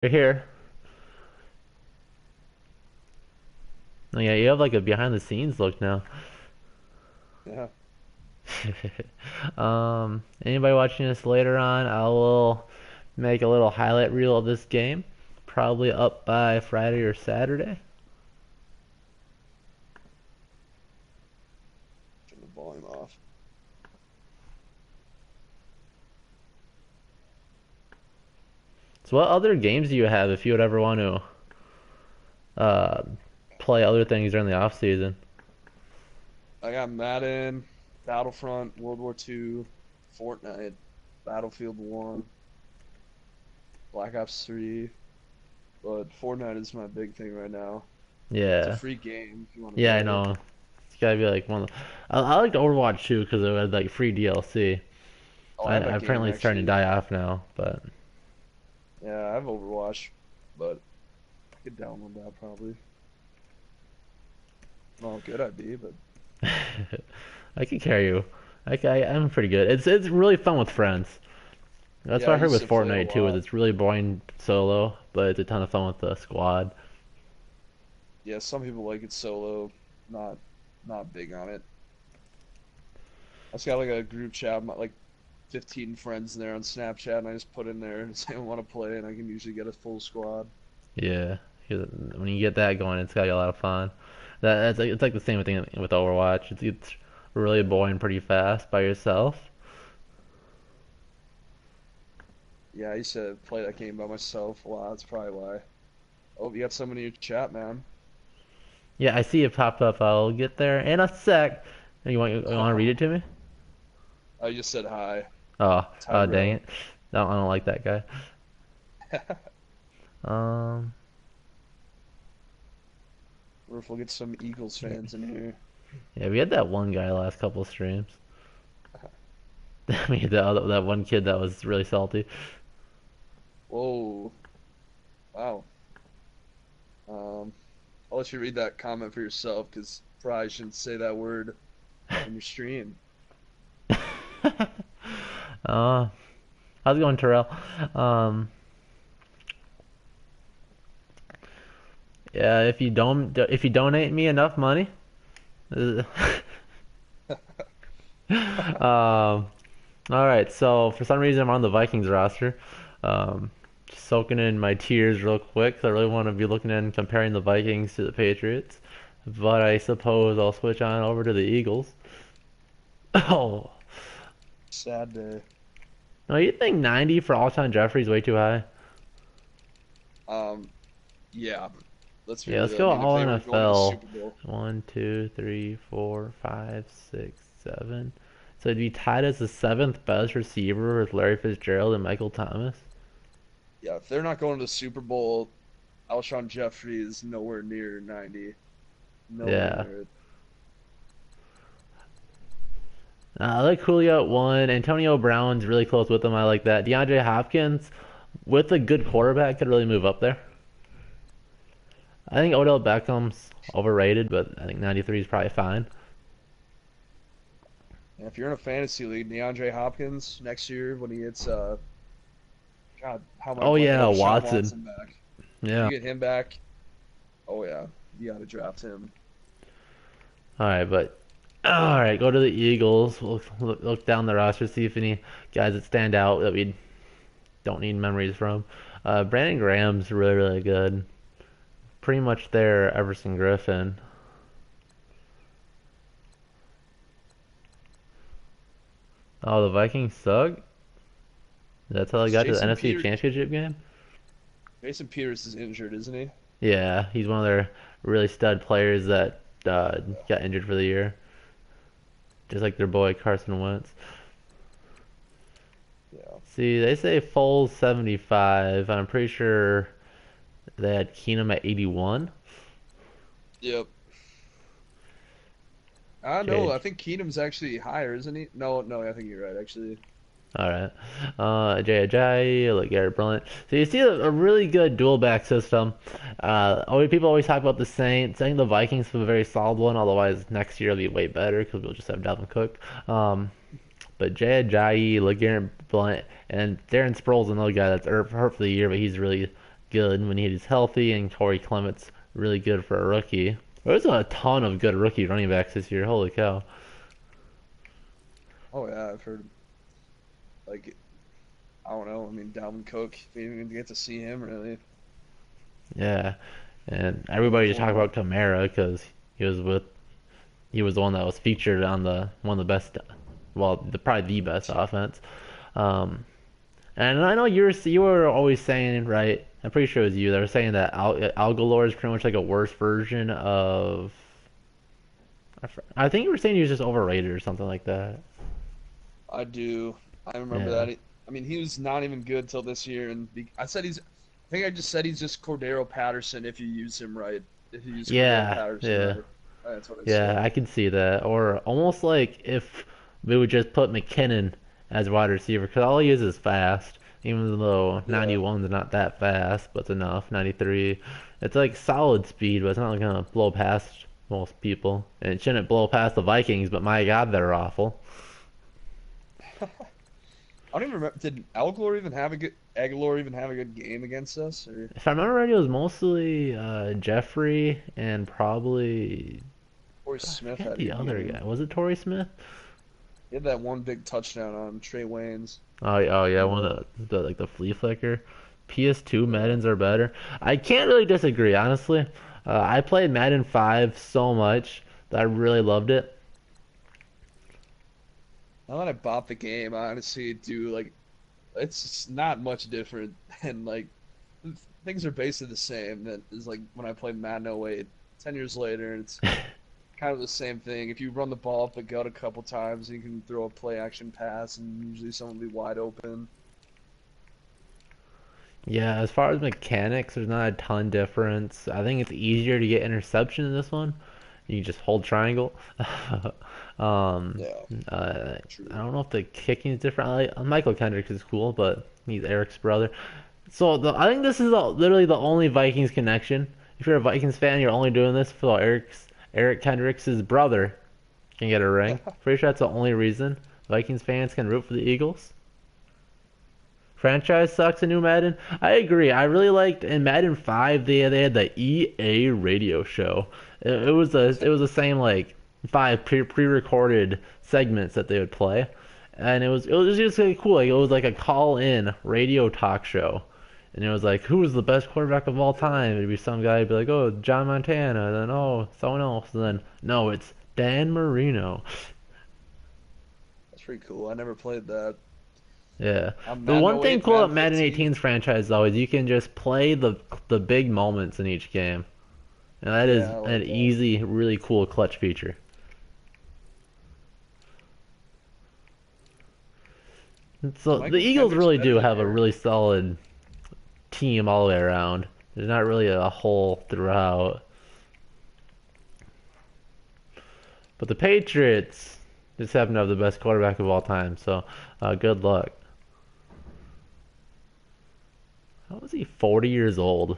Right here. Oh, yeah, you have like a behind the scenes look now. Yeah. Anybody watching this later on, I will make a little highlight reel of this game. Probably up by Friday or Saturday. Turn the volume off. So what other games do you have if you would ever want to uh, play other things during the off season? I got Madden, Battlefront, World War II, Fortnite, Battlefield 1, Black Ops 3, but Fortnite is my big thing right now. It's a Yeah. free game if you want to Yeah, I play it. know. It's gotta be like one of the... I like Overwatch too because it had like free DLC. Oh, I I have that game apparently it's starting to actually. die off now, but Yeah, I have Overwatch, but I could download that probably. I don't know how good I'd be, but I can carry you. I'm pretty good. It's really fun with friends. That's yeah, what I I heard used with to play it a Fortnite too. Is lot. it's really boring solo, but it's a ton of fun with the squad. Yeah, some people like it solo, not not big on it. I just got like a group chat, like 15 friends in there on Snapchat, and I just put in there and say I want to play, and I can usually get a full squad. Yeah, 'cause when you get that going, it's got a lot of fun. That's like it's like the same thing with Overwatch. It's really boring pretty fast by yourself. Yeah, I used to play that game by myself a lot. That's probably why. Oh, you got someone in your chat, man. Yeah, I see it pop up. I'll get there in a sec. You want to read it to me? I just said hi, Oh, dang Tyrell. it. No, I don't like that guy. Um, Or if we'll get some Eagles fans in here. yeah, we had that one guy last couple streams. I mean, that one kid that was really salty. Whoa, wow. I'll let you read that comment for yourself, because probably shouldn't say that word on your stream. How's it going, Terrell? Um, yeah, if you donate me enough money, um, all right. So for some reason, I'm on the Vikings roster. Just soaking in my tears real quick. 'Cause I really want to be looking at and comparing the Vikings to the Patriots, but I suppose I'll switch on over to the Eagles. Oh, Sad day. no, you think 90 for Alshon Jeffrey is way too high? Um, yeah. Let's be Yeah, let's real. I go mean, if all they were going to the NFL. Super Bowl, 1, 2, 3, 4, 5, 6, 7. So it'd be tied as the seventh best receiver with Larry Fitzgerald and Michael Thomas. yeah, if they're not going to the Super Bowl, Alshon Jeffrey is nowhere near 90. Nowhere Yeah. near it. I like Julio at one. Antonio Brown's really close with him. I like that. DeAndre Hopkins, with a good quarterback, could really move up there. I think Odell Beckham's overrated, but I think 93 is probably fine. And if you're in a fantasy league, DeAndre Hopkins next year when he gets God, how am I Oh blanking? yeah, Oh, Deshaun Watson. Watson back. If you Yeah. get him back, oh yeah, you got to draft him. All right, but all right, go to the Eagles. We'll look down the roster, see if any guys that stand out that we don't need memories from. Brandon Graham's really good. Pretty much there, Everson Griffin. Oh, the Vikings suck. That's how they got to the Jason NFC Peter Championship game. Jason Peters is injured, isn't he? Yeah, he's one of their really stud players that got injured for the year, just like their boy Carson Wentz. Yeah. See, they say Foles 75. I'm pretty sure they had Keenum at 81. Yep. I know. Jay, I think Keenum's actually higher, isn't he? No, no. I think you're right, actually. all right. Jay Ajayi, like Garrett Blunt. So you see a really good dual back system. People always talk about the Saints. I think the Vikings have a very solid one. Otherwise, next year will be way better because we'll just have Dalvin Cook. But Jay Ajayi, LeGarrette Blunt, and Darren Sproles another guy that's hurt for the year, but he's really good when he's healthy, and Corey Clement's really good for a rookie. There's a ton of good rookie running backs this year. Holy cow! Oh yeah, I've heard like I don't know. I mean, Dalvin Cook. We didn't even get to see him really. Yeah, and He everybody was just one talk of the about Kamara because he was with he was the one that was featured on the one of the best, well, probably the best yeah. offense. Um, and I know you were always saying, right? I'm pretty sure it was you that were saying that Algalore is pretty much like a worse version of. I think you were saying he was just overrated or something like that. I do. I remember Yeah. that. I mean, he was not even good till this year, and I said he's. I think I just said he's just Cordero Patterson if you use him right. If you use Cordero Yeah. Patterson Yeah. right, that's what I Yeah. said. I can see that. Or almost like if we would just put McKinnon as wide receiver, because all he is fast. Even though Yeah. 91's not that fast, but it's enough. 93, it's like solid speed, but it's not gonna blow past most people. And it shouldn't blow past the Vikings, but my God, they're awful. I don't even remember. Did Aguilar even have a good game against us? Or If I remember right, it was mostly Jeffrey and probably Corey I Smith forget had a the good other game. guy. Was it Torrey Smith? He had that one big touchdown on Trey Waynes. Oh yeah, one The of the like the flea flicker. PS2 yeah. Maddens are better. I can't really disagree, honestly. I played Madden 5 so much that I really loved it. Now that I bought the game, I honestly do like. It's just not much different, and like things are basically the same. That is like when I played Madden 08, 10 years later, and it's kind of the same thing. If you run the ball up the gut a couple times, you can throw a play action pass, and usually someone will be wide open. Yeah, as far as mechanics, there's not a ton difference. I think it's easier to get interception in this one. You can just hold triangle. um, Yeah, I true. don't know if the kicking is different. Michael Kendricks is cool, but he's Eric's brother. So I think this is literally the only Vikings connection. If you're a Vikings fan, you're only doing this for Eric Kendricks' brother can get a ring. Pretty sure that's the only reason Vikings fans can root for the Eagles. Franchise sucks in new Madden. I agree. I really liked in Madden 5 they had the EA radio show. It was the same like five pre-recorded segments that they would play, and it was just really cool. Like it was like a call-in radio talk show, and it was like who was the best quarterback of all Yeah, time? It'd be some guy would be like, oh, John Montana, and then oh, someone else, and then no, it's Dan Marino. that's pretty cool. I never played that. Yeah. I'm The Madden one thing 08, cool Madden about Madden 15. 18's franchise though is you can just play the big moments in each game. And that is Yeah, I an like that. easy, really cool clutch feature. And Is so the Michael Eagles Kendricks really better do than have a Eric? really solid team all the way around. There's not really a hole throughout. But the Patriots just happen to have the best quarterback of all time, so good luck. How is he 40 years old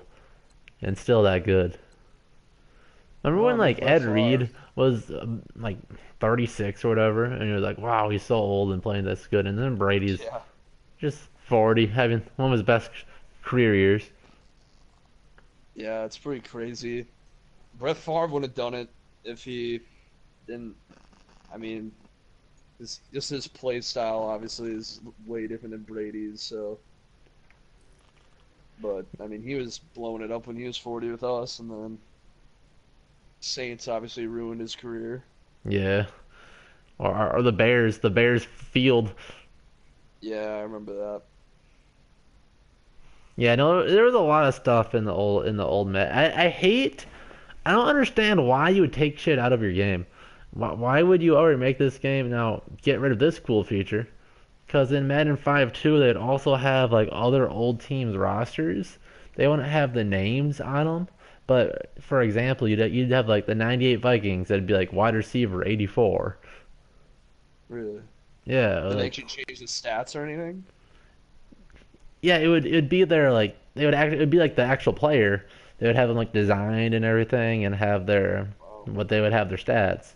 and still that good? Remember Oh, I when mean like Brett Ed Favre. Reed was like 36 or whatever, and he was like, "Wow, he's so old and playing this good," and then Brady's Yeah, just 40, having one of his best career years. yeah, it's pretty crazy. Brett Favre would have done it if he didn't. I mean, just his play style obviously is way different than Brady's. So, but I mean, he was blowing it up when he was 40 with us, and then Saints obviously ruined his career. Yeah, or the Bears field. Yeah, I remember that. Yeah, no, there was a lot of stuff in the old Met. I don't understand why you would take shit out of your game. Why would you already make this game now get rid of this cool feature? Because in Madden 5 too, they'd also have like other old teams' rosters. They wouldn't have the names on them. But for example, you'd have like the '98 Vikings. That'd be like wide receiver 84. Really? Yeah, Did they like actually change the stats or anything? yeah, it'd be their like they would act. It'd be like the actual player. They would have them like designed and everything, and have their Oh, what they would have their stats.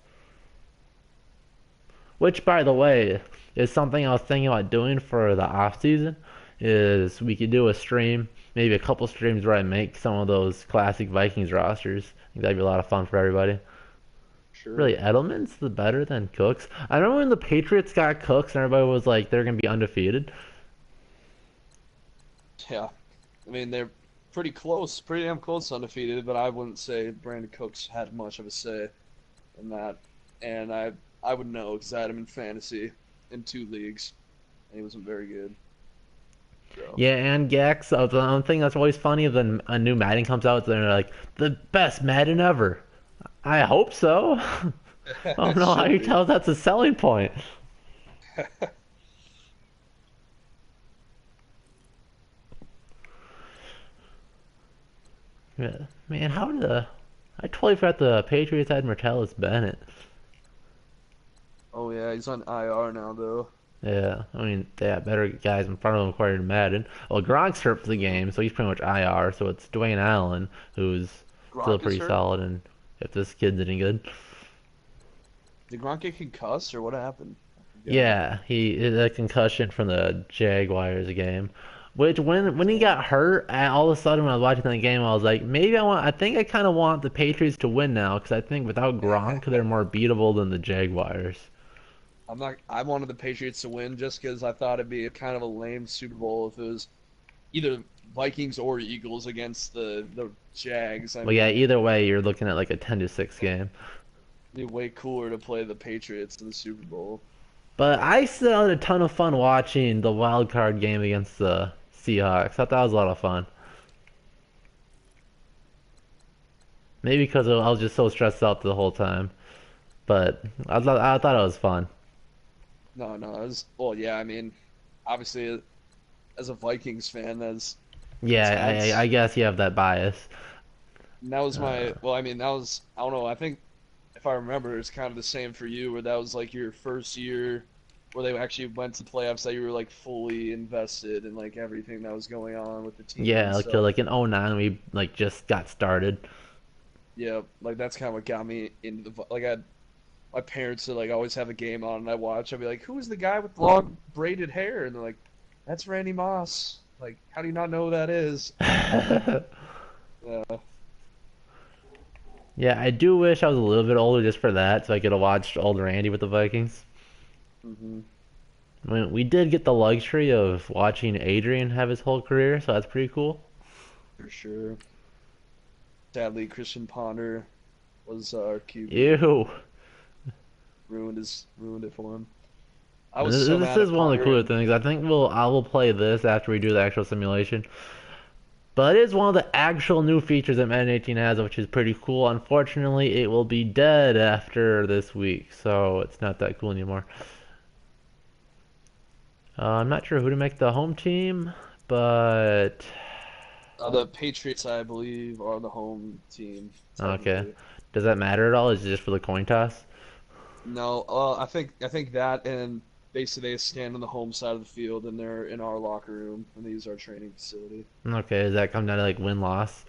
Which, by the way, is something I was thinking about doing for the off season. Is we could do a stream maybe a couple streams where I make some of those classic Vikings rosters. I think that'd be a lot of fun for everybody. Sure. Really, Edelman's the better than Cooks. I remember when the Patriots got Cooks and everybody was like they're gonna be undefeated. Yeah. I mean, they're pretty close, pretty damn close to undefeated, but I wouldn't say Brandon Cooks had much of a say in that. And I would know because I had him in fantasy in 2 leagues, and he wasn't very good. So Yeah, and Gex. The one thing that's always funny when a new Madden comes out, they're like the best Madden ever. I hope so. I don't it know how should you be. tell that's a selling point. Yeah, man, how did I totally forgot the Patriots had Martellus Bennett. Oh yeah, he's on IR now though. Yeah, I mean, they have better guys in front of him according to Madden. Well, Gronk's hurt for the game, so he's pretty much IR. So it's Dwayne Allen, who's still Gronk is pretty hurt. solid, and if this kid's any good. Did Gronk get concussed or what happened? I forget. Yeah, he had a concussion from the Jaguars game. Which when he Damn. got hurt, all of a sudden when I was watching that game, I was like, maybe I think I kind of want the Patriots to win now because I think without Gronk, they're more beatable than the Jaguars. I'm not. I wanted the Patriots to win just because I thought it'd be a kind of a lame Super Bowl if it was either Vikings or Eagles against the Jags. I Well, yeah, mean, either way, you're looking at like a 10-6 game. it'd be way cooler to play the Patriots in the Super Bowl. But I still had a ton of fun watching the wild card game against the Seahawks. I thought that was a lot of fun. Maybe because I was just so stressed out the whole time. But I thought it was fun. No, no, it was, well, yeah. I mean, obviously, as a Vikings fan, that's Yeah, intense. I guess you have that bias. And that was Uh, my. Well, I mean, that was. I don't know. I think if I remember, it's kind of the same for you, where that was like your first year where they actually went to playoffs that you were like fully invested in like everything that was going on with the team yeah, and like stuff. like in '09 we like just got started. Yeah, like that's kind of what got me into like I had my parents would like always have a game on and I watch. I'd be like, "Who is the guy with long braided hair?" And they're like, "That's Randy Moss." Like, how do you not know who that is? Uh, Yeah, I do wish I was a little bit older just for that, so I could have watched old Randy with the Vikings. hmm I mean, we did get the luxury of watching Adrian have his whole career, so that's pretty cool. for sure. Sadly, Christian Ponder was our QB. Ew. Ruined it for him. I was so This mad is at one of the Ponder cooler and things. I think I will play this after we do the actual simulation. But it is one of the actual new features that Madden 18 has, which is pretty cool. Unfortunately, it will be dead after this week, so it's not that cool anymore. I'm not sure who to make the home team, but the Patriots, I believe, are the home team okay. technically. Does that matter at all? Is it just for the coin toss? No, I think that and basically they stand on the home side of the field and they're in our locker room and they use our training facility. Okay, does that come down to like win-loss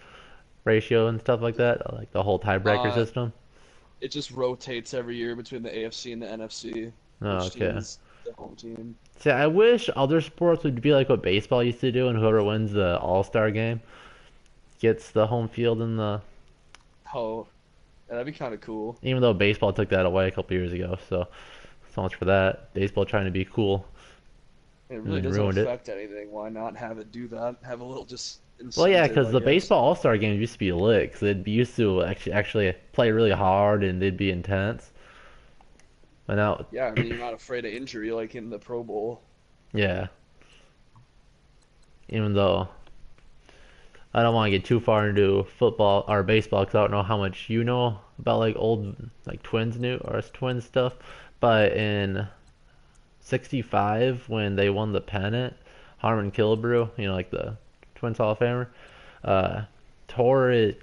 ratio and stuff like that? Like the whole tiebreaker Uh, system? it just rotates every year between the AFC and the NFC, Oh, which team okay. is the home team. See, I wish other sports would be like what baseball used to do, and whoever wins the All-Star game gets the home field in the. Oh, yeah, that'd be kind of cool. Even though baseball took that away a couple years ago, so much for that. Baseball trying to be cool It and really then doesn't ruined it. affect anything. Why not have it do that? Have a little just Well, yeah, incentive, because I the guess. baseball All-Star games used to be lit, 'cause they'd be used to actually play really hard and they'd be intense. But now, Yeah, I mean, you're not afraid of injury like in the Pro Bowl. yeah, even though I don't want to get too far into football or baseball because I don't know how much you know about like old like Twins new or Twins stuff. But in '65 when they won the pennant, Harmon Killebrew, like the Twins Hall of Famer, uh, tore it,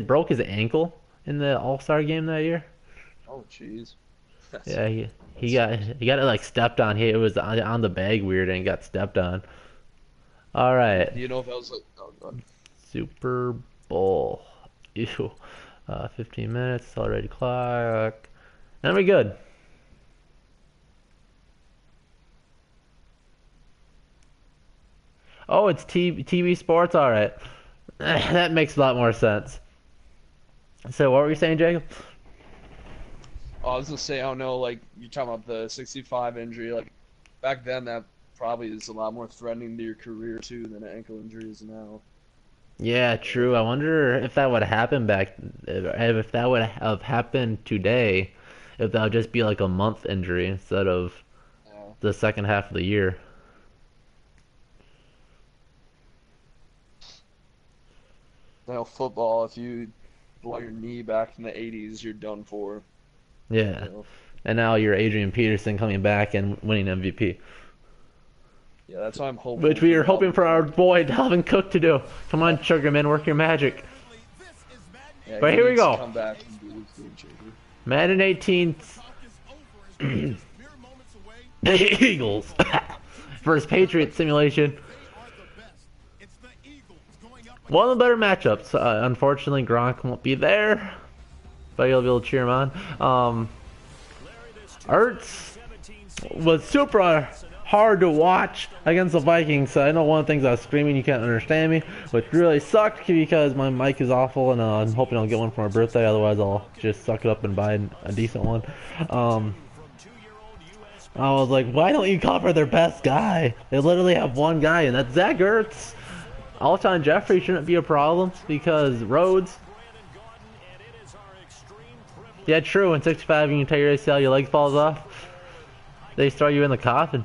broke his ankle in the All Star game that year. Oh, jeez. That's Yeah, he that's got crazy. he got it like stepped on. It was on the bag weird and got stepped on. All right, Do you know if that was like, oh god. Super Bowl. Ew. 15 minutes, accelerated clock. Then we good. Oh, it's TV Sports. All right, that makes a lot more sense. So, what were you saying, Jacob? Oh, I was gonna say, I don't know, like you're talking about the 65 injury. Like back then, that probably is a lot more threatening to your career too than an ankle injury is now. Yeah, true. I wonder if that would happen if that would have happened today, if that would just be like a month injury instead of Yeah. the second half of the year. Now football, if you blow your knee back in the 80s, you're done for. You Yeah. know. And now you're Adrian Peterson coming back and winning MVP. Yeah, that's why I'm hopeful Which we for are hoping Dalvin for our Cook. boy Dalvin Cook to do. Come on, Sugarman, work your magic. Yeah, But he here we needs to go. come back and be this game changer. Madden 18, the Eagles versus Patriots simulation. One of the better matchups. Unfortunately, Gronk won't be there, but you'll be able to cheer him on. Ertz was super hard to watch against the Vikings. So I know one of the things I was screaming, you can't understand me, which really sucked because my mic is awful, and I'm hoping I'll get one for my birthday. Otherwise, I'll just suck it up and buy a decent one. I was like, why don't you cover their best guy? They literally have one guy, and that's Zach Ertz. Alshon Jeffrey shouldn't be a problem because Rhodes. Yeah, true. In 65, you can tear your ACL, your leg falls off. They throw you in the coffin.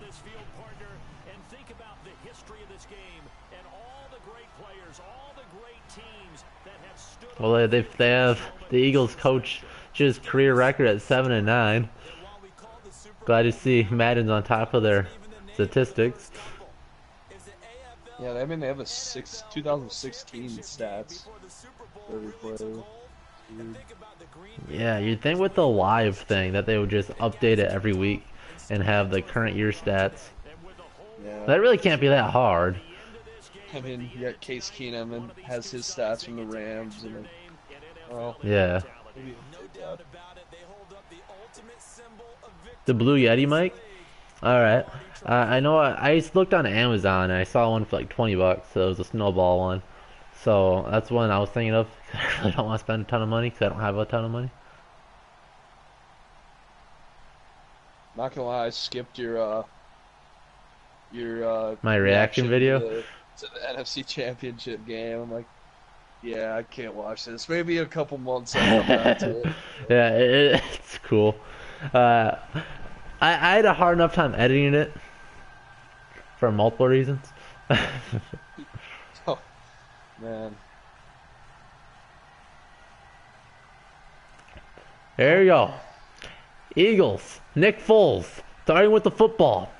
Well, they have the Eagles coach's career record at 7-9. Glad to see Madden's on top of their statistics. Yeah, I mean they have a 2016 stats for every player. Yeah, you'd think with the live thing that they would just update it every week and have the current year stats. Yeah. That really can't be that hard. I mean, you got Case Keenum and has his stats from the Rams, and well, Yeah. maybe yeah. The Blue Yeti mic? Alright. I know I looked on Amazon and I saw one for like 20 bucks, so it was a snowball one. So that's one I was thinking of. I really don't want to spend a ton of money because I don't have a ton of money. Not gonna lie, I skipped your My reaction video? to the NFC Championship game. I'm like, yeah, I can't watch this. Maybe a couple months I'll come back to it. Yeah, it's cool. I had a hard enough time editing it for multiple reasons. Oh man. There you go. Eagles, Nick Foles, starting with the football.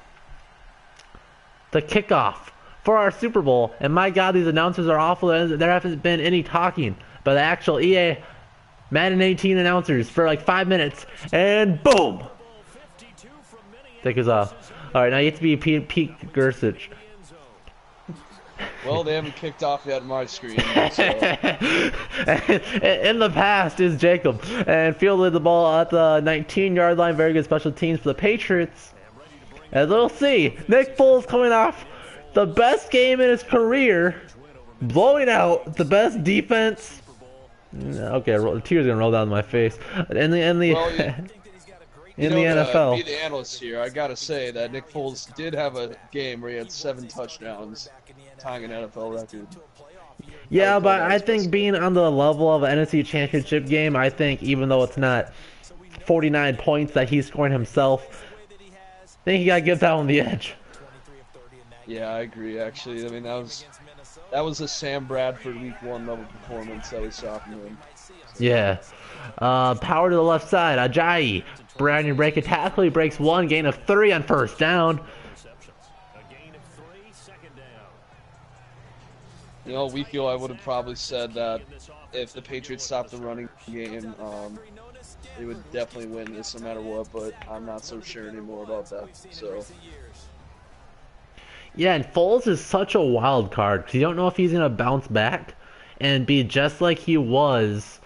The kickoff for our Super Bowl. And my God, these announcers are awful. There hasn't been any talking by the actual EA Madden 18 announcers for like 5 minutes. And boom! Take us off. Alright, now you have to be Pete Gersich. Well, they haven't kicked off yet on my screen. So. In the past is Jacob. And fielded the ball at the 19-yard line. Very good special teams for the Patriots. As we'll see, Nick Foles coming off the best game in his career, blowing out the best defense. Okay, tears gonna roll down my face. In the Well, in the NFL. To be the analyst here, I gotta say that Nick Foles did have a game where he had 7 touchdowns, tying an NFL record. Yeah, but I think being on the level of an NFC Championship game, I think even though it's not 49 points that he's scoring himself, I think you gotta give that one the edge. Yeah, I agree. Actually, I mean that was a Sam Bradford Week 1 level performance that we saw from him. Yeah. Power to the left side. Ajayi. Brandon break a tackle. He breaks 1, gain of 3 on first down. You know, week ago I would have probably said that if the Patriots stopped the running game, they would definitely win this no matter what, but I'm not so sure anymore about that. So. Yeah, and Foles is such a wild card because you don't know if he's going to bounce back and be just like he was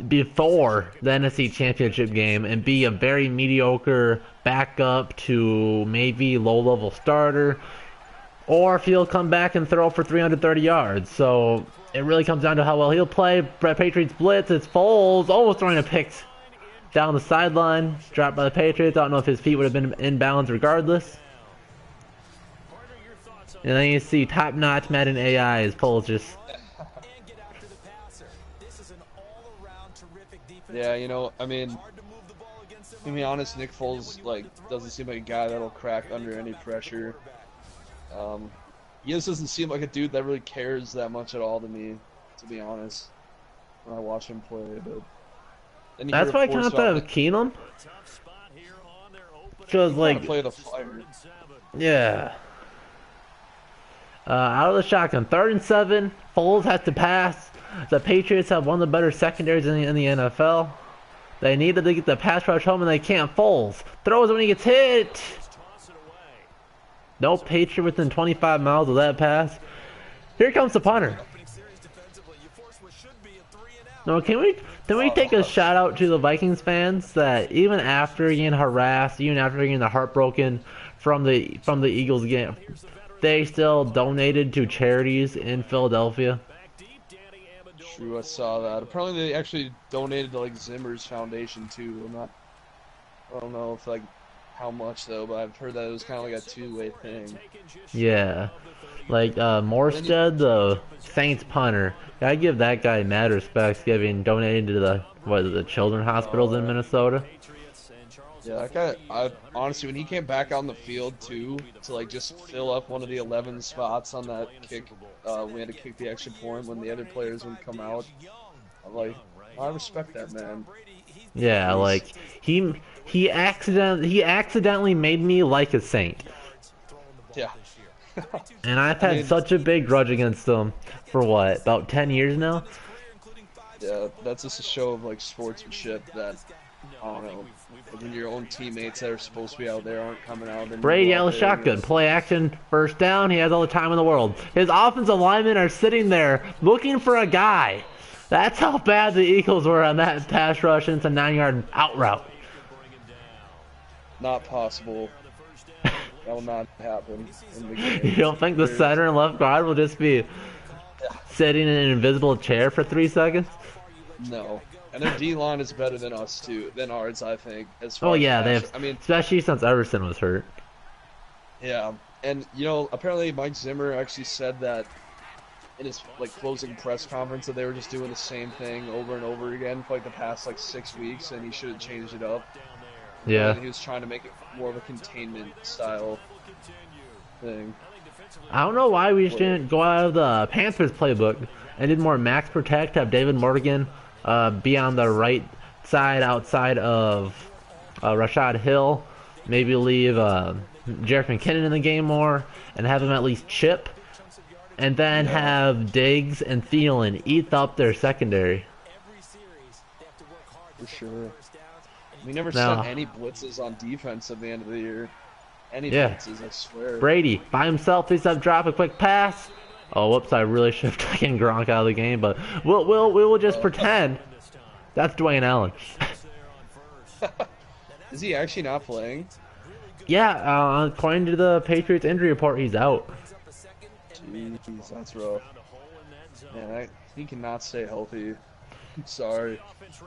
before the NFC Championship game and be a very mediocre backup to maybe low-level starter. or if he'll come back and throw for 330 yards. So it really comes down to how well he'll play. Patriots blitz. It's Foles almost throwing a pick down the sideline, dropped by the Patriots. I don't know if his feet would have been in bounds regardless. And then you see top-notch Madden AI as Foles just... Yeah, you know, I mean, to be honest, Nick Foles like doesn't seem like a guy that'll crack under any pressure. He just doesn't seem like a dude that really cares that much at all to me, to be honest, when I watch him play. But then that's why I kind of thought of Keenum. Because like, play the fire. Yeah. Out of the shotgun, 3rd and 7. Foles has to pass. The Patriots have one of the better secondaries in the NFL. They needed to get the pass rush home, and they can't. Foles throws when he gets hit. No Patriot within 25 miles of that pass. Here comes the punter. No, can we take a shout out to the Vikings fans that even after getting harassed, even after getting the heartbroken from the Eagles game, they still donated to charities in Philadelphia. True, I saw that. Apparently, they actually donated to like Zimmer's foundation too. I don't know if like how much though, but I've heard that it was kind of like a two-way thing. Yeah, like Morstead, the Saints punter. I give that guy mad respect, donating to the children's hospitals in Minnesota. Yeah, that guy. I honestly, when he came back on the field too, to like just fill up one of the 11 spots on that kick, we had to kick the extra point when the other players would come out. I'm like, I respect that man. Yeah, like he accidentally made me like a Saint. Yeah. And I've had such a big grudge against them for what, about 10 years now? Yeah, that's just a show of like sportsmanship that, I don't know, when your own teammates that are supposed to be out there aren't coming out. And Brady out of the shotgun, play action, first down, he has all the time in the world. His offensive linemen are sitting there looking for a guy. That's how bad the Eagles were on that pass rush into 9-yard out route. Not possible. That will not happen in the game. You don't think the center and left guard will just be sitting in an invisible chair for 3 seconds? No. And their D-line is better than us too, than ours, I think. As far as they have. I mean, especially since Everson was hurt. Yeah, and you know, apparently Mike Zimmer actually said that in his like closing press conference that they were just doing the same thing over and over again for like the past like 6 weeks, and he should have changed it up. Yeah. And he was trying to make it more of a containment style thing. I don't know why we just didn't go out of the Panthers playbook and did more max protect, have David Morgan be on the right side outside of Rashad Hill, maybe leave Jerick McKinnon in the game more, and have him at least chip, and then have Diggs and Thielen eat up their secondary. For sure. We never sent any blitzes on defense at the end of the year. Any blitzes, I swear. Brady, by himself, he's up, drop a quick pass. Oh, whoops, I really should have taken Gronk out of the game, but we will just pretend that's Dwayne Allen. Is he actually not playing? Yeah, according to the Patriots injury report, he's out. Jeez, that's rough. Man, he cannot stay healthy. I'm sorry.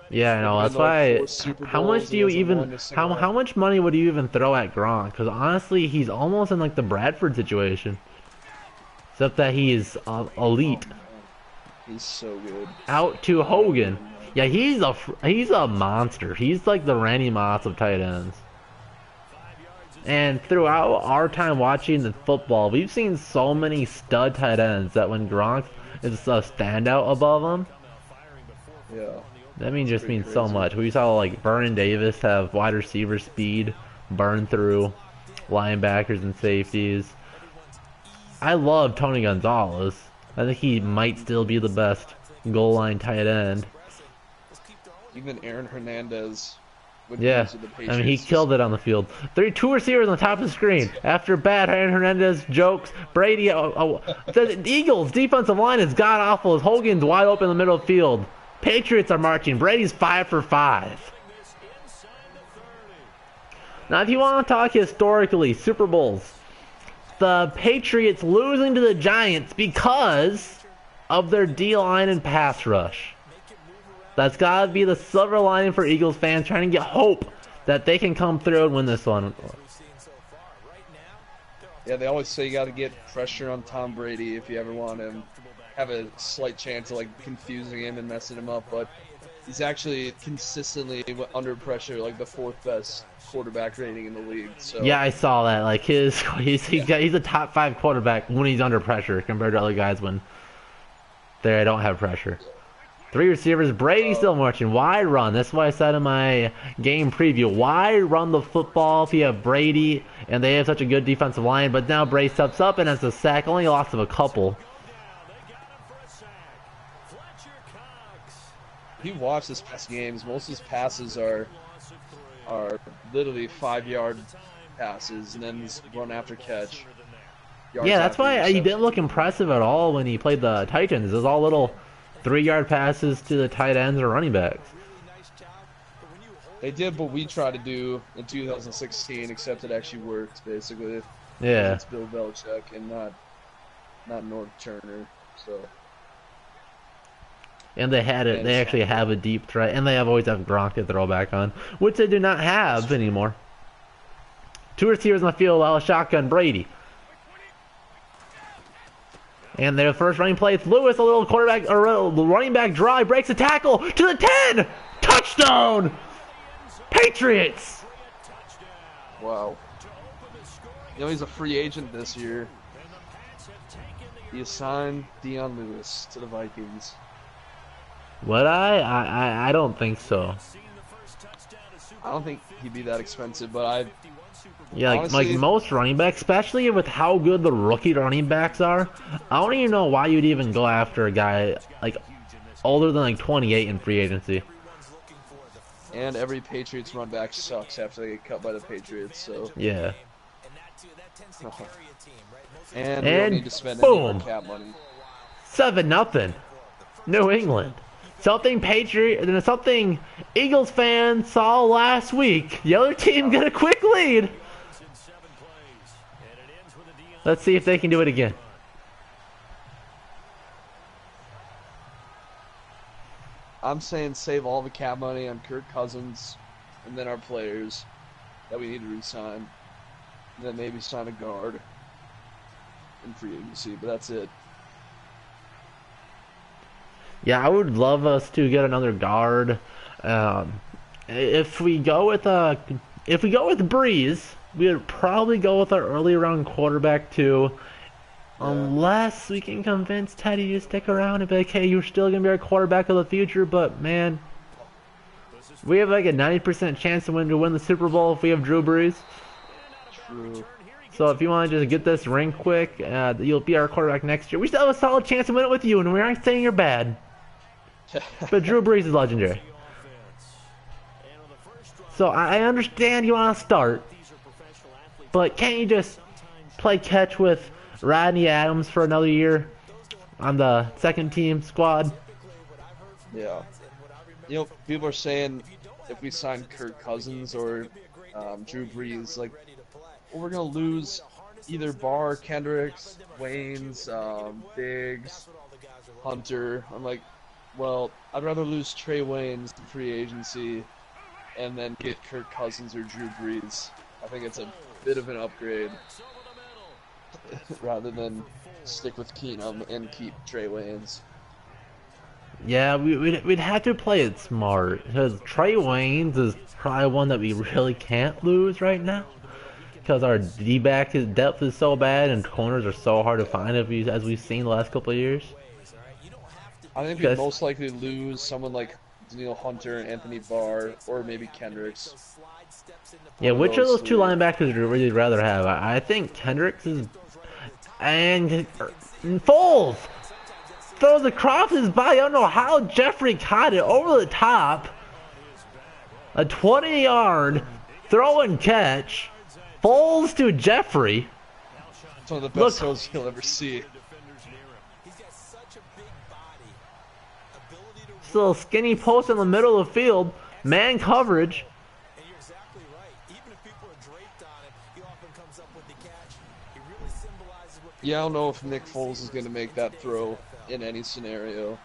Yeah, I know. That's why. How much do you even? How much money would you even throw at Gronk? Because honestly, he's almost in like the Bradford situation, except that he's elite. He's so good. Out to Hogan. Yeah, he's a monster. He's like the Randy Moss of tight ends. And throughout our time watching the football, we've seen so many stud tight ends that when Gronk is a standout above them, that just means so much. We saw like Vernon Davis have wide receiver speed, burn through linebackers and safeties. I love Tony Gonzalez. I think he might still be the best goal line tight end. Even Aaron Hernandez. Yeah, I mean, he killed it on the field. Two receivers on the top of the screen. After bad Aaron Hernandez jokes, Brady, the Eagles' defensive line is god-awful as Hogan's wide open in the middle of the field. Patriots are marching. Brady's 5 for 5. Now, if you want to talk historically, Super Bowls, the Patriots losing to the Giants because of their D-line and pass rush. That's got to be the silver lining for Eagles fans trying to get hope that they can come through and win this one. Yeah, they always say you got to get pressure on Tom Brady if you ever want him. Have a slight chance of like confusing him and messing him up, but he's actually consistently under pressure, like the 4th best quarterback rating in the league. So yeah, I saw that. Like he's a top 5 quarterback when he's under pressure compared to other guys when they don't have pressure. 3 receivers. Brady still marching. Why run? That's what I said in my game preview. Why run the football if you have Brady and they have such a good defensive line? But now Brady steps up and has a sack. Only loss of a couple. If you watch this past games, most of his passes are literally 5-yard passes, and then he's run after catch. Yeah, that's why he didn't look impressive at all when he played the Titans. It was all little 3-yard passes to the tight ends or running backs. They did what we tried to do in 2016, except it actually worked, basically. Yeah. It's Bill Belichick and not North Turner, so... And they had it. They actually have a deep threat, and they always have Gronk to throw back on, which they do not have anymore. 2 receivers in the field, while a shotgun Brady. And their first running play, it's Lewis, a little quarterback or a running back drive, breaks a tackle to the 10, touchdown, Patriots. Wow. You know he's a free agent this year. He assigned Dion Lewis to the Vikings. Would I don't think so. I don't think he'd be that expensive, but yeah, honestly, like most running backs, especially with how good the rookie running backs are, I don't even know why you'd even go after a guy like older than like 28 in free agency. And every Patriots run back sucks after they get cut by the Patriots, so yeah. And we don't need to spend boom, any more cap money. 7-0, New England. Something Eagles fans saw last week. The other team got a quick lead. Let's see if they can do it again. I'm saying save all the cap money on Kirk Cousins and then our players that we need to re-sign. And then maybe sign a guard in free agency, but that's it. Yeah, I would love us to get another guard. If we go with Breeze, we would probably go with our early round quarterback too, unless we can convince Teddy to stick around and be like, hey, you're still gonna be our quarterback of the future. But man, we have like a 90% chance to win the Super Bowl if we have Drew Brees. True. So if you want to just get this ring quick, you'll be our quarterback next year. We still have a solid chance to win it with you, and we aren't saying you're bad. But Drew Brees is legendary. So I understand you want to start, but can't you just play catch with Rodney Adams for another year on the second team squad? Yeah. You know, people are saying if we sign Kirk Cousins or Drew Brees, like, well, we're going to lose either Barr, Kendricks, Waynes, Diggs, Hunter. I'm like, well, I'd rather lose Trey Waynes in free agency and then get Kirk Cousins or Drew Brees. I think it's a bit of an upgrade rather than stick with Keenum and keep Trey Waynes. Yeah, we'd have to play it smart because Trey Waynes is probably one that we really can't lose right now because our D-back depth is so bad and corners are so hard to find as we've seen the last couple of years. I think we'd most likely lose someone like Daniil Hunter, Anthony Barr, or maybe Kendricks. Yeah, which of those 2 linebackers would you rather have? I think Kendricks is... And Foles throws across his body. I don't know how Jeffrey caught it over the top. A 20-yard throw and catch. Foles to Jeffrey. It's one of the best throws you'll ever see. Little skinny post in the middle of the field, man coverage. Yeah, I don't know if Nick Foles is going to make that throw in any scenario.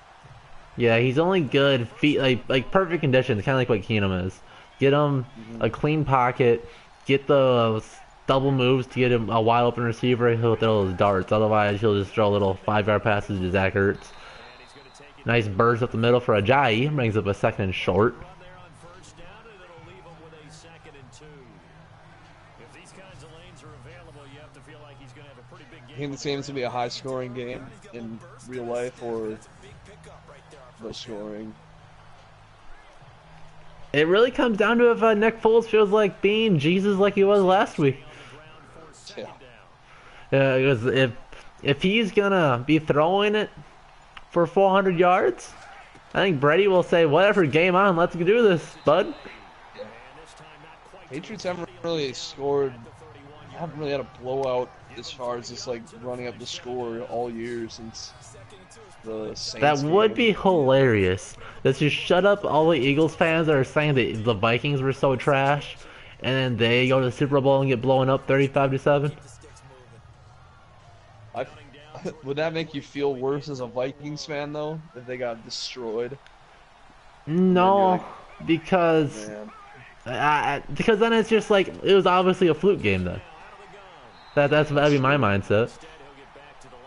Yeah, he's only good feet, like perfect conditions, kind of like what Keenum is. Get him Hmm. a clean pocket, get the double moves to get him a wide open receiver. He'll throw his darts. Otherwise, he'll just throw little 5 yard passes to Zach Ertz. Nice burst up the middle for Ajayi. Brings up a second and short. I think this game's going to be a high-scoring game in real life or low scoring. It really comes down to if Nick Foles feels like being Jesus like he was last week. Yeah. Because if he's gonna be throwing it for 400 yards, I think Brady will say, "Whatever, game on. Let's do this, bud." Patriots haven't really scored, haven't really had a blowout as far as just like running up the score all year since the That Saints would game. be hilarious. Let's just shut up all the Eagles fans that are saying that the Vikings were so trash, and then they go to the Super Bowl and get blown up 35-7. I, would that make you feel worse as a Vikings fan though, if they got destroyed? And then you're No, like, oh because man, because then it's just like it was obviously a fluke game then. That'd that's be my true. mindset.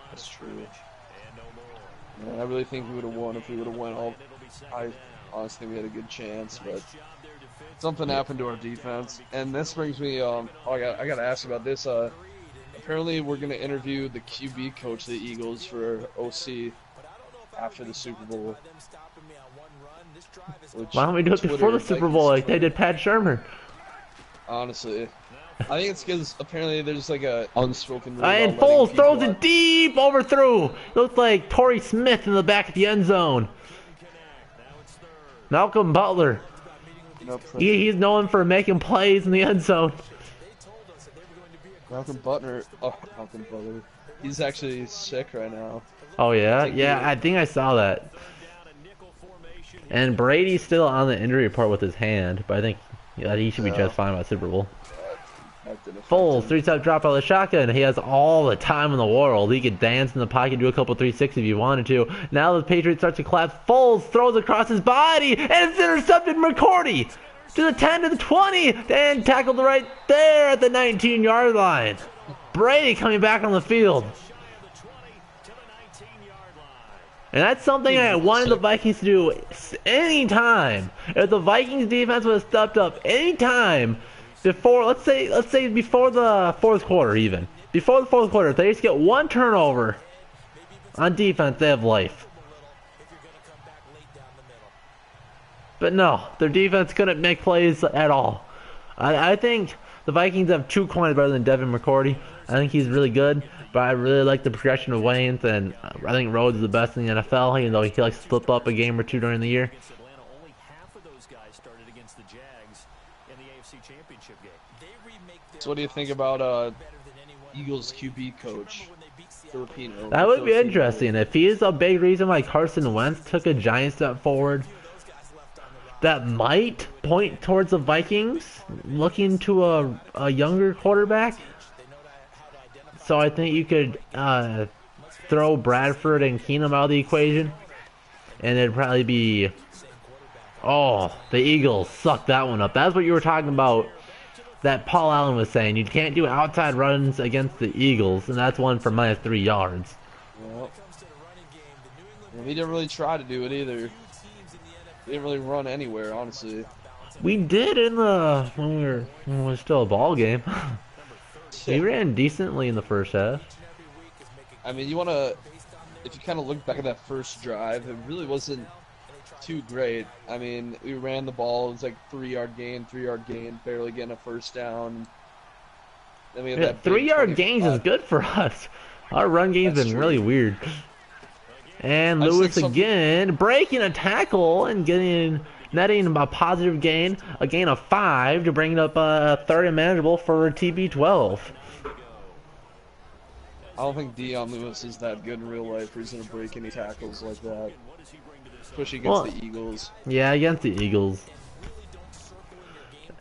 That's true. Man, I really think we would have won if we would have went all. I honestly think we had a good chance, but something happened to our defense. And this brings me, I got to ask you about this. Apparently, we're gonna interview the QB coach of the Eagles for OC after the Super Bowl, Why which don't we do it before Twitter, the Super Bowl Vikings like they Twitter, did Pat Shermer? honestly. I think it's because apparently there's like a unspoken rule about And letting Foles throws people it deep overthrow. Looked like Torrey Smith in the back of the end zone. Malcolm Butler. He's known for making plays in the end zone. Malcolm Butler. He's actually sick right now. Oh I yeah, think he, yeah. I think I saw that. And Brady's still on the injury report with his hand, but I think he should be yeah, just fine by Super Bowl. that did affect Foles, him. 3-step drop out of the shotgun. He has all the time in the world. He could dance in the pocket, do a couple 360 if he wanted to. Now the Patriots start to collapse. Foles throws across his body, and it's intercepted. McCourty to the 10, to the 20, and tackled right there at the 19-yard line. Brady coming back on the field. And that's something I wanted the Vikings to do anytime. If the Vikings defense would have stepped up anytime before, let's say before the fourth quarter even. Before the fourth quarter, if they just get one turnover on defense, they have life. But no, their defense couldn't make plays at all. I think the Vikings have 2 corners better than Devin McCourty. I think he's really good, but I really like the progression of Waynes, and I think Rhodes is the best in the NFL, even though he likes to slip up a game or two during the year. So what do you think about Eagles QB coach, Filipino? That The would be Filipino. interesting. If he is a big reason why Carson Wentz took a giant step forward, that might point towards the Vikings looking to a younger quarterback. So I think you could throw Bradford and Keenum out of the equation, and it'd probably be, oh, the Eagles suck that one up. That's what you were talking about. That Paul Allen was saying you can't do outside runs against the Eagles, and that's one for -3 yards. Well, we didn't really try to do it either. We didn't really run anywhere, honestly. We did in the when it was still a ball game. We ran decently in the first half. I mean, if you kind of look back at that first drive, it really wasn't too great. I mean, we ran the ball, it was like 3 yard gain, 3 yard gain, barely getting a first down. Then we had Yeah, that big 3 yard gains is 25. good for us. Our run game's That's been true. really weird. And I just Lewis think again breaking a tackle and netting a positive gain, a gain of 5 to bring it up third and manageable for TB12. I don't think Dion Lewis is that good in real life, or he's gonna break any tackles like that, especially against Well, the Eagles. yeah, against the Eagles.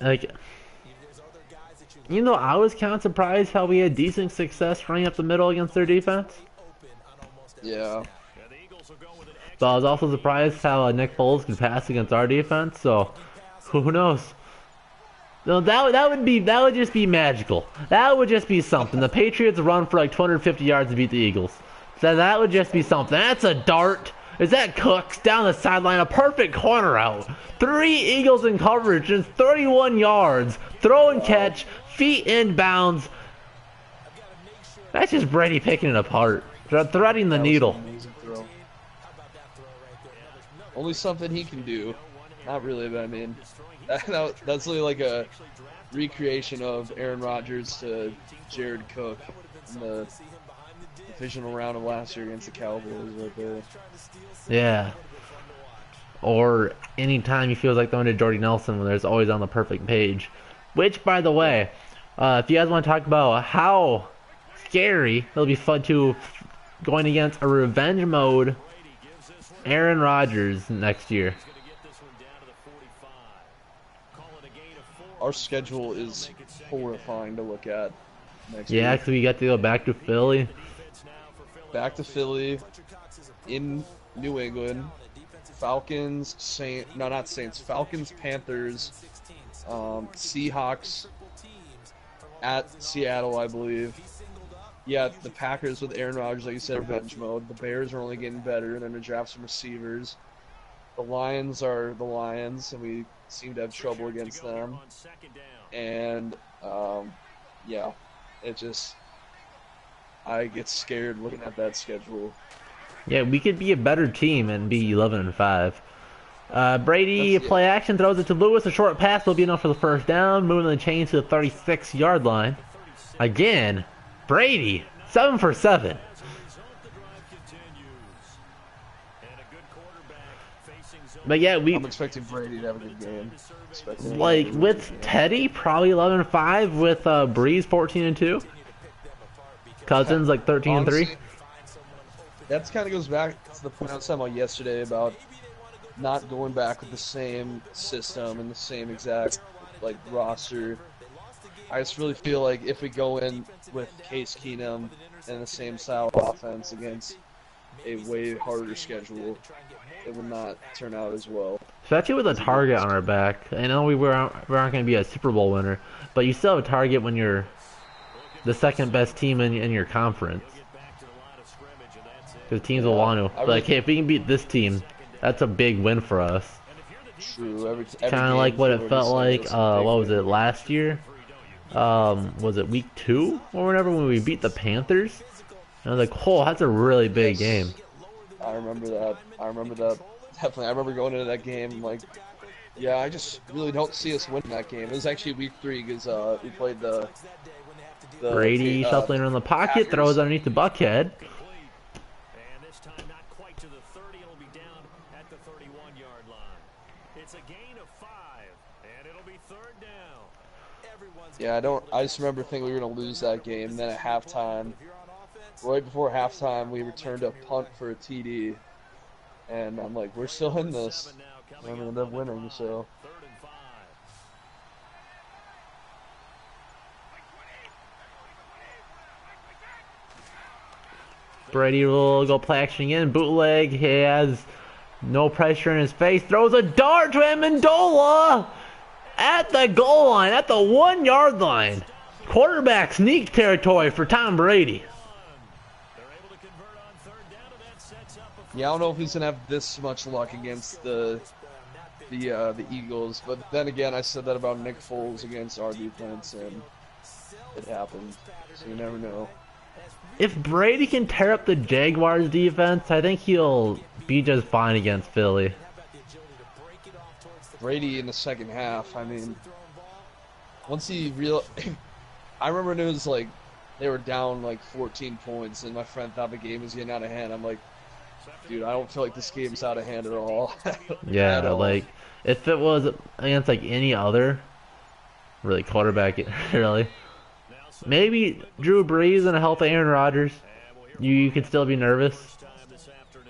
Like, You know, I was kind of surprised how we had decent success running up the middle against their defense. Yeah. But I was also surprised how Nick Foles can pass against our defense. So, who knows? No, that would just be magical. That would just be something. The Patriots run for like 250 yards to beat the Eagles. So that would just be something. That's a dart. Is that Cooks down the sideline? A perfect corner out. 3 Eagles in coverage and 31 yards. Throw and catch. Feet inbounds. That's just Brady picking it apart. Threading the That was an needle. amazing throw. Only something he can do. Not really, but I mean, that's really like a recreation of Aaron Rodgers to Jared Cook in the divisional round of last year against the Cowboys right there. Yeah. Or anytime he feels like throwing to Jordy Nelson when there's always on the perfect page. Which, by the way, if you guys want to talk about how scary it'll be fun to going against a revenge mode Aaron Rodgers next year. Our schedule is horrifying to look at next Yeah, week. because we got to go back to Philly. Back to Philly, in New England, Falcons, Falcons, Panthers, Seahawks, at Seattle, I believe. Yeah, the Packers with Aaron Rodgers, like you said, revenge mode. The Bears are only getting better, and then to draft some receivers. The Lions are the Lions, and we seem to have trouble against them. And, yeah, I get scared looking at that schedule. Yeah, we could be a better team and be 11-5. Brady play action throws it to Lewis. A short pass will be enough for the first down. Moving the chains to the 36-yard line. Again, Brady 7 for 7. But yeah, I'm expecting Brady to have a good game. like with Teddy probably 11-5, with Breeze 14-2. Cousins like 13-3. That kind of goes back to the point I was talking about yesterday about not going back with the same system and the same exact like roster. I just really feel like if we go in with Case Keenum and the same style of offense against a way harder schedule, it would not turn out as well. Especially with a target on our back. I know we aren't going to be a Super Bowl winner, but you still have a target when you're the second best team in your conference. Because teams will want to. Like, hey, if we can beat this team, that's a big win for us. True. Kind of like what it felt like, what was it, last year? Was it week 2 or whatever when we beat the Panthers? And I was like, oh, that's a really big game. I remember that. Definitely. I remember going into that game like, yeah, I just really don't see us winning that game. It was actually week 3 because we played the Brady shuffling around the pocket, Packers. throws underneath the buckhead. Yeah, I just remember thinking we were going to lose that game. Then at halftime, right before halftime, we returned a punt for a TD. And I'm like, we're still in this. We're going to end up winning, so. Brady will go play action again. Bootleg. He has no pressure in his face. Throws a dart to Amendola at the goal line, at the 1-yard line. Quarterback sneak territory for Tom Brady. Yeah, I don't know if he's gonna have this much luck against the Eagles, but then again, I said that about Nick Foles against our defense, and it happened. So you never know. If Brady can tear up the Jaguars defense, I think he'll be just fine against Philly. Brady in the second half, I mean, once he I remember it was like they were down like 14 points, and my friend thought the game was getting out of hand. I'm like, dude, I don't feel like this game's out of hand at all. Yeah, At all. like if it was against like any other really quarterback, really. Maybe Drew Brees and a healthy Aaron Rodgers, you could still be nervous.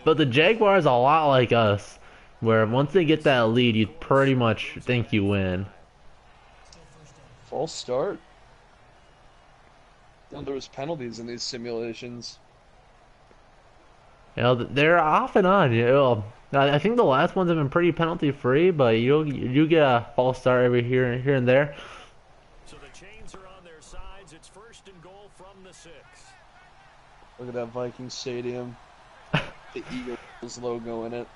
But the Jaguars are a lot like us, where once they get that lead, you pretty much think you win. False start. there was penalties in these simulations. You know, they're off and on. You know, I think the last ones have been pretty penalty free, but you get a false start every here and there. So the chains are on their sides. It's first and goal from the 6. Look at that Vikings stadium. The Eagles logo in it.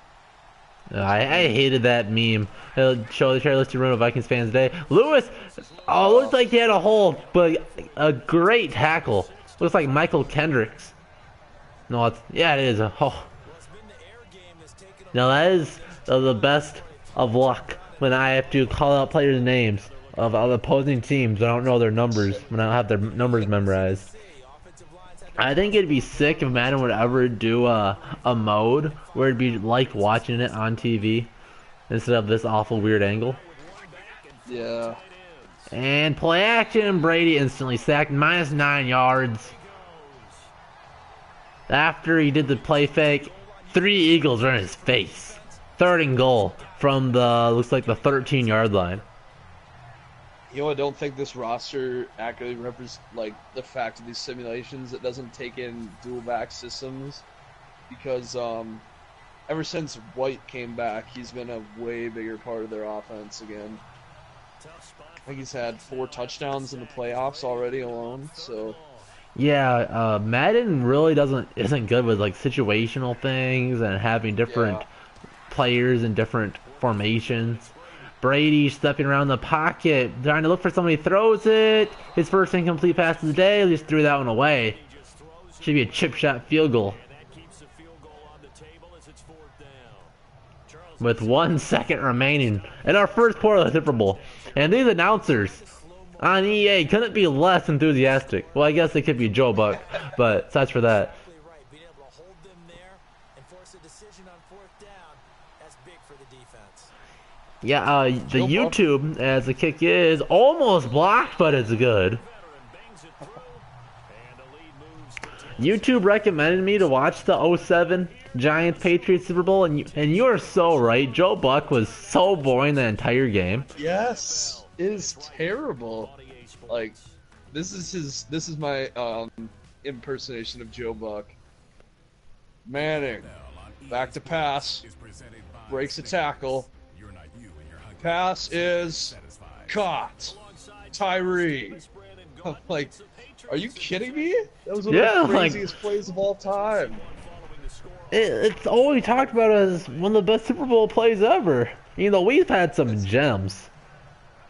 I hated that meme. It'll show the trailer run of Vikings fans today. Lewis, oh, looks like he had a hole, but a great tackle. Looks like Michael Kendricks. No, yeah, it is. Oh. Now that is the best of luck when I have to call out players' names of opposing teams. I don't know their numbers when I don't have their numbers memorized. I think it'd be sick if Madden would ever do a mode where it'd be like watching it on TV instead of this awful weird angle. Yeah. And play action, Brady instantly sacked, -9 yards. After he did the play fake, 3 Eagles are in his face. 3rd and goal from the, looks like the 13-yard line. You know, I don't think this roster accurately represents like the fact of these simulations. It doesn't take in dual back systems because ever since White came back, he's been a way bigger part of their offense again. I think he's had 4 touchdowns in the playoffs already alone. So yeah, Madden really isn't good with like situational things and having different players in different formations. Brady stepping around the pocket, trying to look for somebody, throws it. His first incomplete pass of the day, just threw that one away. Should be a chip shot field goal. With 1 second remaining in our first quarter of the Super Bowl. And these announcers on EA couldn't be less enthusiastic. Well, I guess they could be Joe Buck, but such for that. Yeah, the YouTube, as the kick is, almost blocked, but it's good. YouTube recommended me to watch the '07 Giants Patriots Super Bowl, and you are so right. Joe Buck was so boring the entire game. yes, it is terrible. Like, this is my impersonation of Joe Buck. Manning, back to pass, breaks a tackle. Pass is caught. Tyree. Like, are you kidding me? That was one of the craziest plays of all time. It's always talked about as one of the best Super Bowl plays ever. You know, we've had some gems.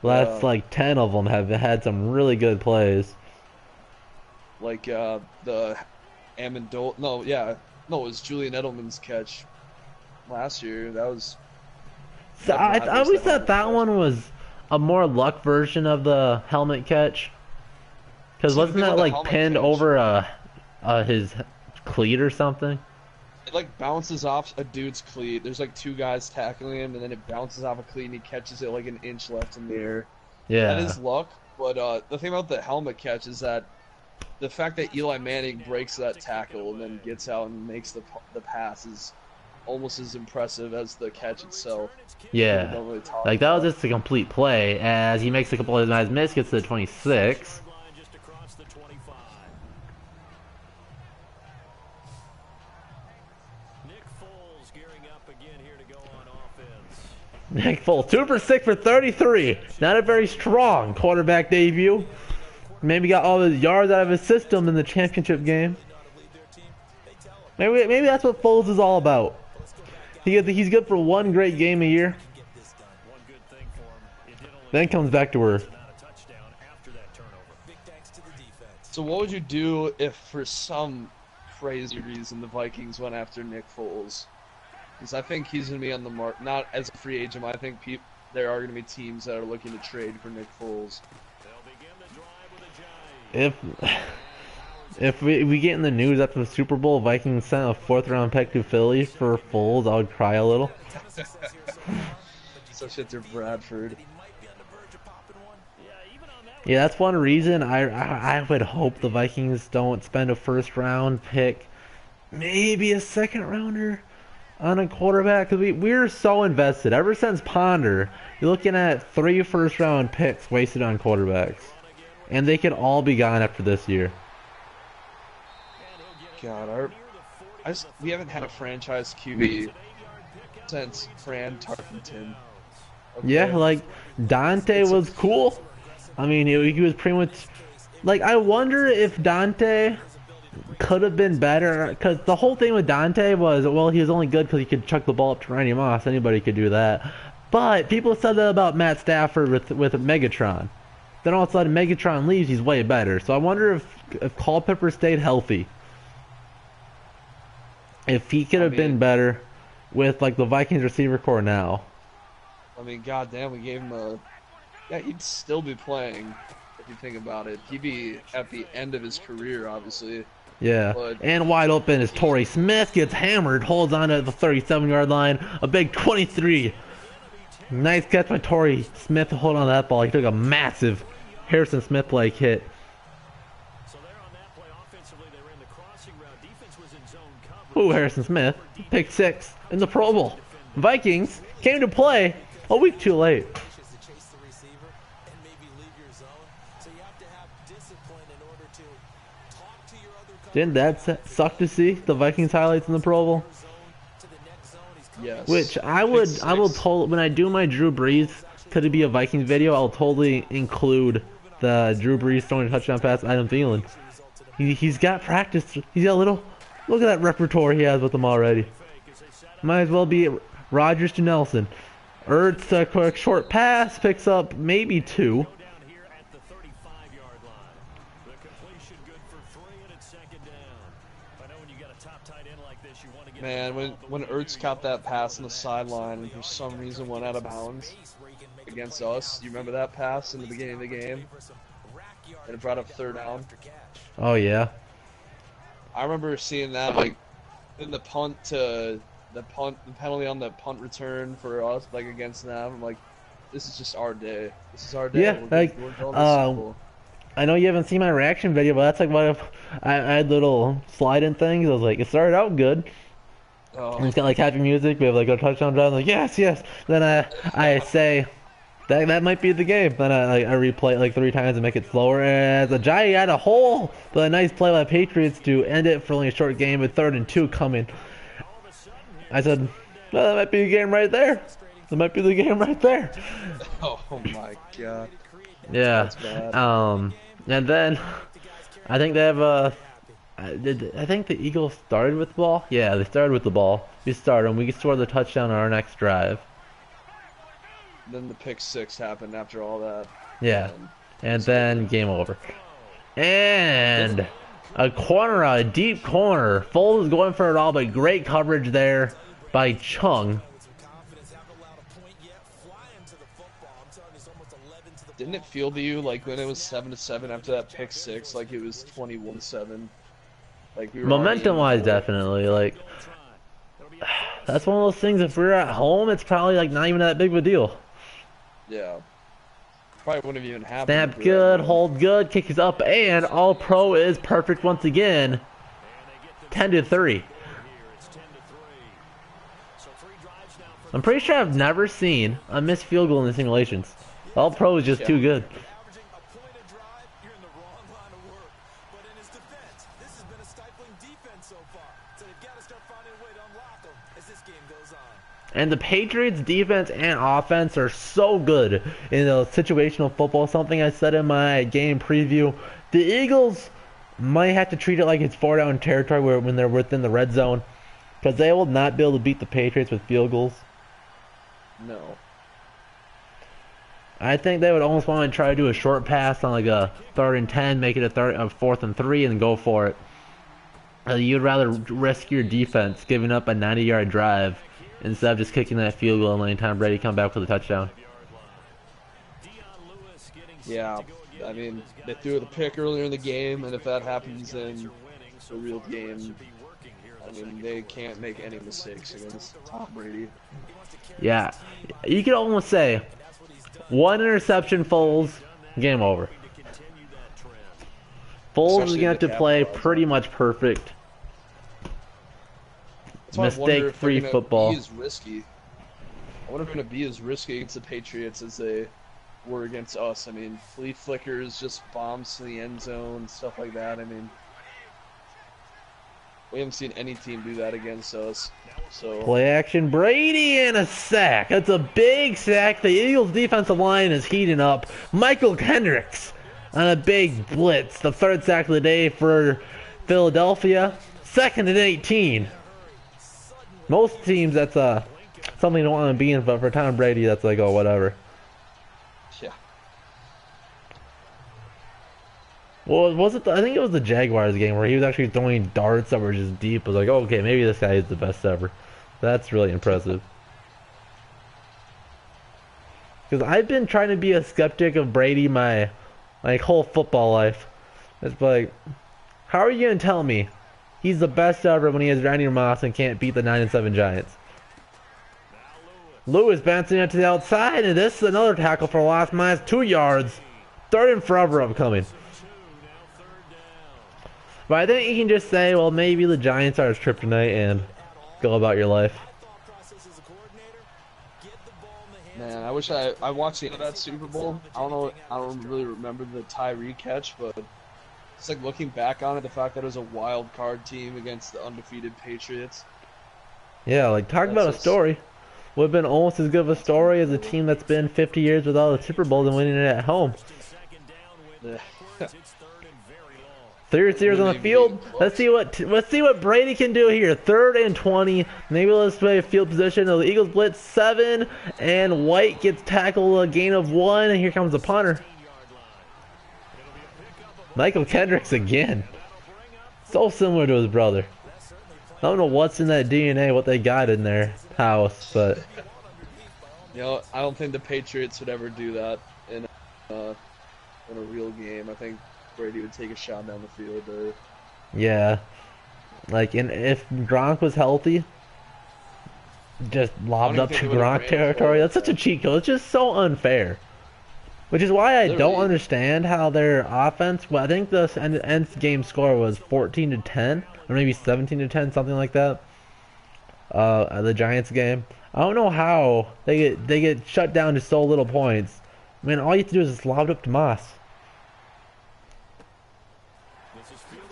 Last like 10 of them have had some really good plays. Like the Amendola. No, it was Julian Edelman's catch last year. That was. So I always thought that one was a more luck version of the helmet catch. Because wasn't that like pinned over his cleat or something? It like bounces off a dude's cleat. There's like 2 guys tackling him, and then it bounces off a cleat, and he catches it like an inch left in the air. Yeah. That is luck. But the thing about the helmet catch is that the fact that Eli Manning breaks that tackle and then gets out and makes the pass is almost as impressive as the catch itself. Yeah, really like that was just a complete play as he makes a couple of nice misses, gets to the 26. Nick Foles, 2 for 6 for 33. Not a very strong quarterback debut. Maybe got all his yards out of his system in the championship game. Maybe that's what Foles is all about. He's good for 1 great game a year. Then comes back to earth. So what would you do if for some crazy reason the Vikings went after Nick Foles? Because I think he's going to be on the mark, not as a free agent. I think there are going to be teams that are looking to trade for Nick Foles. If we get in the news after the Super Bowl, Vikings sent a 4th-round pick to Philly for Foles, I would cry a little. So shit, they're Bradford. Yeah, that's one reason I would hope the Vikings don't spend a 1st-round pick, maybe a 2nd-rounder on a quarterback, because we're so invested. Ever since Ponder, you're looking at 3 1st-round picks wasted on quarterbacks. And they could all be gone after this year. God, we haven't had a franchise QB since Fran Tarkenton. Yeah, Okay, like Dante it's was cool. I mean, he was pretty much like I wonder if Dante could have been better because the whole thing with Dante was well he was only good because he could chuck the ball up to Randy Moss. Anybody could do that. But people said that about Matt Stafford with Megatron. Then all of a sudden Megatron leaves, he's way better. So I wonder if Culpepper stayed healthy, if he could I have been mean, better with like the Vikings receiver core now. goddamn, we gave him a. Yeah, he'd still be playing if you think about it. He'd be at the end of his career, obviously. Yeah, But and wide open is Torrey Smith, gets hammered, holds on to the 37-yard line, a big 23. Nice catch by Torrey Smith to hold on to that ball. He took a massive Harrison Smith-like hit. So there on that play, offensively, they ran the crossing route. Defense was in zone coverage. Ooh, Harrison Smith, pick 6 in the Pro Bowl. Vikings came to play a week too late. Didn't that suck to see the Vikings highlights in the Pro Bowl? yes, Which I pick will six. when I do my Drew Brees, could it be a Vikings video? I'll totally include the Drew Brees throwing a touchdown pass to Adam Thielen. He's got practice. He's got a little. Look at that repertoire he has with him already. Might as well be Rodgers to Nelson. Ertz a quick short pass picks up maybe 2. Down here at the 35-yard line. The completion good for 3, and it's second down. I know when you got a top tight end like this, you want to get Man, when Ertz caught that pass on the sideline and for some reason went out of bounds against us, you remember that pass in the beginning of the game? And it brought up third down. Oh yeah. I remember seeing that like in the penalty on the punt return for us, like against them. I'm like, this is just our day. This is our day. Yeah, like, we're going to Super Bowl. I know you haven't seen my reaction video, but that's like what if I had little slide-in things. I was like, it started out good. And Oh, it's got like happy music. We have like a touchdown drive. I'm like yes, yes. Then I say that might be the game. Then I replay it like 3 times and make it slower. And the Giant had a hole, but a nice play by the Patriots to end it for only a short game with 3rd and 2 coming. I said, well, that might be the game right there. That might be the game right there. oh my God. Yeah. That's bad. And then I think they have I think the Eagles started with the ball. Yeah, they started with the ball. We started and we scored the touchdown on our next drive. Then the pick 6 happened after all that. Yeah. And then game over. And a deep corner. Foles is going for it all, but great coverage there by Chung. Didn't it feel to you like when it was 7-7 after that pick 6, like it was 21-7? Like we were Momentum-wise, already in the definitely. Like, that's one of those things. If we're at home, it's probably like not even that big of a deal. Yeah. Probably wouldn't have even happened. Snap if we were at good, home. hold good, kick is up, and all pro is perfect once again. 10-3. I'm pretty sure I've never seen a missed field goal in the simulations. All pro is just too good. And the Patriots defense and offense are so good in the situational football. Something I said in my game preview. The Eagles might have to treat it like it's 4-down territory when they're within the red zone, because they will not be able to beat the Patriots with field goals. No. I think they would almost want to try to do a short pass on like a 3rd and 10, make it a 4th and 3, and go for it. You'd rather risk your defense giving up a 90-yard drive instead of just kicking that field goal and letting Tom Brady come back for the touchdown. Yeah, I mean, they threw the pick earlier in the game, and if that happens in a real game, I mean, they can't make any mistakes against Tom Brady. Yeah, you could almost say 1 interception, Foles, game over. Foles is going to have to play pretty much perfect. Mistake-free football. Be as risky. I wonder if they're going to be as risky against the Patriots as they were against us. I mean, flea flickers, just bombs to the end zone, stuff like that. I mean, We haven't seen any team do that against us. So Play action, Brady, and a sack. That's a big sack. The Eagles' defensive line is heating up. Michael Kendricks on a big blitz. The third sack of the day for Philadelphia. 2nd and 18. Most teams, that's something you don't want to be in, but for Tom Brady, that's like, oh, whatever. yeah. Well, was it? I think it was the Jaguars game where he was actually throwing darts that were just deep. I was like, oh, okay, maybe this guy is the best ever. That's really impressive. Because I've been trying to be a skeptic of Brady my whole football life. It's like, how are you gonna tell me he's the best ever when he has Randy Moss and can't beat the 9-7 Giants? Lewis bouncing it to the outside, and this is another tackle for last minus 2 yards. 3rd and forever upcoming. But I think you can just say, well, maybe the Giants are his kryptonite and go about your life. Man, I wish I watched the end of that Super Bowl. I don't really remember the Tyree catch, but it's like looking back on it, the fact that it was a wild card team against the undefeated Patriots. Yeah, like talk about a story. Would have been almost as good of a story as a team that's been 50 years without a Super Bowl and winning it at home. Yeah. 3 receivers on the field. Let's see what Brady can do here. 3rd and 20. Maybe let's play field position. The Eagles blitz 7, and White gets tackled a gain of 1, and here comes the punter. Michael Kendricks again. So similar to his brother. I don't know what's in that DNA, what they got in their house, but You know, I don't think the Patriots would ever do that in a real game. I think Brady would take a shot down the field there. yeah. Like, and if Gronk was healthy, just lobbed up to Gronk territory. That's such a cheat code. It's just so unfair. Which is why I don't understand how their offense. Well, I think the end game score was 14-10, or maybe 17-10, something like that. The Giants game. I don't know how they get shut down to so little points. I mean, all you have to do is just lob it up to Moss.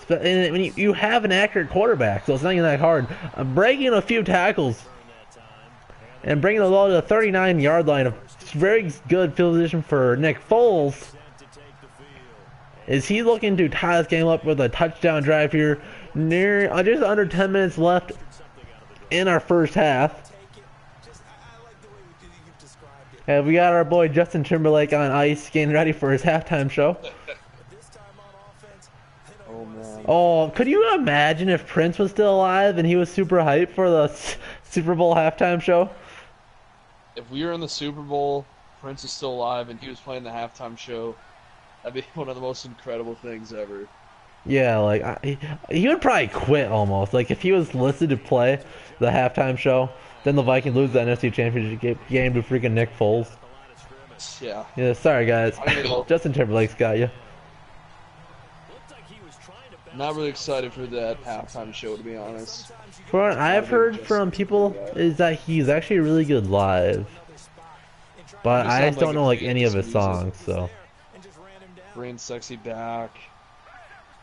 And when you have an accurate quarterback, so it's not even that hard. Breaking a few tackles and bringing the ball to the 39-yard line. A very good field position for Nick Foles. Is he looking to tie this game up with a touchdown drive here? Near just under 10 minutes left in our first half. And we got our boy Justin Timberlake on ice, getting ready for his halftime show. Oh man. Oh, could you imagine if Prince was still alive and he was super hyped for the Super Bowl halftime show? If we were in the Super Bowl, Prince is still alive, and he was playing the halftime show, that'd be one of the most incredible things ever. Yeah, like he would probably quit almost. Like if he was listed to play the halftime show, then the Vikings lose the NFC Championship game to freaking Nick Foles. Yeah. Yeah, sorry guys. Justin Timberlake's got you. Not really excited for that halftime show, to be honest. From what I've heard from people is that he's actually really good live, but I just don't know like any of his songs. So. Brain Sexy back.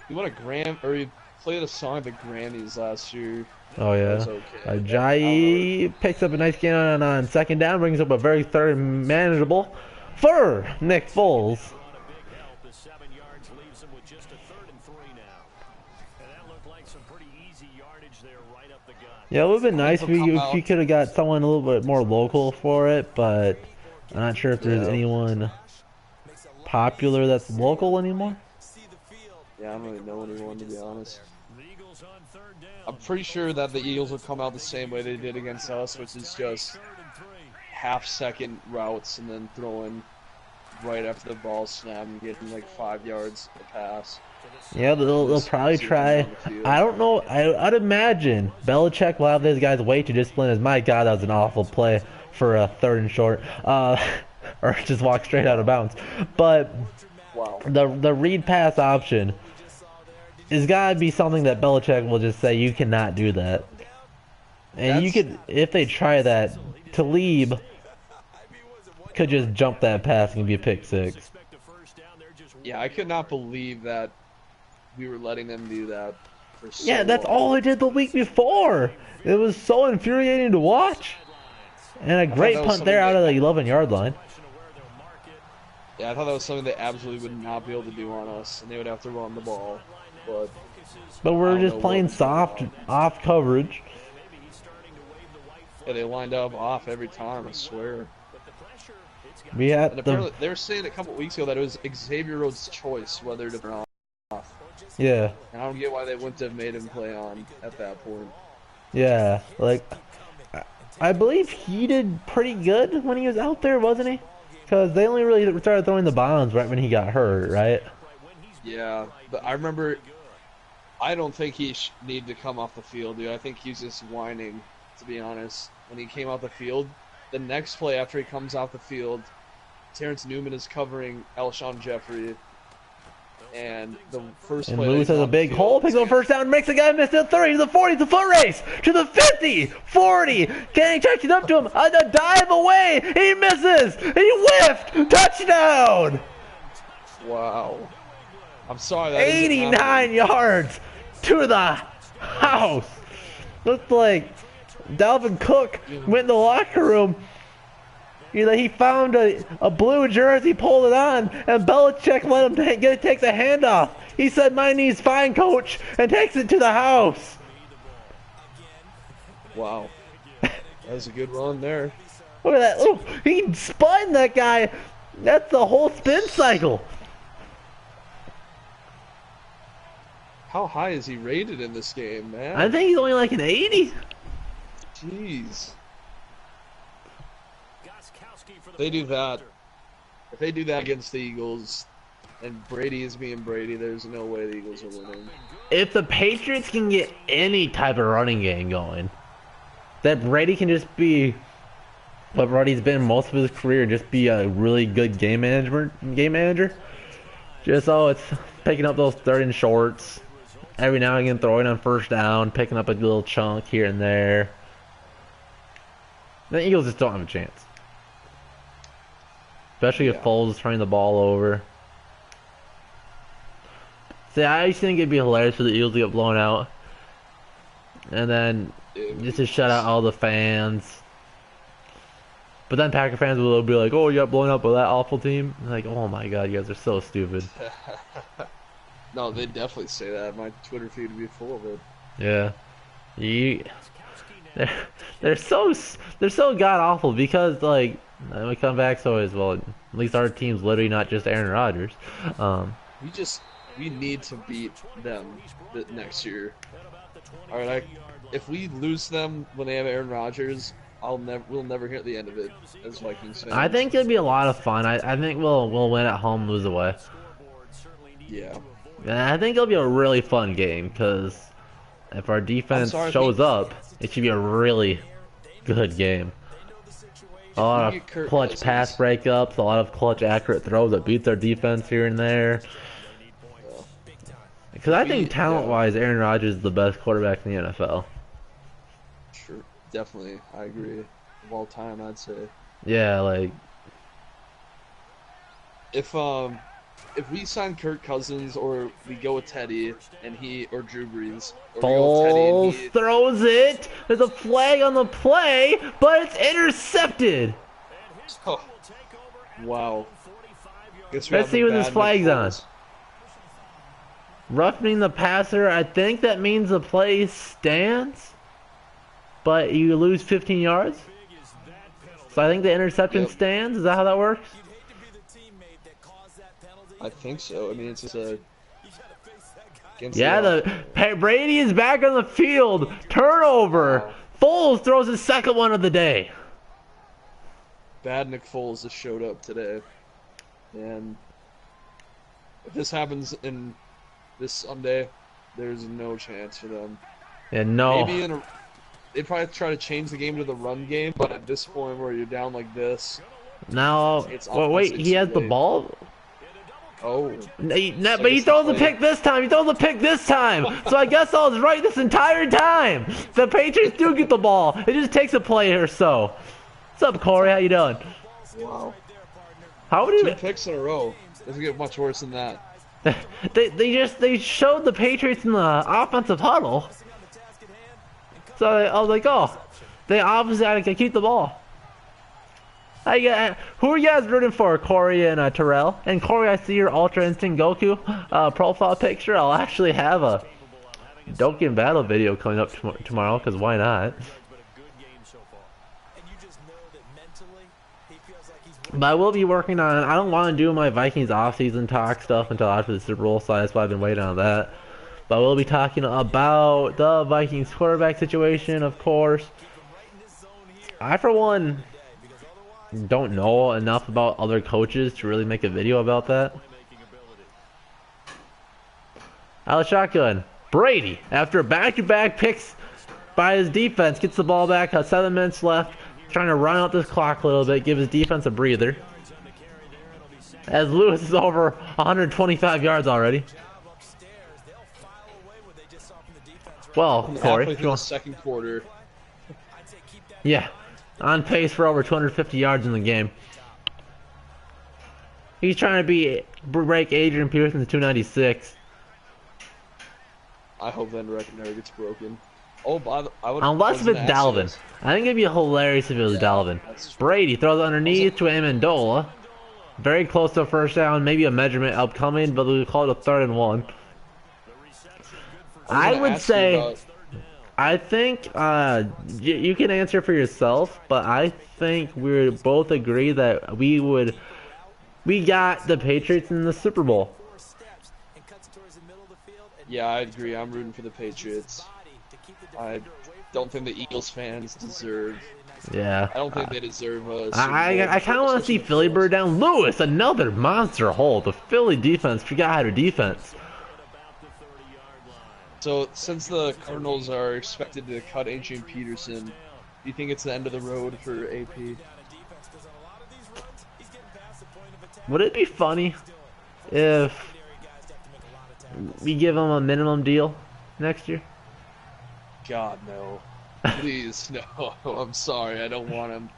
He won a he played a song at the Grammys last year. Oh yeah. Okay. Ajayi picks up a nice gain on 2nd down, brings up a very 3rd and manageable for Nick Foles. Yeah, it would have been nice if you could have got someone a little bit more local for it, but I'm not sure if there's anyone popular that's local anymore. Yeah, I don't really know anyone, to be honest. I'm pretty sure that the Eagles will come out the same way they did against us, which is just half-second routes and then throwing right after the ball snap and getting like 5 yards to pass. Yeah, they'll probably try. I don't know. I'd imagine Belichick will have these guys way too disciplined. As my God, that was an awful play for a 3rd and short, or just walk straight out of bounds. But wow. the read pass option is gotta be something that Belichick will just say you cannot do that. And you could, if they try that, Talib could just jump that pass and be a pick 6. Yeah, I could not believe that we were letting them do that. for so Yeah, that's long. all I did the week before. It was so infuriating to watch. And a great that was punt there something out of the that- 11-yard line. Yeah, I thought that was something they absolutely would not be able to do on us, and they would have to run the ball. But But I we're don't just know playing what was going soft, on. off coverage. Yeah, they lined up off every time, I swear. We And had apparently, the they were saying a couple weeks ago that it was Xavier Rhodes' choice whether to run off. yeah, And I don't get why they wouldn't have made him play on at that point. yeah. Like, I believe he did pretty good when he was out there, wasn't he? Because they only really started throwing the bombs right when he got hurt, right? Yeah, but I remember. I don't think he needed to come off the field, dude. I think he's just whining, to be honest. When he came off the field, the next play after he comes off the field, Terrence Newman is covering Alshon Jeffrey, and the first And play that Lewis he's has a on the big field- hole, picks up a first down, makes the guy miss to the 30, to the 40, to the foot race, to the 50, 40. Kenny checks it up to him, a dive away, he misses, he whiffed, touchdown! Wow. I'm sorry. That isn't 89 happening. yards to the house. Looked like Dalvin Cook went in the locker room. He found a blue jersey, pulled it on, and Belichick let him take the handoff. He said, "My knee's fine, coach," and takes it to the house. Wow. That was a good run there. Look at that. Oh, he spun that guy. That's the whole spin cycle. How high is he rated in this game, man? I think he's only like an 80. Jeez. They do that. If they do that against the Eagles, and Brady is being Brady, there's no way the Eagles are winning. If the Patriots can get any type of running game going, that Brady can just be what Brady's been most of his career, just be a really good game manager. Just it's picking up those third and shorts, every now and again throwing on first down, picking up a little chunk here and there. The Eagles just don't have a chance. Especially if Foles is turning the ball over. See, I used to think it'd be hilarious for the Eagles to get blown out. And then just to shut out all the fans. But then Packer fans will be like, "Oh, you got blown out by that awful team." Like, oh my god, you guys are so stupid. No, they definitely say that. My Twitter feed would be full of it. Yeah. They're so god awful because like we come back so as well. At least our team's literally not just Aaron Rodgers. We need to beat them next year. All right, if we lose them when they have Aaron Rodgers, we'll never hear the end of it as Vikings fans. I think it'll be a lot of fun. I think we'll win at home, lose away. Yeah. And I think it'll be a really fun game because if our defense shows up, it should be a really good game. A lot of clutch pass breakups, a lot of clutch accurate throws that beats our defense here and there. Because I think talent-wise, Aaron Rodgers is the best quarterback in the NFL. Sure, definitely, I agree. Of all time, I'd say. Yeah, like if we sign Kirk Cousins or we go with Teddy or Drew Brees, or Foles throws it. There's a flag on the play, but it's intercepted. Oh, wow. Let's see what this flag's on. Roughing the passer, I think that means the play stands, but you lose 15 yards. So I think the interception stands. Is that how that works? I think so. I mean, it's just Brady is back on the field. Turnover. Wow. Foles throws his second one of the day. Bad Nick Foles just showed up today, and if this happens in this Sunday, there's no chance for them. Yeah, no. Maybe they'd probably try to change the game to the run game, but at this point where you're down like this, now, wait, he has the ball? Oh. But he throws the pick this time. So I guess I was right this entire time. The Patriots do get the ball. It just takes a play or so. What's up, Corey? How you doing? Wow. How would you? 2 picks in a row. Doesn't get much worse than that. They showed the Patriots in the offensive huddle. So I was like, oh, they obviously had to keep the ball. Who are you guys rooting for, Corey and Terrell? And Corey, I see your Ultra Instinct Goku profile picture. I'll actually have a Dokkan Battle video coming up tomorrow, because why not? But I will be working on, I don't want to do my Vikings off-season talk stuff until after the Super Bowl, so that's why I've been waiting on that. But we'll be talking about the Vikings quarterback situation, of course. I, for one, don't know enough about other coaches to really make a video about that. Out of shotgun, Brady, after back-to-back picks by his defense, gets the ball back, has 7 minutes left, trying to run out this clock a little bit, give his defense a breather. As Lewis is over 125 yards already. Well, Corey, halfway through the second quarter. Yeah, on pace for over 250 yards in the game. He's trying to break Adrian Peterson's 296. I hope that record never gets broken. Oh, unless it's Dalvin. I think it'd be hilarious if it was Dalvin. Brady throws underneath to Amendola. Very close to a first down, maybe a measurement upcoming, but we'll call it a 3rd and 1. I would say, I think, you can answer for yourself, but I think we both agree that we got the Patriots in the Super Bowl. Yeah, I agree. I'm rooting for the Patriots. I don't think the Eagles fans deserve. Yeah. I don't think they deserve a Super Bowl. I kind of want to see Philly burn down. Lewis, another monster hole. The Philly defense forgot how to defense. So, since the Cardinals are expected to cut Adrian Peterson, do you think it's the end of the road for AP? Would it be funny if we give him a minimum deal next year? God, no. Please, no. I'm sorry. I don't want him.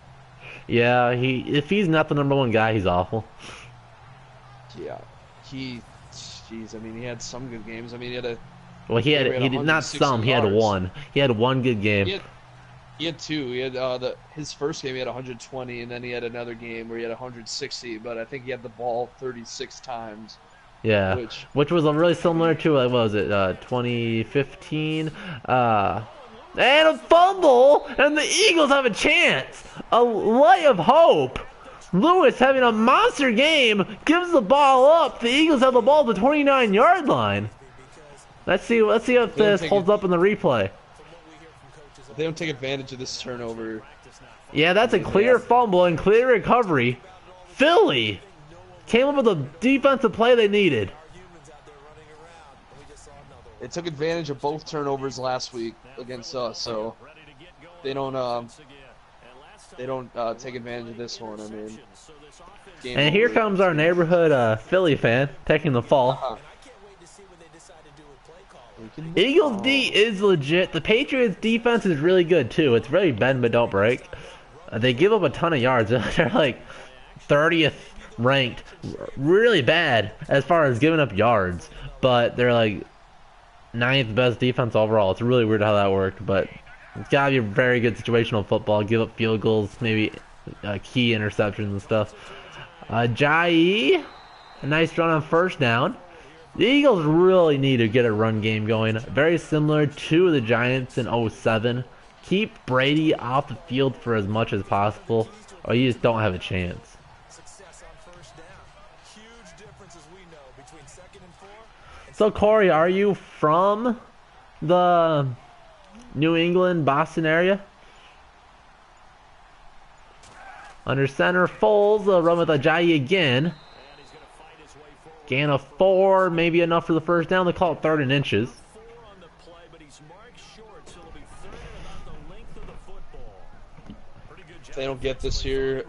Yeah, if he's not the #1 guy, he's awful. Yeah. Jeez, I mean, he had some good games. I mean, he did not some. He had one. He had one good game. He had 2. He had his first game he had 120, and then he had another game where he had 160. But I think he had the ball 36 times. Yeah, which was really similar to what was it, 2015? And a fumble, and the Eagles have a chance. A light of hope. Lewis having a monster game, gives the ball up. The Eagles have the ball at the 29-yard line. Let's see if this holds up in the replay. If they don't take advantage of this turnover. Yeah, that's a clear fumble and clear recovery. Philly came up with the defensive play they needed. They took advantage of both turnovers last week against us, so they don't take advantage of this one. I mean, and here comes our neighborhood Philly fan taking the fall. Eagles D is legit. The Patriots defense is really good too. It's really bend but don't break. They give up a ton of yards. They're like 30th ranked, really bad as far as giving up yards, but they're like 9th best defense overall. It's really weird how that worked, but it's gotta be a very good situational football. Give up field goals, maybe key interceptions and stuff. Jai, a nice run on first down. The Eagles really need to get a run game going. Very similar to the Giants in 07. Keep Brady off the field for as much as possible, or you just don't have a chance. So Corey, are you from the New England, Boston area? Under center, Foles, run with Ajayi again. Gain of 4, maybe enough for the first down. They call it 3rd and inches. If they don't get this here,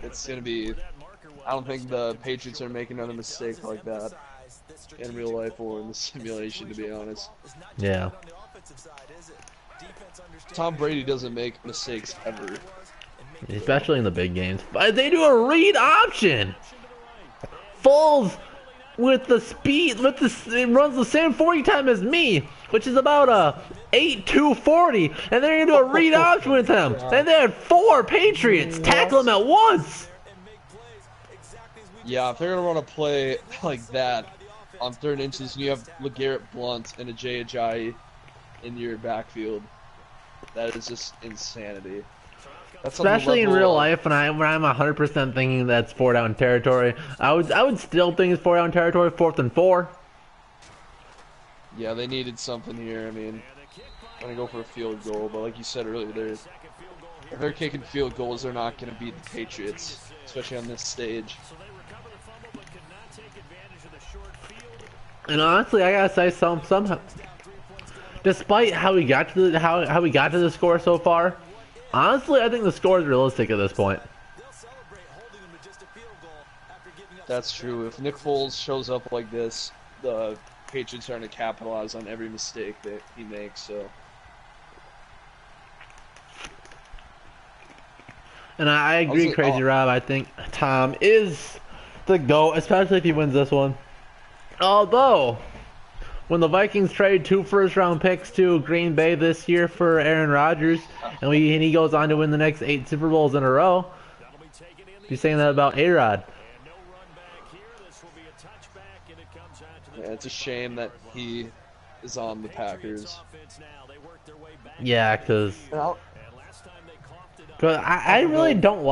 it's going to be... I don't think the Patriots are making another mistake like that in real life or in the simulation, to be honest. Yeah. Tom Brady doesn't make mistakes ever. Especially in the big games. But they do a read option! Foles with the speed, it runs the same 40 time as me, which is about a 8.240, and they're gonna do a read option with him. And they had 4 Patriots tackle him at once. Yeah, if they're gonna run a play like that on 3rd inches, and you have LeGarrette Blount and a Jay Ajayi in your backfield, that is just insanity. That's Especially in real life, when I'm 100% thinking that's 4 down territory. I would still think it's 4 down territory, 4th and 4. Yeah, they needed something here. I mean, I'm gonna go for a field goal, but like you said earlier, if they're kicking field goals, they're not gonna beat the Patriots, especially on this stage. And honestly, I gotta say, somehow, despite how we got to the how we got to the score so far, honestly, I think the score is realistic at this point. That's true. If Nick Foles shows up like this, the Patriots are going to capitalize on every mistake that he makes. So, and I agree, Crazy Rob. I think Tom is the GOAT, especially if he wins this one. Although, when the Vikings trade 2 first-round picks to Green Bay this year for Aaron Rodgers, and he goes on to win the next 8 Super Bowls in a row, he's saying that about A-Rod. Yeah, it's a shame that he is on the Packers. Yeah, because I really don't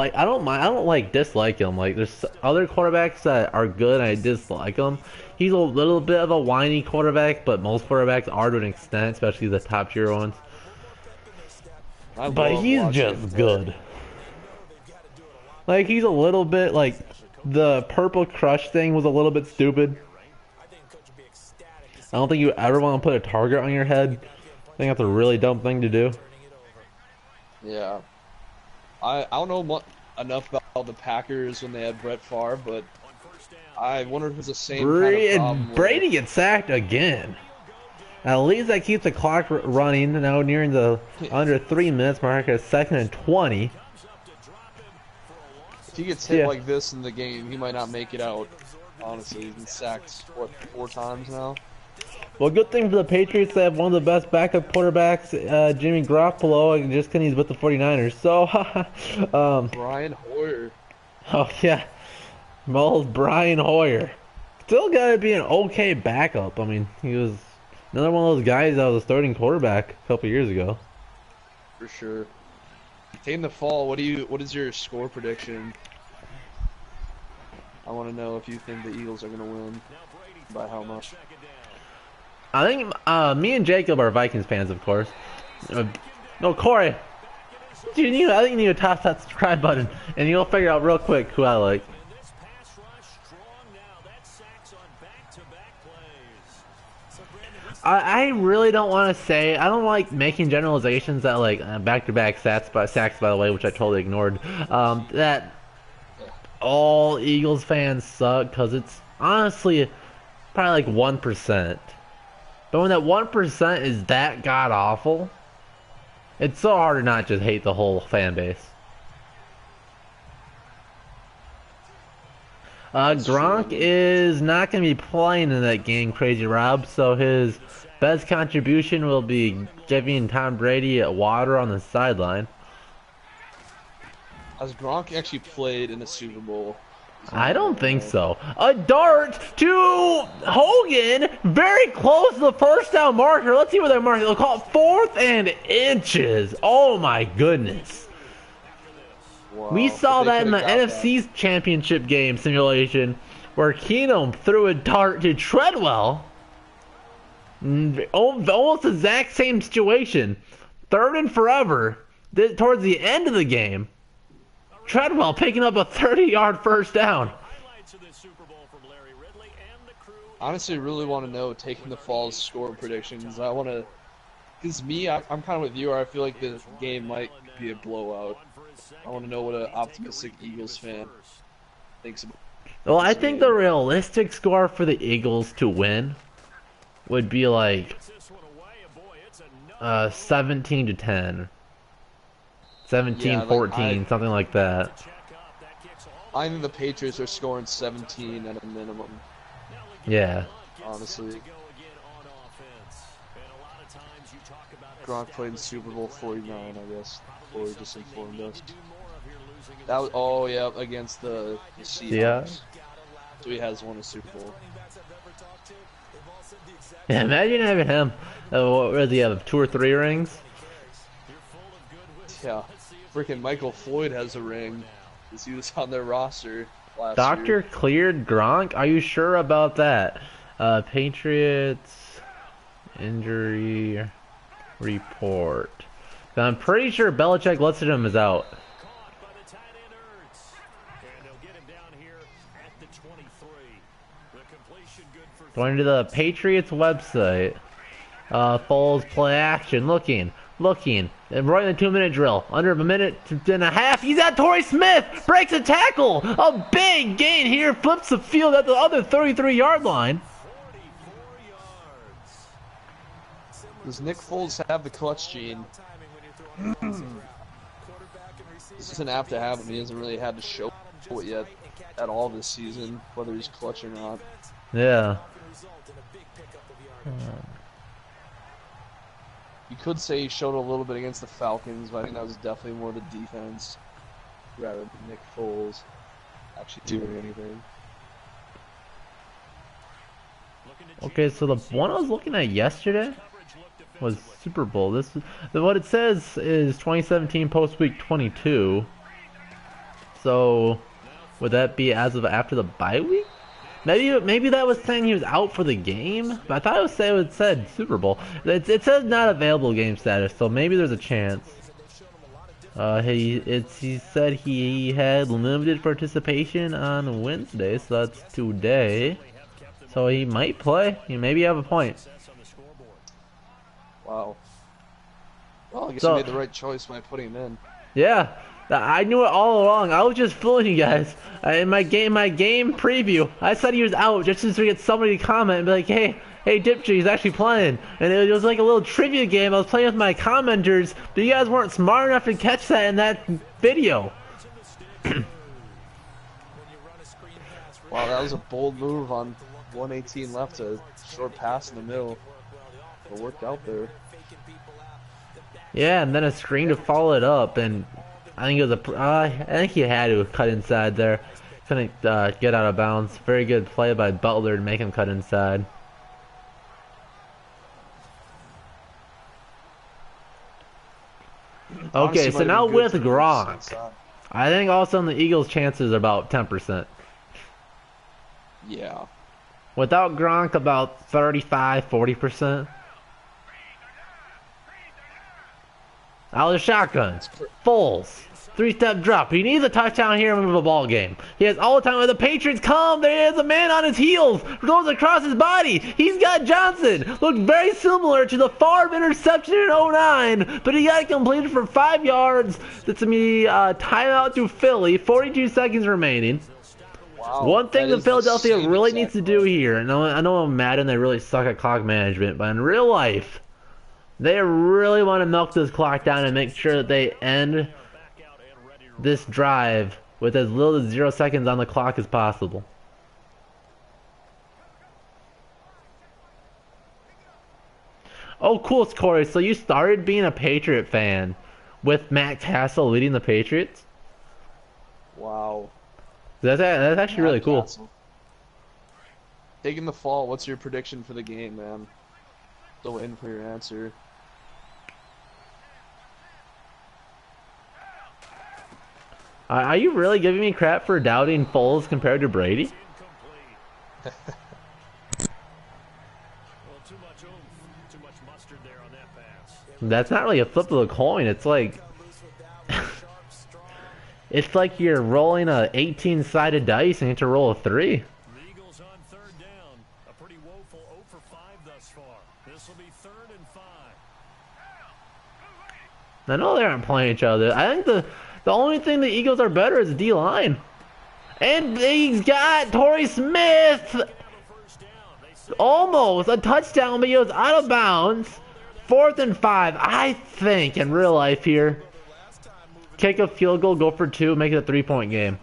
dislike him. Like, there's other quarterbacks that are good and I dislike him. He's a little bit of a whiny quarterback, but most quarterbacks are to an extent, especially the top tier ones. But he's just good. Like, he's a little bit, like, the purple crush thing was a little bit stupid. I don't think you ever want to put a target on your head. I think that's a really dumb thing to do. Yeah. I don't know enough about the Packers when they had Brett Favre, but I wonder if it's the same kind of problem. Brady gets sacked again. At least that keeps the clock running. Now nearing the under 3 minutes mark at 2nd and 20. If he gets hit like this in the game, he might not make it out. Honestly, he's been sacked, what, 4 times now? Well, good thing for the Patriots, they have one of the best backup quarterbacks, Jimmy Garoppolo, just because he's with the 49ers. So, Brian Hoyer. Oh, yeah. Old Brian Hoyer. Still got to be an okay backup. I mean, he was another one of those guys that was a starting quarterback a couple years ago. For sure. Taking the fall, what is your score prediction? I want to know if you think the Eagles are going to win. By how much? I think me and Jacob are Vikings fans, of course. No, Corey. I think you need to toss that subscribe button, and you'll figure out real quick who I like. I really don't want to say. I don't like making generalizations that like back-to-back sacks, by the way, which I totally ignored. That all Eagles fans suck, because it's honestly probably like 1%. But when that 1% is that god-awful, it's so hard to not just hate the whole fan base. Gronk is not going to be playing in that game, Crazy Rob, so his best contribution will be giving Tom Brady a water on the sideline. Has Gronk actually played in a Super Bowl? I don't think so. A dart to Hogan, very close to the first down marker. Let's see what they're marking. They'll call it 4th and inches. Oh my goodness. Wow. We saw that in the NFC's championship game simulation where Keenum threw a dart to Treadwell. Almost the exact same situation. 3rd and forever. Towards the end of the game. Treadwell picking up a 30-yard first down. Honestly, really want to know, taking the fall's score predictions. I want to, because I'm kind of with you, or I feel like the game might be a blowout. I want to know what an optimistic Eagles fan thinks about. Well, I think the realistic score for the Eagles to win would be like 17-10. 17-14, something like that. I think the Patriots are scoring 17 at a minimum. Yeah. honestly. Gronk played in Super Bowl 49, I guess. Corey just informed us. That was, oh yeah, against the Yeah. Seahawks. So he has won a Super Bowl. Yeah, imagine having him. What does he have? 2 or 3 rings? Yeah. Freaking Michael Floyd has a ring. Because he was on their roster last Doctor year. cleared Gronk? Are you sure about that? Patriots injury report. I'm pretty sure Belichick listed him as out. Going to the Patriots website. Foles play action. Looking. And right in the 2-minute drill. Under a minute and a half. He's at Torrey Smith. Breaks a tackle. A big gain here. Flips the field at the other 33-yard line. Does Nick Foles have the clutch gene? This isn't apt to have him. He hasn't really had to show it yet at all this season, whether he's clutch or not. Yeah. You could say he showed a little bit against the Falcons, but I think that was definitely more the defense rather than Nick Foles actually doing anything. Okay, so the one I was looking at yesterday was Super Bowl. What it says is 2017 post week 22. So would that be as of after the bye week? Maybe that was saying he was out for the game, but I thought it said Super Bowl. It says not available game status, so maybe there's a chance. He said he had limited participation on Wednesday, so that's today. So he might play. He maybe have a point. Wow. Well, I guess he made the right choice by putting him in. Yeah. I knew it all along. I was just fooling you guys. In my game preview, I said he was out just to get somebody to comment and be like, hey, Diptree, he's actually playing. And it was like a little trivia game. I was playing with my commenters, but you guys weren't smart enough to catch that in that video. Wow, that was a bold move on 118 left, a short pass in the middle. It worked out there. Yeah, and then a screen to follow it up, and I think it was I think he had to cut inside there. Couldn't get out of bounds. Very good play by Butler to make him cut inside. Okay, so now with Gronk, I think all of a sudden the Eagles' chances are about 10%. Yeah. Without Gronk, about 35-40%. Out of the shotgun. Foles. 3-step drop. He needs a touchdown here and move a ball game. He has all the time. When the Patriots come, there is a man on his heels. Goes across his body. He's got Johnson. Looked very similar to the Favre interception in 09, but he got it completed for 5 yards. That's going to be timeout to Philly. 42 seconds remaining. Wow, one thing that Philadelphia really needs to do here, and I know on Madden they really suck at clock management, but in real life, they really want to milk this clock down and make sure that they end this drive with as little as 0 seconds on the clock as possible. Oh, cool, Corey. So you started being a Patriot fan with Matt Castle leading the Patriots? Wow. That's actually really cool. Taking the fall, what's your prediction for the game, man? Still waiting for your answer. Are you really giving me crap for doubting Foles compared to Brady? That's not really a flip of the coin. It's like it's like you're rolling a 18-sided dice and you have to roll a 3. The Eagles on third down. A pretty woeful 0 for 5 thus far. This will be 3rd and 5. I know they aren't playing each other. I think the only thing the Eagles are better is the D-line. And he's got Torrey Smith. Almost a touchdown, but he was out of bounds. 4th and 5. I think in real life here, kick a field goal, go for 2, make it a 3-point game.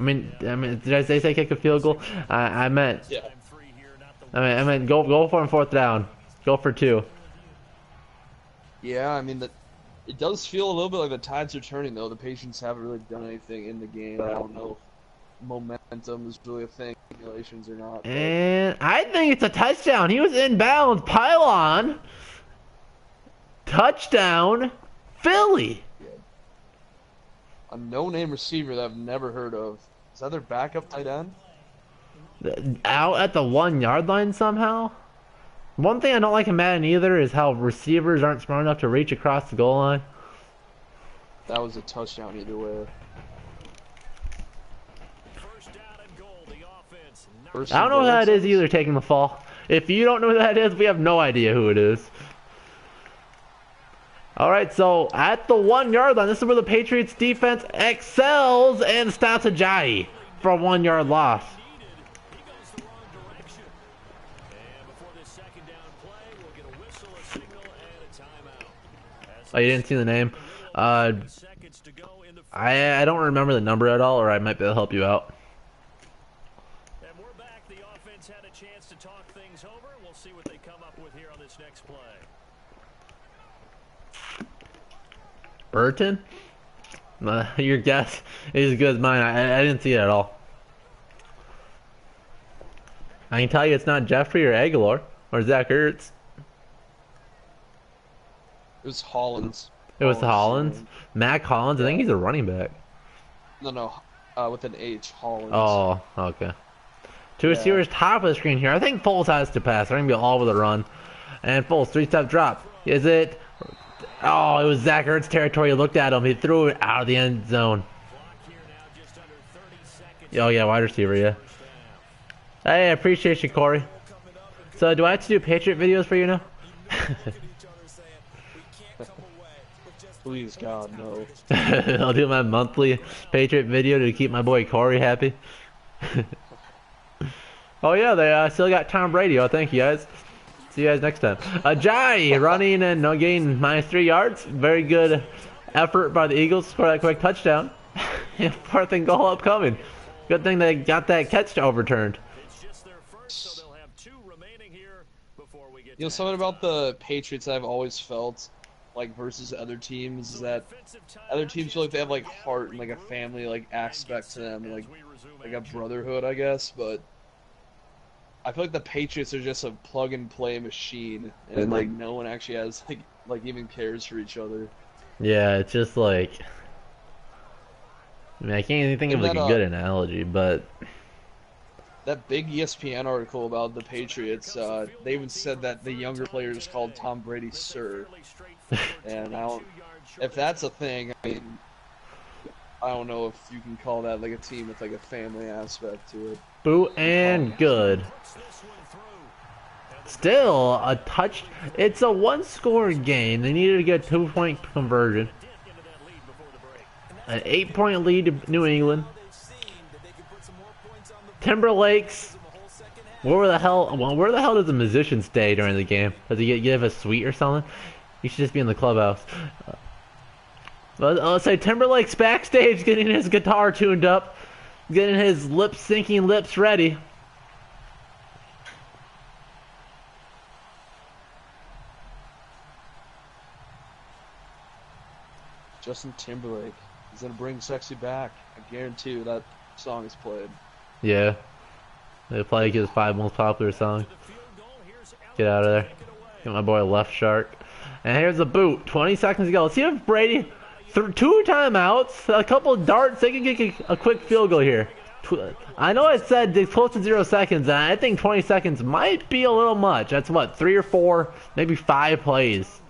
I mean, did I say kick a field goal? I meant, Yeah. I meant go for it on 4th down. Go for 2. Yeah, I mean it does feel a little bit like the tides are turning though. The Patriots haven't really done anything in the game. I don't know if momentum is really a thing, regulations or not, but And I think it's a touchdown. He was inbounds. Pylon. Touchdown. Philly. yeah. A no-name receiver that I've never heard of. Is that their backup tight end? Out at the 1-yard line somehow. One thing I don't like in Madden either is how receivers aren't smart enough to reach across the goal line. That was a touchdown either way. First I don't and know who goal, that it is says? either taking the fall. If you don't know who that is, we have no idea who it is. Alright, so at the 1-yard line, this is where the Patriots defense excels and stops Ajayi for a 1-yard loss. Oh, you didn't see the name? I don't remember the number at all, or I might be able to help you out. And we're back. The offense had a chance to talk things over. We'll see what they come up with here on this next play. Burton? Your guess is as good as mine. I didn't see it at all. I can tell you it's not Jeffrey or Aguilar or Zach Ertz. It was Hollins. It was Hollins. Mac Hollins. I think he's a running back. No, with an H, Hollins. Oh, okay. Two Yeah. receivers top of the screen here. I think Foles has to pass. They're going to be all over the run. And Foles, 3-step drop. Is it? Oh, it was Zach Ertz territory. He looked at him. He threw it out of the end zone. Oh, yeah, wide receiver, yeah. Hey, I appreciate you, Corey. So, do I have to do Patriot videos for you now? Please, God, no. I'll do my monthly Patriot video to keep my boy Corey happy. Oh yeah, they still got Tom Brady. Oh, thank you guys. See you guys next time. Ajayi running and no gain, -3 yards. Very good effort by the Eagles to score that quick touchdown. 4th and goal upcoming. Good thing they got that catch overturned. You know, something about the Patriots I've always felt, like, versus other teams, is that other teams feel like they have, like, heart and, like, a family, like, aspect to them, like a brotherhood, I guess, but I feel like the Patriots are just a plug-and-play machine, and, like, no one actually has, like even cares for each other. Yeah, it's just like... I mean, I can't even think of, like, a good analogy, but... That big ESPN article about the Patriots, they even said that the younger players called Tom Brady Sir. And I don't, if that's a thing, I mean, I don't know if you can call that like a team with like a family aspect to it. Boot and good. Still a touch. It's a 1-score game. They needed to get a 2-point conversion. An 8-point lead to New England. Timberlake's. Where the hell does the musician stay during the game? Does he give a suite or something? He should just be in the clubhouse. Let's say Timberlake's backstage getting his guitar tuned up, getting his lip-syncing lips ready. Justin Timberlake. He's gonna bring sexy back. I guarantee you that song is played. Yeah. They play like his 5 most popular songs. Get out of there. Get my boy Left Shark. And here's the boot. 20 seconds to go. Let's see if Brady, through 2 timeouts, a couple of darts, they can get a quick field goal here. I know I said it's close to 0 seconds, and I think 20 seconds might be a little much. That's what, 3 or 4, maybe 5 plays.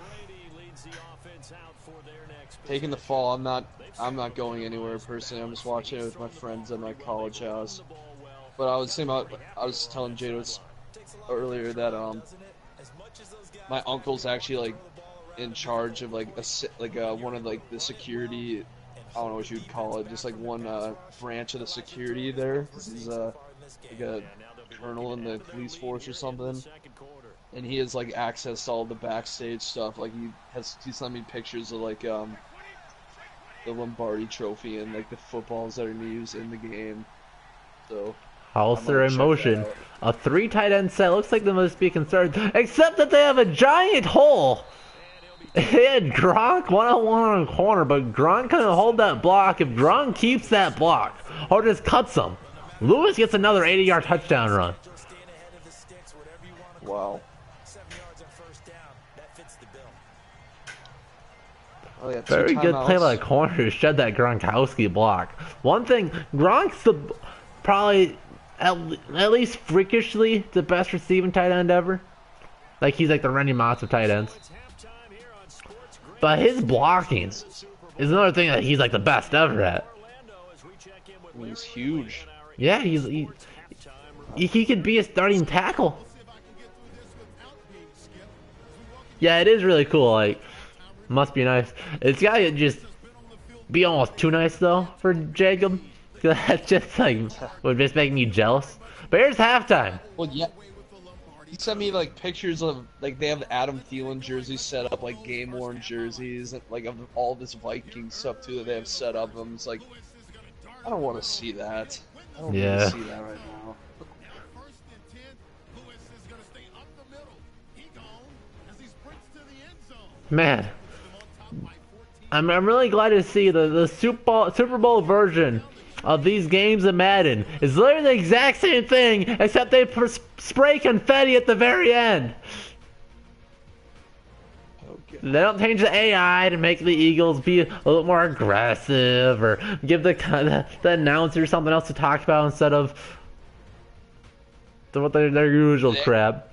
Taking the fall, I'm not going anywhere personally. I'm just watching it with my friends at my college house. But I was telling Jado earlier that my uncle's actually like in charge of like one of like the security. I don't know what you'd call it, just like one branch of the security there. He's like a colonel in the police force or something, and he has like access to all the backstage stuff. Like he sent me pictures of like the Lombardi Trophy and like the footballs that are used in the game. So I House are might in check that motion. out. A 3 tight end set looks like they must be concerned, except that they have a giant hole. They had Gronk one-on-one on a corner, but Gronk couldn't hold that block. If Gronk keeps that block or just cuts him, Lewis gets another 80-yard touchdown run. Wow. Oh yeah, two Very good play by timeouts. the corner to shed that Gronkowski block. One thing, Gronk's probably at least freakishly the best receiving tight end ever. Like he's like the Randy Moss of tight ends. But his blocking is another thing that he's like the best ever at. I mean, he's huge. Yeah, he could be a starting tackle. Yeah, it is really cool. Like, must be nice. It's gotta just be almost too nice though for Jacob. That's just like would just make me jealous. But here's halftime. Well, yeah. He sent me like pictures of like they have Adam Thielen jerseys set up, like game worn jerseys, and, like of all this Viking stuff too that they have set up. And it's like, I don't want to see that. I don't need Yeah. to see that right now. Man, I'm really glad to see the Super Bowl version of these games of Madden is literally the exact same thing, except they spray confetti at the very end. Okay. They don't change the AI to make the Eagles be a little more aggressive or give the announcer something else to talk about instead of their usual crap.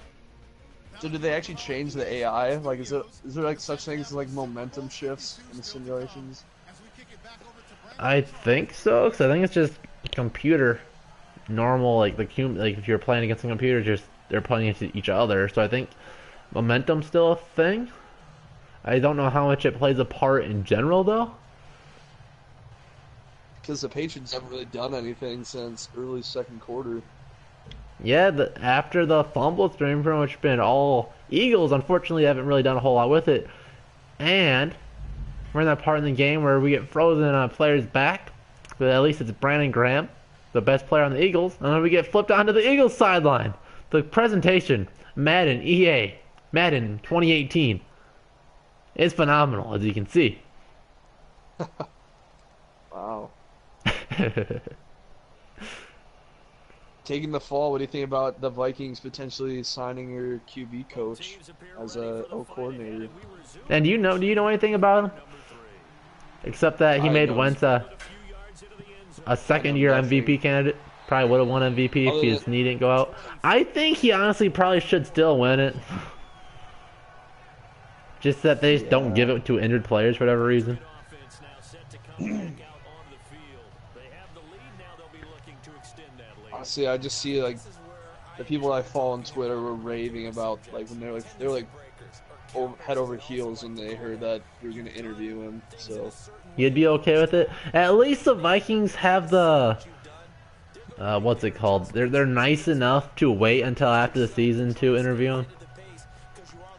So did they actually change the AI? Like, is there like such things as like momentum shifts in the simulations? I think so, because I think it's just computer normal, like like if you're playing against a computer, just they're playing against each other. So I think momentum's still a thing. I don't know how much it plays a part in general though. Because the Patriots haven't really done anything since early second quarter. Yeah, after the fumble, it's been pretty much been all Eagles. Unfortunately, haven't really done a whole lot with it. And we're in that part in the game where we get frozen on a player's back. But at least it's Brandon Graham, the best player on the Eagles. And then we get flipped onto the Eagles sideline. The presentation, Madden, EA, Madden 2018, is phenomenal, as you can see. Wow. Taking the fall, what do you think about the Vikings potentially signing your QB coach as a O coordinator? And do you know anything about him? Except that he I made know. Wentz a second-year nothing. MVP candidate. Probably would have won MVP if his knee didn't go out. I think he honestly probably should still win it. Just that they just don't give it to injured players for whatever reason. Honestly, I just see like the people I follow on Twitter were raving about like when they're like head over heels when they heard that we were gonna interview him. So You'd be okay with it. At least the Vikings have the what's it called? They're nice enough to wait until after the season to interview him.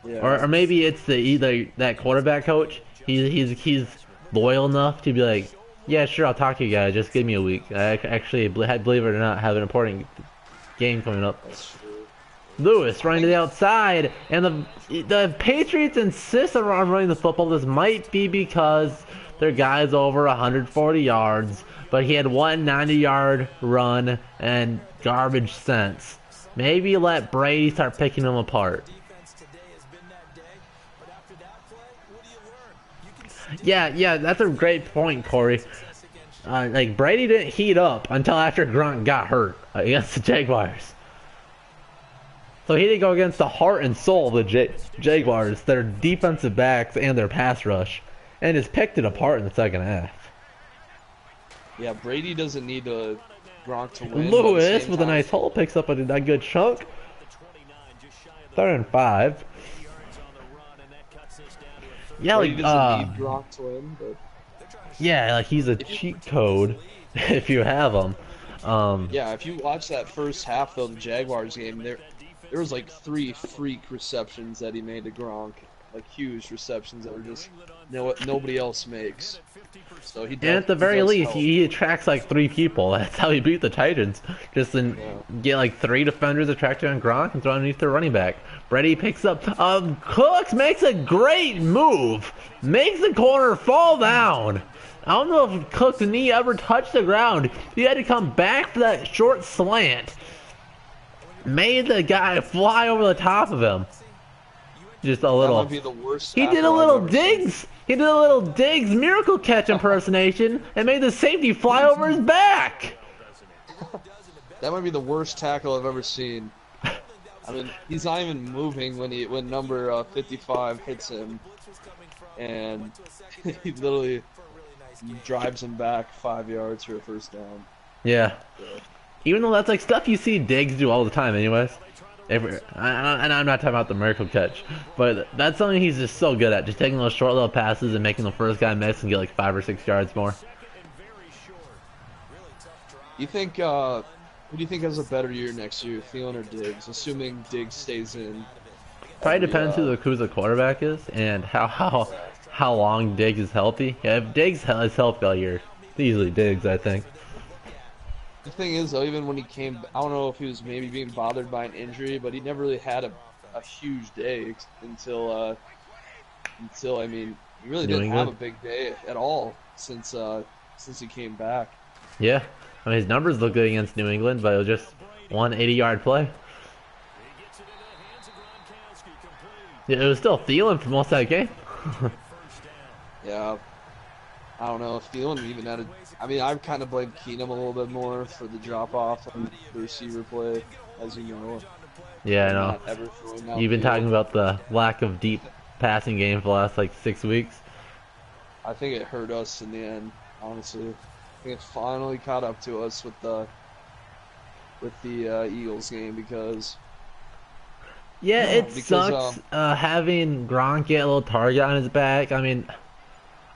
yeah, Or maybe it's that quarterback coach. He's loyal enough to be like, yeah, sure, I'll talk to you guys. Just give me a week. I actually, believe it or not, have an important game coming up. that's true. Lewis running to the outside, and the Patriots insist on running the football. This might be because their guy's over 140 yards, but he had one 90-yard run and garbage sense. Maybe let Brady start picking them apart. Yeah, that's a great point, Corey. Like Brady didn't heat up until after Gronk got hurt against the Jaguars. So he didn't go against the heart and soul of the Jaguars, their defensive backs and their pass rush, and just picked it apart in the second half. Yeah, Brady doesn't need Gronk to win. but at the Lewis same with a time- nice hole picks up a good chunk. 3rd and 5. Yeah, Brady like doesn't need Gronk to win, but yeah, like he's a cheat code if you have him. yeah, if you watch that first half though, the Jaguars game, there was like 3 freak receptions that he made to Gronk. like huge receptions that were just nobody else makes. So And at the he very does least, help. he attracts like 3 people. That's how he beat the Titans. Just Yeah. get like 3 defenders attracted on Gronk and throw underneath their running back. Brady picks up. Cooks makes a great move. Makes the corner fall down. I don't know if Cook's knee ever touched the ground. He had to come back for that short slant. Made the guy fly over the top of him. Just a That little. might be the worst. He did a tackle I've little ever seen. Diggs. He did a little Diggs miracle catch impersonation and made the safety fly over his back. That might be the worst tackle I've ever seen. I mean, he's not even moving when number 55 hits him, and he literally drives him back 5 yards for a first down. Yeah. Even though that's like stuff you see Diggs do all the time, anyways. And I'm not talking about the miracle catch, but that's something he's just so good at, just taking those short little passes and making the first guy miss and get like 5 or 6 yards more. You think who do you think has a better year next year, Thielen or Diggs? Assuming Diggs stays in. Probably depends who the quarterback is and how long Diggs is healthy. Yeah, if Diggs is healthy all year, it's easily Diggs, I think. The thing is, though, even when he came, I don't know if he was maybe being bothered by an injury, but he never really had a huge day until I mean, he really didn't have a big day at all since he came back. Yeah, I mean his numbers look good against New England, but it was just one 80-yard play. Yeah, it was still Thielen for most of that game. Yeah. I don't know if Thielen even had I mean, I kind of blame Keenum a little bit more for the drop-off on the receiver play, as you know. Yeah, I know. You've been talking about the lack of deep passing game for the last, like, 6 weeks. I think it hurt us in the end, honestly. I think it finally caught up to us with the Eagles game because... Yeah, it sucks having Gronk get a little target on his back. I mean...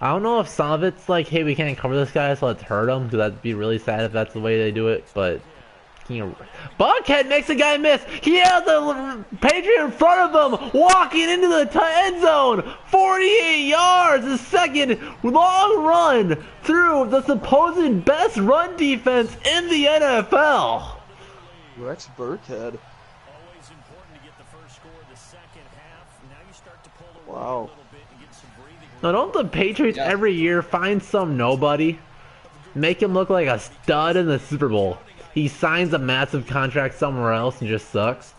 I don't know if some of it's like, hey, we can't cover this guy, so let's hurt him, because that'd be really sad if that's the way they do it, but... Buckhead makes a guy miss! He has the Patriot in front of him, walking into the end zone! 48 yards! The second long run through the supposed best run defense in the NFL! Rex Burkhead. Wow. Now, don't the Patriots every year find some nobody, make him look like a stud in the Super Bowl? He signs a massive contract somewhere else and just sucks.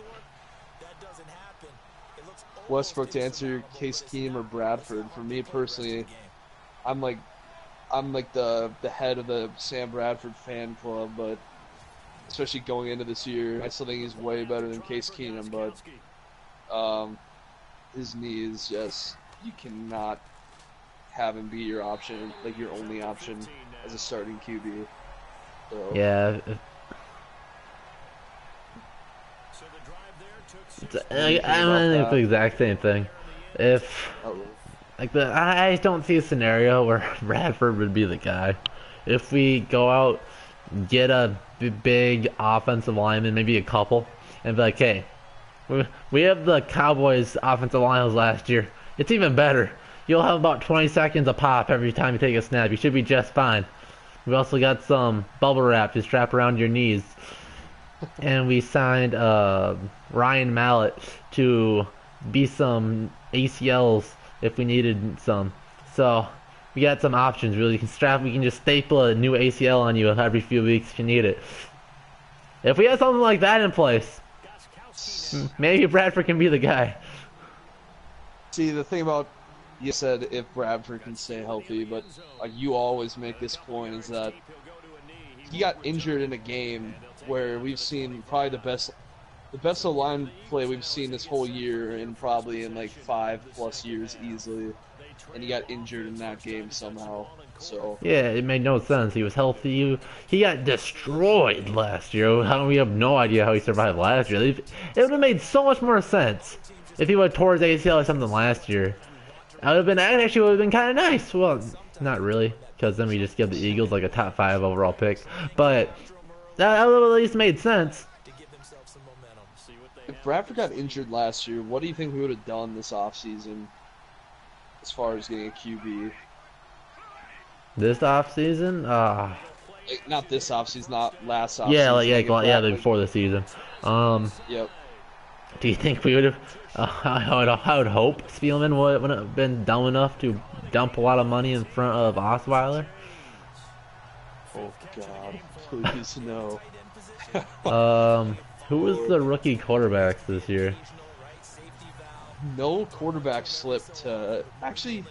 Westbrook, to answer your Case Keenum or Bradford, for me personally, I'm like the head of the Sam Bradford fan club, but especially going into this year, I still think he's way better than Case Keenum, but his knee is just, you cannot have him be your option, like your only option as a starting QB. So. Yeah. I'm think the exact same thing. If I don't see a scenario where Bradford would be the guy. If we go out, get a big offensive lineman, maybe a couple, and be like, hey, we have the Cowboys offensive linemen last year. It's even better. You'll have about 20 seconds a pop every time you take a snap. You should be just fine. We also got some bubble wrap to strap around your knees. And we signed Ryan Mallett to be some ACLs if we needed some. So we got some options. Really, we can just staple a new ACL on you every few weeks if you need it. If we had something like that in place, maybe Bradford can be the guy. See, the thing about you said if Bradford can stay healthy, but like you always make this point is that he got injured in a game where we've seen probably the best line play we've seen this whole year and probably in like 5+ years easily, and he got injured in that game somehow. So yeah, it made no sense. He was healthy. He got destroyed last year. We have no idea how he survived last year. It would have made so much more sense if he would have tore his ACL or something last year. That actually would have been kind of nice. Well, not really, because then we just give the Eagles like a top 5 overall pick. But that would have at least made sense. If Bradford got injured last year, what do you think we would have done this offseason? as far as getting a QB. This offseason, Like, not this offseason, not last yeah, offseason. Like if yeah, like, before the season. Um, yep. do you think we would have? I would hope Spielman wouldn't have been dumb enough to dump a lot of money in front of Osweiler. Oh God, please no. Who was the rookie quarterbacks this year? No quarterback slipped. Actually,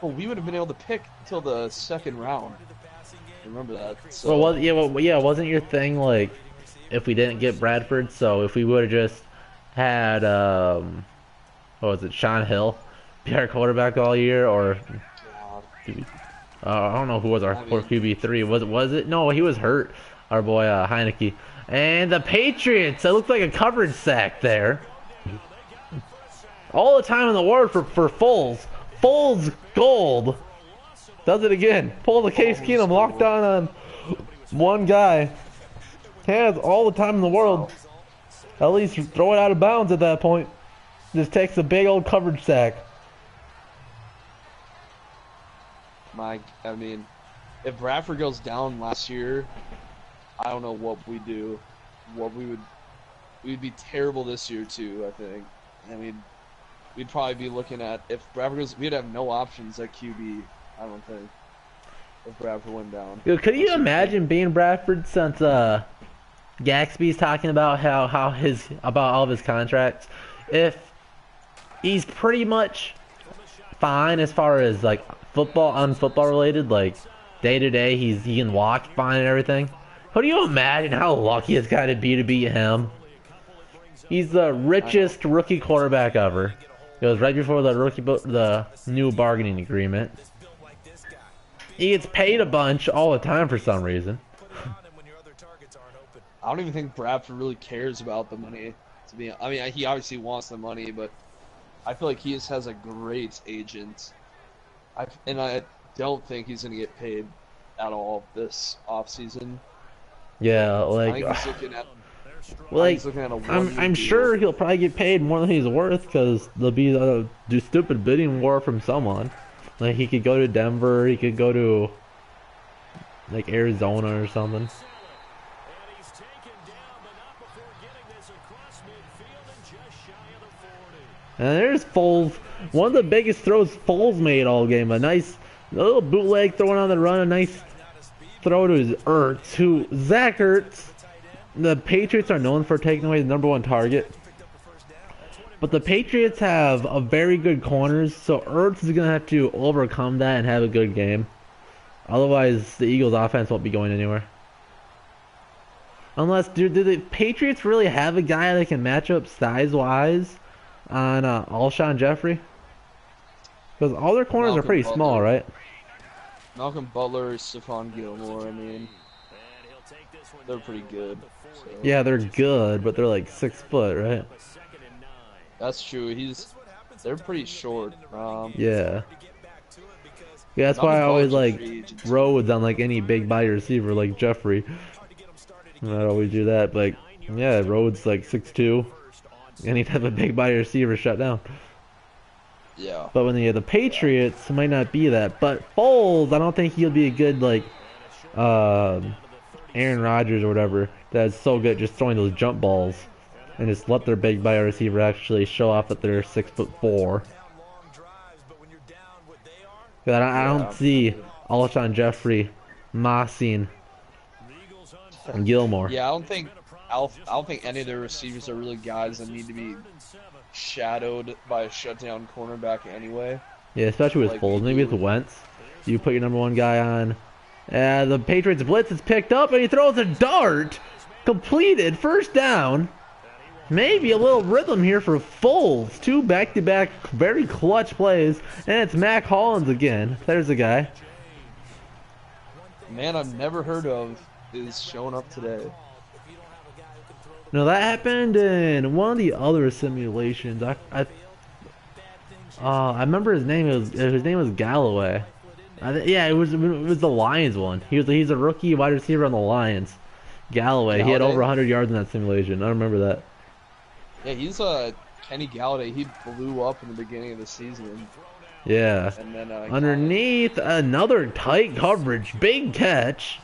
well, we would have been able to pick until the second round. Remember that? So Wasn't your thing like if we didn't get Bradford? So if we would have just had what was it, Sean Hill, be our quarterback all year, or God. I don't know who was our I mean, QB3. Was it? No, he was hurt. Our boy Heineke. And the Patriots. It looked like a coverage sack there. All the time in the world for Foles. Foles gold. Does it again. Pull the Case Keenum, locked down on one guy. Has all the time in the world. At least throw it out of bounds at that point. Just takes a big old coverage sack. I mean, if Bradford goes down last year, I don't know what we do. We'd be terrible this year too, I think. I mean, we'd probably be looking at, if Bradford goes, we'd have no options at QB, I don't think, if Bradford went down. Dude, could you imagine being Bradford since Gaxby's talking about about all of his contracts? If he's pretty much fine as far as like football related, like day to day, he can walk fine and everything. Could you imagine how lucky it's got to be beat him? He's the richest rookie quarterback ever. It was right before the new bargaining agreement. He gets paid a bunch all the time for some reason. I don't even think Bradford really cares about the money. I mean, he obviously wants the money, but I feel like he just has a great agent. I don't think he's going to get paid at all this offseason. Yeah, I like, think he's looking at, I'm sure he'll probably get paid more than he's worth because there'll be a stupid bidding war from someone. Like, he could go to Denver, he could go to like Arizona or something. And there's Foles. One of the biggest throws Foles made all game. A nice little bootleg throwing on the run. A nice throw to his Ertz. Zach Ertz. The Patriots are known for taking away the #1 target. But the Patriots have a very good corners. So Ertz is going to have to overcome that and have a good game. Otherwise, the Eagles' offense won't be going anywhere. Unless, do the Patriots really have a guy that can match up size-wise on Alshon Jeffrey? Because all their corners are pretty small, right? Malcolm Butler, Stephon Gilmore, I mean, they're pretty good. So. Yeah, they're good, but they're like 6 foot, right? That's true. They're pretty short. Yeah. Yeah, that's why I always like Rhodes on like any big body receiver like Jeffrey. I'd always do that, but yeah, Rhodes like 6'2". Any type of big body receiver shut down. Yeah. But when the Patriots, it might not be that. But Foles, I don't think he'll be a good like Aaron Rodgers or whatever. That's so good at just throwing those jump balls and just let their big body receiver actually show off that they're 6'4". I don't see Alshon Jeffrey, Mossing, and Gilmore. Yeah, I don't think any of their receivers are really guys that need to be shadowed by a shutdown cornerback anyway. Yeah, especially with like Foles. Maybe with Wentz. You put your #1 guy on. The Patriots blitz is picked up and he throws a dart. Completed. First down. Maybe a little rhythm here for Foles. 2 back-to-back very clutch plays. And it's Mac Hollins again. There's a guy. Man I've never heard of is showing up today. No, that happened in one of the other simulations. I remember his name. His name was Galloway. Yeah, it was the Lions one. He's a rookie wide receiver on the Lions. Galloway. He had over 100 yards in that simulation. I remember that. Yeah, he's Kenny Galladay. He blew up in the beginning of the season. Yeah. And then Underneath, another tight coverage. Big catch.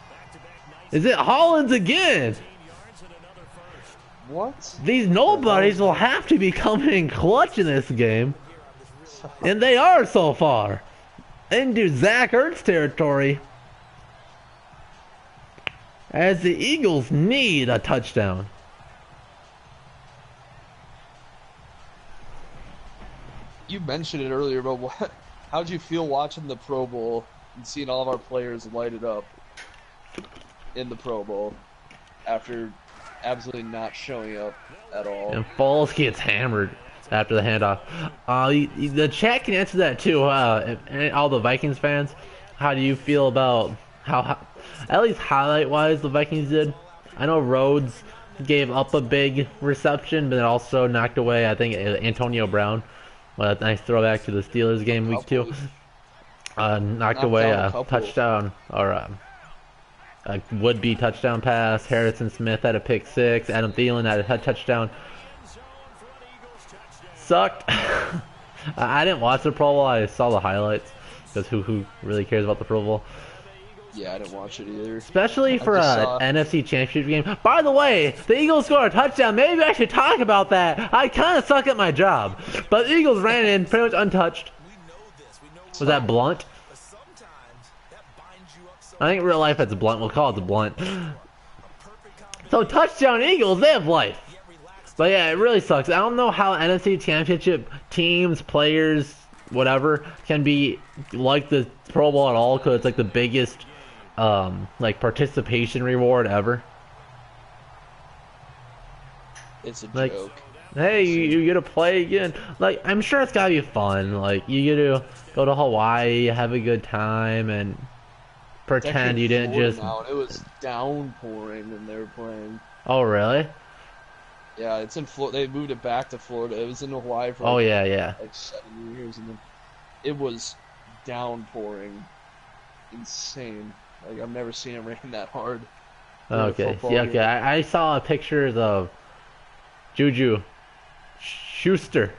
Is it Hollins again? what? These nobodies will have to be coming in clutch in this game. And they are so far. Into Zach Ertz territory. As the Eagles need a touchdown. You mentioned it earlier, but how'd you feel watching the Pro Bowl and seeing all of our players light it up in the Pro Bowl after absolutely not showing up at all? And Foles gets hammered after the handoff. The chat can answer that too. And all the Vikings fans, how do you feel about how at least highlight-wise, the Vikings did? I know Rhodes gave up a big reception, but also knocked away, I think, Antonio Brown. Well, a nice throwback to the Steelers game week 2. Knocked away a touchdown, or a would-be touchdown pass. Harrison Smith had a pick 6. Adam Thielen had a touchdown. Sucked. I didn't watch the Pro Bowl. I saw the highlights, because who really cares about the Pro Bowl? Yeah, I didn't watch it either. Especially for an NFC Championship game. By the way, the Eagles scored a touchdown. Maybe I should talk about that. I kind of suck at my job. But the Eagles ran in pretty much untouched. Was that Blunt? I think in real life it's Blunt. We'll call it the Blunt. So touchdown Eagles, they have life. But yeah, it really sucks. I don't know how NFC Championship teams, players, whatever, can be like the Pro Bowl at all, because it's like the biggest like participation reward ever. It's a like, joke. Hey, you get to play again. Like, I'm sure it's gotta be fun. Like, you get to go to Hawaii, have a good time, and pretend you didn't just. Now, it was downpouring when they were playing. Oh really? Yeah, it's in Florida. They moved it back to Florida. It was in Hawaii for like 7 years, and then it was downpouring, insane. Like, I've never seen it rain that hard. Okay, yeah, okay. I saw pictures of Juju Schuster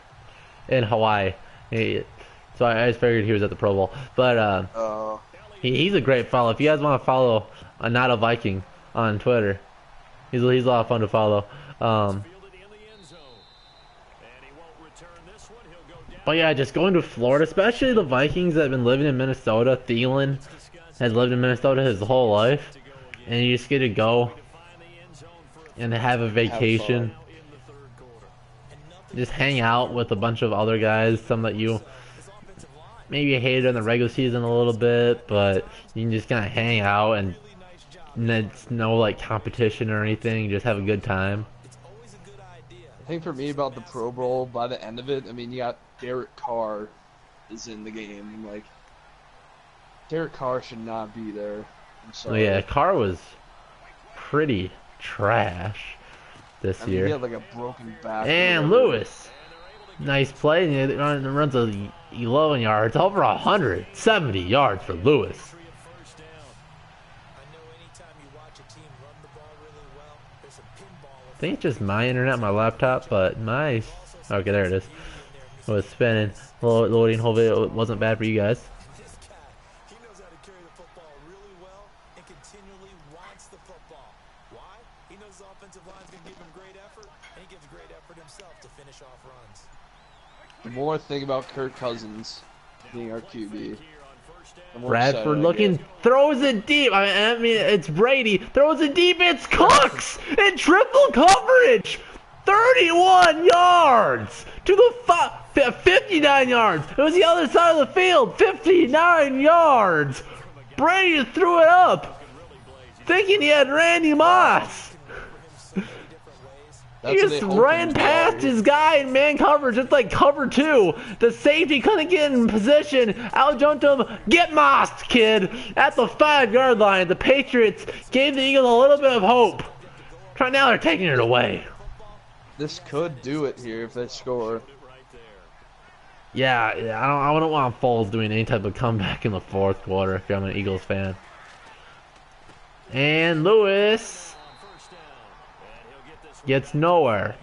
in Hawaii. So I just figured he was at the Pro Bowl. But he's a great follow. If you guys want to follow Not a Viking on Twitter, he's a lot of fun to follow. But yeah, just going to Florida, especially the Vikings that have been living in Minnesota. Thielen has lived in Minnesota his whole life, and you just get to go and have a vacation. Just hang out with a bunch of other guys, some that you maybe hated in the regular season a little bit, but you can just kind of hang out, and it's no like competition or anything. Just have a good time. I think for me about the Pro Bowl, by the end of it, I mean, you got Derek Carr is in the game. And, like, Derek Carr should not be there. I'm sorry. Oh yeah, Carr was pretty trash this year. He had like a broken back. And Lewis, nice play. He runs 11 yards, over 170 yards for Lewis. I think it's just my internet, my laptop, but my... Okay, there it is. It was spinning, loading. Hopefully it wasn't bad for you guys. He knows how to carry the football really well and continually wants the football. Why? He knows the offensive line's going to give him great effort, and he gives great effort himself to finish off runs. The more I think about Kirk Cousins being our QB, Bradford looking, throws it deep. I mean, it's Brady. Throws it deep. It's Cooks in triple coverage. 31 yards to the 59 yards. It was the other side of the field. 59 yards. Brady threw it up, thinking he had Randy Moss. He just ran past his guy in man coverage. It's like cover 2. The safety couldn't get in position. Out jumped him. Get mossed, kid. At the 5-yard line, the Patriots gave the Eagles a little bit of hope. Now they're taking it away. This could do it here if they score. Yeah, I don't want Foles doing any type of comeback in the fourth quarter if I'm an Eagles fan. And Lewis gets nowhere.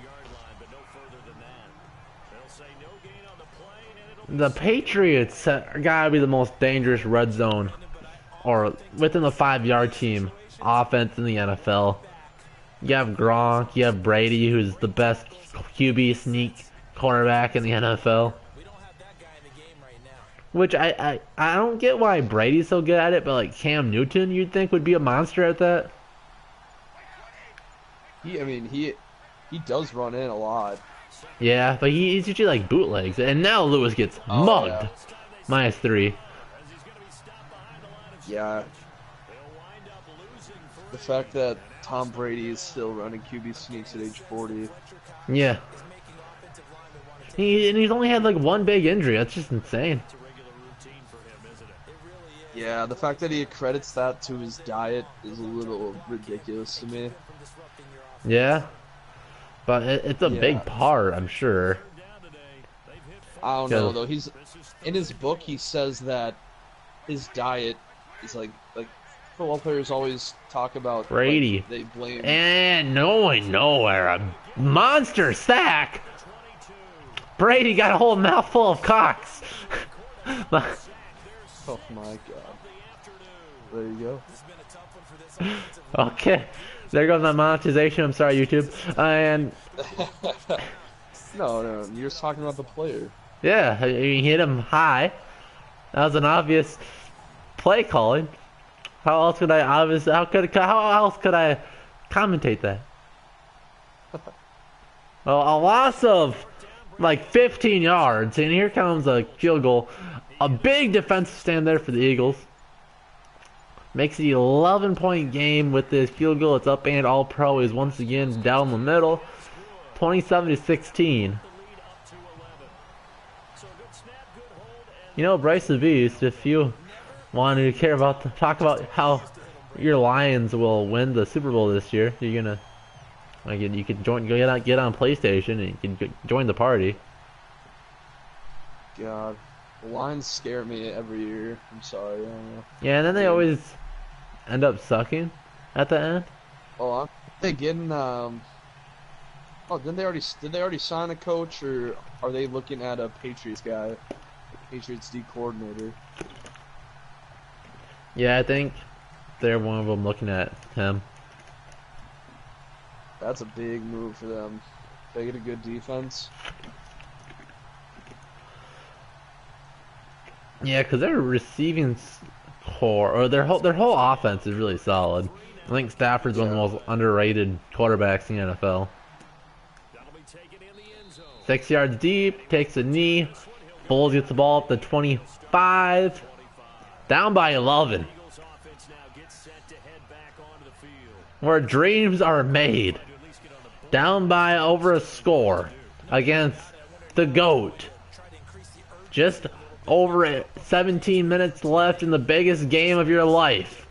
The Patriots gotta be the most dangerous red zone or within the 5-yard team offense in the NFL. You have Gronk, you have Brady, who's the best QB sneak quarterback in the NFL. Which I don't get why Brady's so good at it, but like Cam Newton, you'd think would be a monster at that. He does run in a lot. Yeah, but he's usually like bootlegs, and now Lewis gets mugged. Yeah. -3. Yeah. The fact that Tom Brady is still running QB sneaks at age 40. Yeah. And he's only had like one big injury. That's just insane. Yeah, the fact that he accredits that to his diet is a little ridiculous to me. Yeah. But it's a big part, I'm sure. I don't know though. He's in his book. He says that his diet is like football players always talk about. Brady. Like, they blame. And going nowhere. A monster sack. Brady got a whole mouthful of cocks. Oh my god. There you go. Okay. There goes my monetization. I'm sorry, YouTube. And No, you're just talking about the player. yeah, he hit him high. That was an obvious play calling. How else could I how else could I commentate that? Well, a loss of like 15 yards, and here comes a field goal. A big defensive stand there for the Eagles. Makes it an 11-point game with this field goal. It's up, and All-Pro is once again down the middle. 27-16. You know, Bryce the Beast, if you wanted to talk about how your Lions will win the Super Bowl this year, you're gonna you could get on PlayStation and you can join the party. God, the Lions scare me every year. I'm sorry. I don't know. Yeah, and then they always end up sucking at the end. Oh, aren't they getting Oh, did they already sign a coach, or are they looking at a Patriots guy, Patriots D coordinator? Yeah, I think they're one of them looking at him. That's a big move for them. They get a good defense. Yeah, because their receiving core, or their whole offense is really solid. I think Stafford's one of the most underrated quarterbacks in the NFL. 6 yards deep, takes a knee. Bulls gets the ball up to 25. Down by 11. Where dreams are made. Down by over a score against the GOAT. Just over 17 minutes left in the biggest game of your life.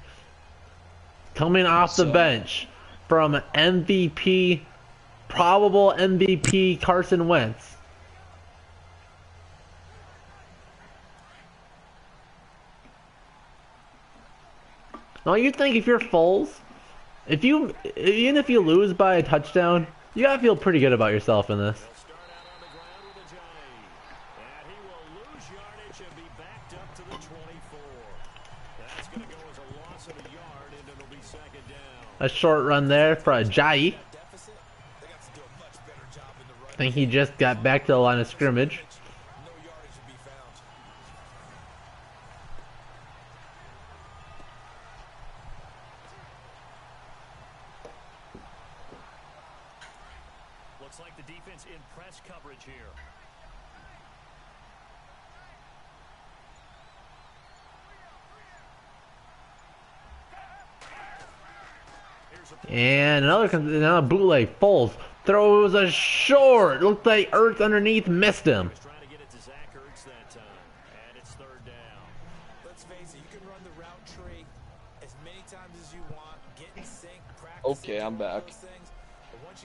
Coming off the bench from MVP, probable MVP Carson Wentz. Now you think if you're Foles, even if you lose by a touchdown, you gotta feel pretty good about yourself in this. A short run there for Ajayi. I think he just got back to the line of scrimmage. Looks like the defense in press coverage here. And another bootleg. Foles throws a short. Looked like Ertz underneath missed him. Trying to get it to Zach Ertz that time. And it's third down. Let's face it, you can run the route tree as many times as you want, get in sync, practice. Okay, I'm back.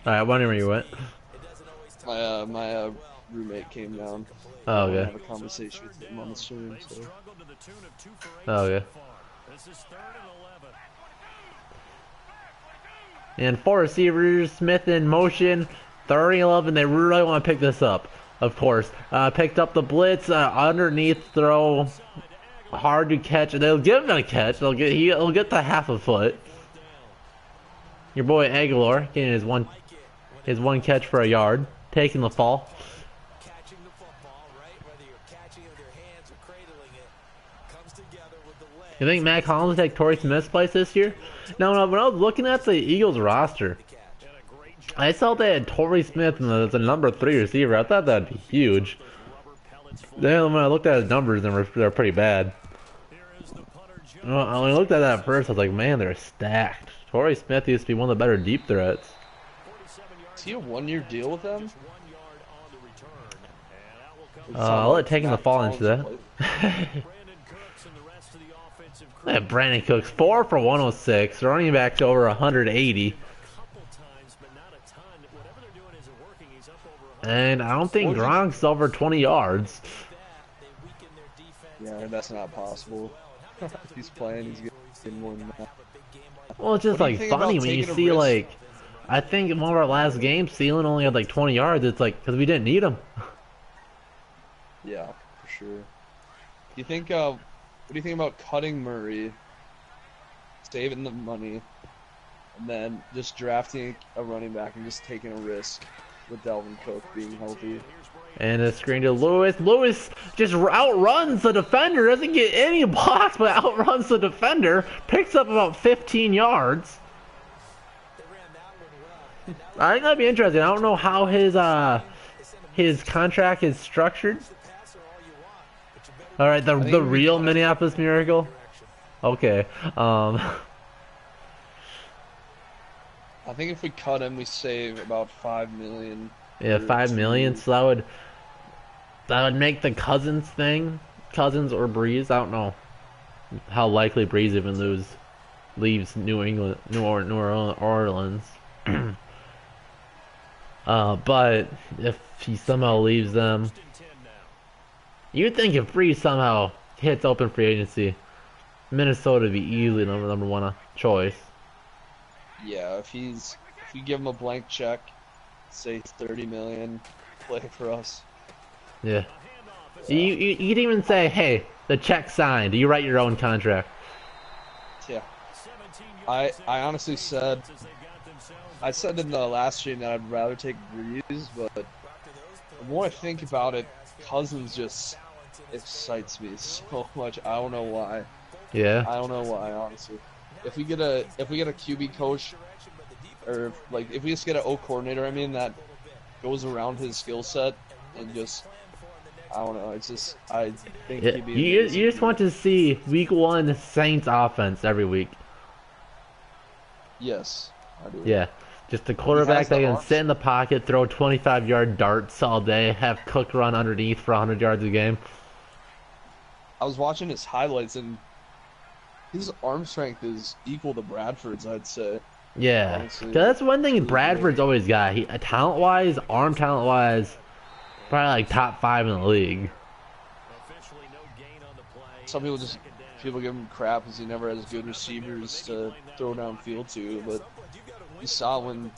Alright, I wonder where you went. My roommate came down. Oh, I okay. have a conversation with him on the stream. So. Oh, okay. This is third and 11. And 4 receivers, Smith in motion, 30-11. They really want to pick this up. of course. Picked up the blitz, underneath throw, hard to catch. They'll give him a catch. He'll get to half a foot. Your boy Aguilar getting his one catch for a yard, taking the fall. Catching the football, right? Whether you're catching it with your hands or cradling it, comes together with the legs. You think Matt Collins will take Torrey Smith's place this year? No, when I was looking at the Eagles roster, I saw they had Torrey Smith as the number 3 receiver. I thought that'd be huge. Then when I looked at his numbers, they're pretty bad. Well, when I looked at that at first, I was like, man, they're stacked. Torrey Smith used to be one of the better deep threats. Is he a 1-year deal with them? I'll let taking the fall into that. Yeah, Brandon Cooks, 4 for 106, running back to over 180. And I don't think Gronk's over 20 yards. Yeah, that's not possible. He's playing, he's getting more than that. Well, it's just like funny when you see like, I think in one of our last games, Thielen only had like 20 yards. It's like, because we didn't need him. Yeah, for sure. You think, what do you think about cutting Murray, saving the money, and then just drafting a running back and just taking a risk with Dalvin Cook being healthy? And a screen to Lewis. Lewis just outruns the defender, doesn't get any blocks, but outruns the defender. Picks up about 15 yards. I think that'd be interesting. I don't know how his contract is structured. All right, the real Minneapolis Miracle. Okay. I think if we cut him, we save about $5 million. Yeah, $5 million. So that would make the Cousins thing, Cousins or Breeze. I don't know how likely Breeze even leaves New Orleans. But if he somehow leaves them, you'd think if Breeze somehow hits open free agency, Minnesota would be easily number one choice. Yeah, if you give him a blank check, say $30 million, play for us. Yeah. You'd even say, hey, the check signed. You write your own contract. Yeah. I honestly said, I said in the last stream that I'd rather take Breeze, but the more I think about it, Cousins just excites me so much. I don't know why. Yeah. I don't know why, honestly. If we get a QB coach, or like if we just get an O coordinator, I mean, that goes around his skill set and just, I don't know. It's just, I think he'd be you just want to see week 1 Saints offense every week. Yes, I do. Yeah, just the quarterback that can sit in the pocket, throw 25-yard darts all day, have Cook run underneath for 100 yards a game. I was watching his highlights and his arm strength is equal to Bradford's, I'd say. Yeah, honestly. That's one thing Bradford's always got. He talent-wise, arm talent-wise, probably like top 5 in the league. Some people give him crap because he never has good receivers to throw downfield to, but you saw when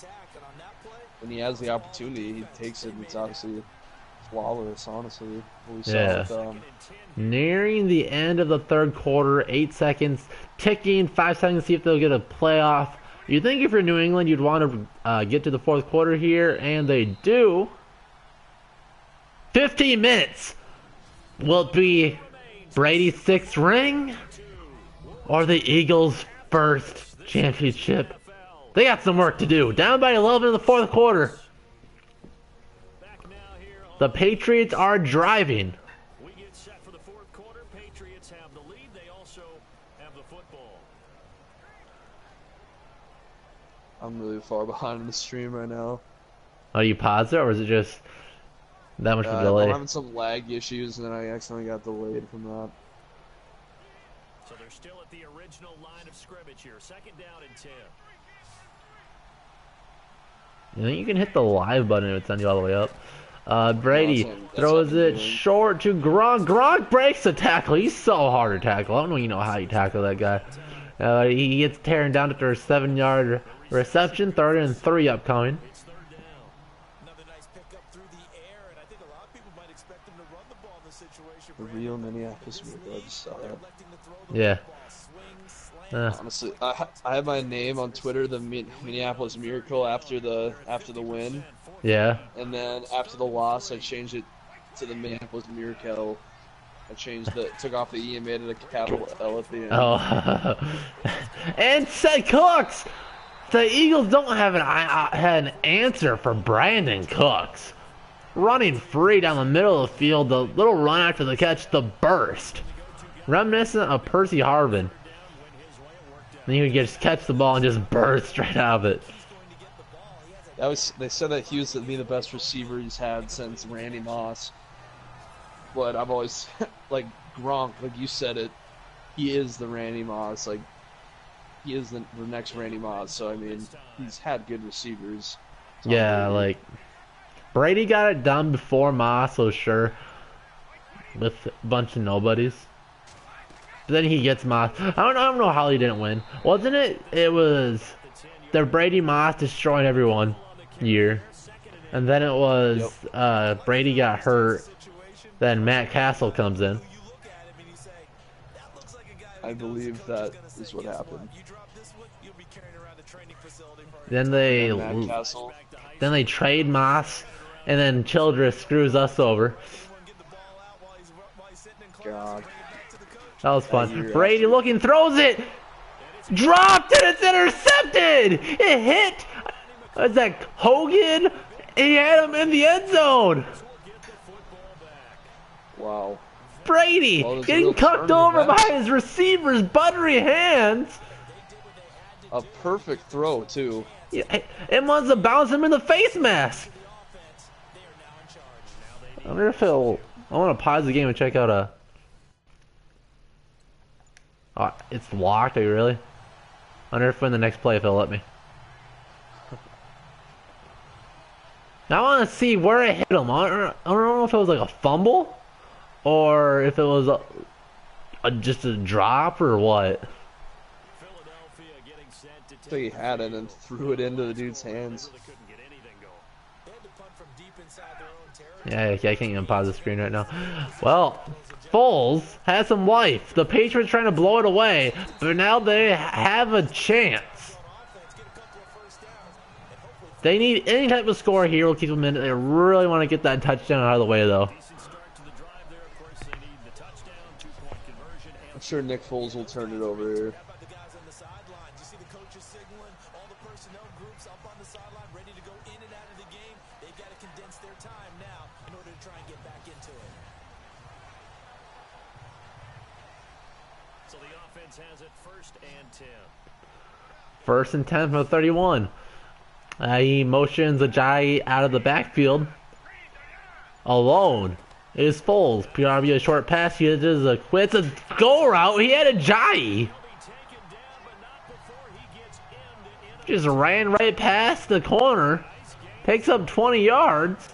he has the opportunity, he takes it. And it's obviously flawless, honestly. What we saw with, nearing the end of the third quarter, 8 seconds, ticking, 5 seconds to see if they'll get a playoff. You think if you're New England, you'd want to get to the fourth quarter here, and they do. 15 minutes. Will it be Brady's 6th ring or the Eagles' first championship? They got some work to do. Down by 11 in the fourth quarter. The Patriots are driving. We get set for the fourth quarter. Patriots have the lead. They also have the football. I'm really far behind in the stream right now. Are you positive, or is it just that much of a delay? I'm having some lag issues, and then I accidentally got delayed from that. So they're still at the original line of scrimmage here. 2nd down and 10. You think you can hit the live button if it sends you all the way up? Brady throws it short to Gronk. Gronk breaks the tackle. He's so hard to tackle. I don't know you know how you tackle that guy. He gets tearing down after a 7-yard reception. 3rd and 3 upcoming. Another nice pickup through the air, and I think a lot of people The real Minneapolis Miracle. I just saw that. Yeah. Honestly, I have my name on Twitter, the Minneapolis Miracle, after the win, Yeah. and then after the loss, I changed it to the Minneapolis Miracle. I took off the E and made it a capital L at the end. Oh. And said Cooks. The Eagles don't have an answer for Brandon Cooks. Running free down the middle of the field, the little run after the catch, the burst. Reminiscent of Percy Harvin. Then he would just catch the ball and just burst right out of it. They said that he was to be the best receiver he's had since Randy Moss. But I've always, like Gronk, like you said it, he is the Randy Moss. Like, he is the next Randy Moss. So, I mean, he's had good receivers. Yeah, like, Brady got it done before Moss, so sure. With a bunch of nobodies. But then he gets Moss. I don't know how he didn't win. Wasn't it? It was the Brady Moss destroying everyone year. And then it was Brady got hurt. Then Matt Castle comes in. I believe that is what happened. Then Matt Castle. then they trade Moss, and then Childress screws us over. God. That was fun. Brady looking, throws it, dropped it, it's intercepted. It hit. Was that Hogan? He had him in the end zone. Wow. Brady getting cucked over by his receiver's buttery hands. A perfect throw, too. Yeah, it must have bounced him in the face mask. I wonder if I want to pause the game and check out a... Oh, it's locked, are you really? I wonder if in the next play if it'll let me. Now I want to see where it hit him. I don't know if it was like a fumble or if it was just a drop or what. I think he had it and threw it into the dude's hands. Yeah, I can't even pause the screen right now. Well, Foles has some life. The Patriots trying to blow it away, but now they have a chance. They need any type of score here. Will keep them in. They really want to get that touchdown out of the way, though. I'm sure Nick Foles will turn it over here. So the offense has it 1st and 10. 1st and 10 from the 31. He motions Ajayi out of the backfield. Alone is Foles. PRB a short pass. He does a go route. He had Ajayi. Just ran right past the corner. Takes up 20 yards.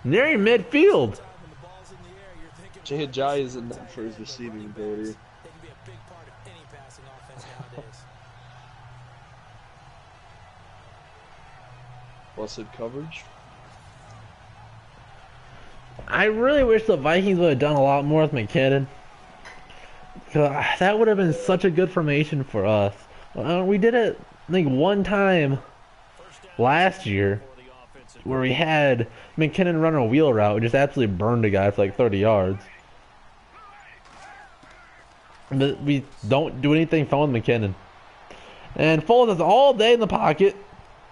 Nearing midfield. Jay Ajayi isn't known for his receiving ability. Busted coverage. I really wish the Vikings would have done a lot more with McKinnon. That would have been such a good formation for us. We did it, I think, one time last year where we had McKinnon run a wheel route and just absolutely burned a guy for like 30 yards. But we don't do anything fun with McKinnon. And Foles is all day in the pocket.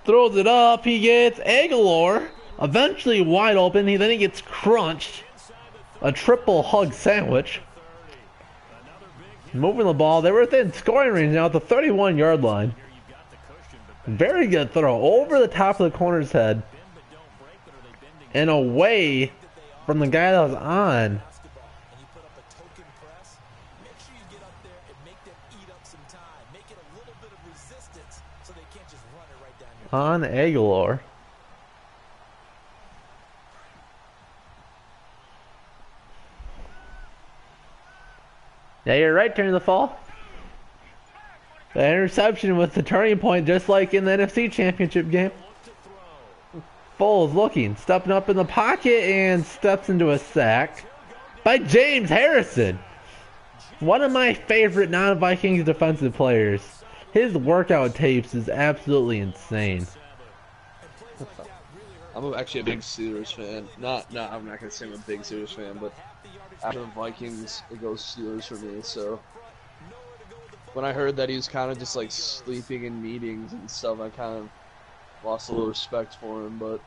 Throws it up. He gets Aguilar. Eventually wide open. Then he gets crunched. A triple hug sandwich. Moving the ball. They were within scoring range now at the 31-yard line. Very good throw. Over the top of the corner's head. And away from the guy that was on. On Aguilar. Yeah, you're right, turning the fall. The interception was the turning point, just like in the NFC Championship game. Foles looking, stepping up in the pocket, and steps into a sack by James Harrison. One of my favorite non-Vikings defensive players. His workout tapes is absolutely insane. I'm actually a big Steelers fan. I'm not gonna say I'm a big Steelers fan, but after the Vikings, it goes Steelers for me. So when I heard that he was kind of just like sleeping in meetings and stuff, I kind of lost a little respect for him. But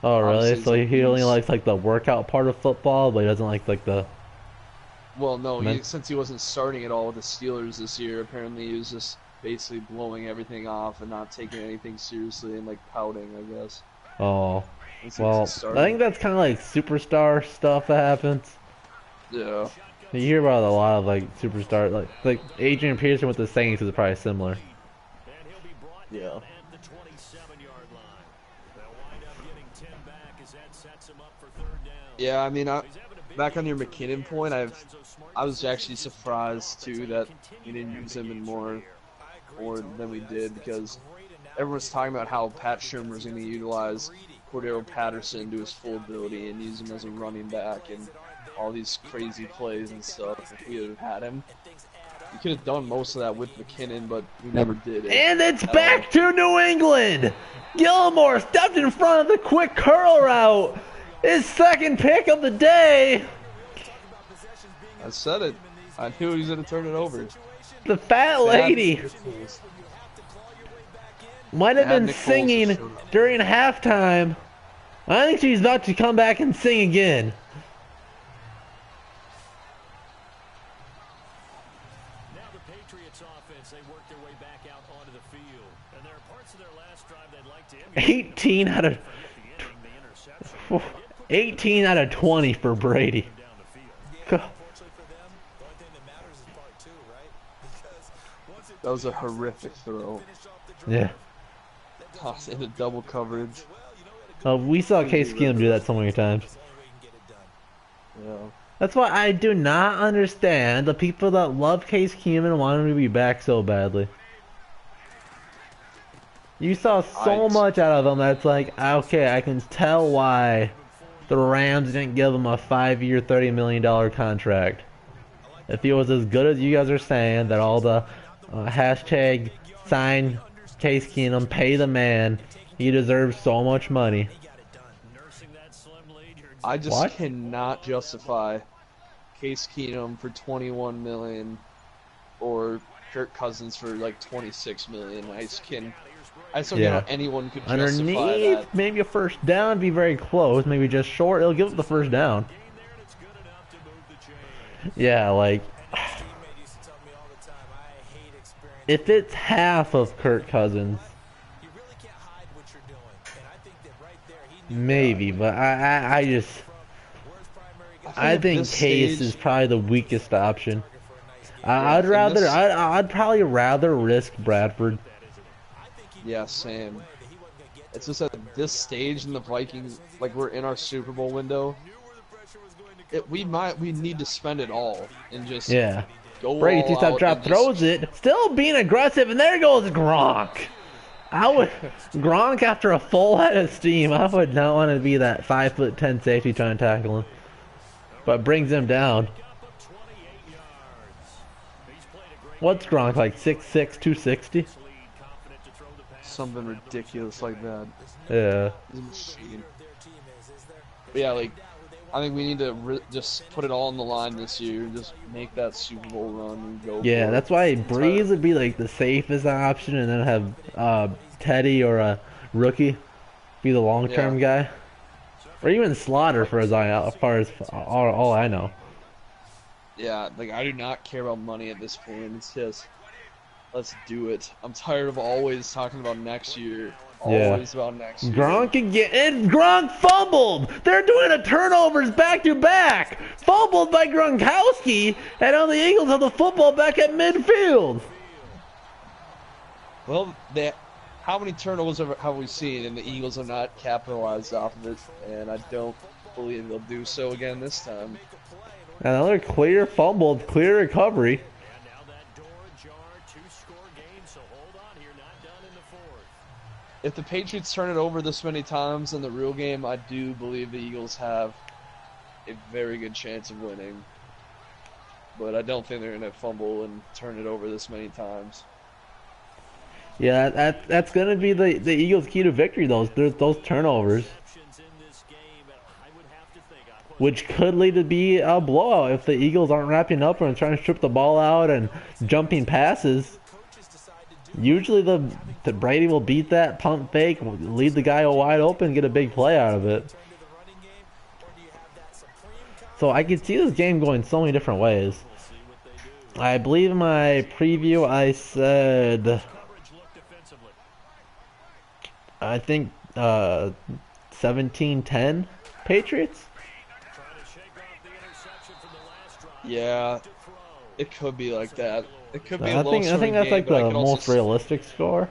Oh, really? obviously So he's a he only beast. likes like the workout part of football, but he doesn't like the. Well, no, Men- since he wasn't starting at all with the Steelers this year, apparently he was just basically blowing everything off and not taking anything seriously and like pouting, I guess. Oh, Since he well, wasn't I starting. think that's kind of like superstar stuff that happens. Yeah. You hear about a lot of like superstar, like Adrian Peterson with the Saints is probably similar. And he'll be brought Yeah. down at the 27-yard line. They'll wind up getting 10 back as that sets him up for third down. Yeah, I mean, He's having a big back on game your for McKinnon the point, air. Sometimes those smart I was actually decisions surprised pay off. too that we didn't use him in more than we did because everyone's talking about how Pat Shermer's going to utilize Cordero Patterson to his full ability and use him as a running back and all these crazy plays and stuff. If we had had him, we could have done most of that with McKinnon, but we never did it. And it's at back to New England. Gilmore stepped in front of the quick curl route. His second pick of the day. I said it. I knew he was going to turn it over. The fat lady might have Bad been Nick Foles singing just showed up. during halftime. I think she's about to come back and sing again. Now the Patriots offense, they work their way back out onto the field. And there are parts of their last drive they'd like to emulate. 18 out of 18 out of 20 for Brady. Unfortunately for them, the only thing that matters is part two, right? Because once it That was a horrific throw. finish off the drive, Yeah. Toss into double coverage. We saw Case Keenum do that so many times. it's the only way you can get it done. Yeah. That's why I do not understand the people that love Case Keenum and want him to be back so badly. You saw so much out of him that's like, okay, I can tell why the Rams didn't give him a 5-year, $30 million contract. If he was as good as you guys are saying, that all the hashtag sign Case Keenum, pay the man, he deserves so much money. Nursing that slim lead, you're I just What? cannot justify Case Keenum for $21 million or Kirk Cousins for like $26 million. I just don't get Yeah. how anyone could justify Underneath, that. maybe a first down, be very close, maybe just short, it'll give up the first down. there and it's good enough to move the chain. Yeah, like, Teammate used to tell me all the time, I hate experience. if it's half of Kirk Cousins, You really can't hide what you're doing. And I think that right there, he knew maybe, but I just, where's primary guy I at think this Case stage- is probably the weakest option. for a nice game. I'd in this- I'd probably rather risk Bradford. Yeah, same. It's just at this stage in the Vikings, like we're in our Super Bowl window. We need to spend it all and just Yeah. go Brady all two-step out drop, and just- throws it, still being aggressive, and there goes Gronk. Gronk after a full head of steam. I would not want to be that 5'10" safety trying to tackle him, but brings him down. What's Gronk like 6'6", 260? something ridiculous like that. Yeah. He's a machine. But yeah, like I think we need to just put it all on the line this year. Just make that Super Bowl run and go. Yeah, for that's it. why Breeze would be like the safest option, and then have Teddy or a rookie be the long-term guy, or even Slaughter for as far as all I know. Yeah, like I do not care about money at this point. It's just let's do it. I'm tired of always talking about next year. Yeah. Always about next year. Gronk again, and Gronk fumbled. They're doing a turnovers back to back. Fumbled by Gronkowski, and now the Eagles have the football back at midfield. Well, how many turnovers have we seen, and the Eagles have not capitalized off of it, and I don't believe they'll do so again this time. Another clear fumble, clear recovery. And now that door ajar, 2-score game, so hold on here, not done in the fourth. If the Patriots turn it over this many times in the real game, I do believe the Eagles have a very good chance of winning. But I don't think they're going to fumble and turn it over this many times. Yeah, that's gonna be the Eagles' key to victory. Those turnovers, which could lead to be a blowout if the Eagles aren't wrapping up and trying to strip the ball out and jumping passes. Usually the Brady will beat that pump fake, lead the guy wide open, get a big play out of it. So I could see this game going so many different ways. I believe in my preview I said, I think 17-10 Patriots. Yeah, it could be like that. It could be I think that's like the most realistic score,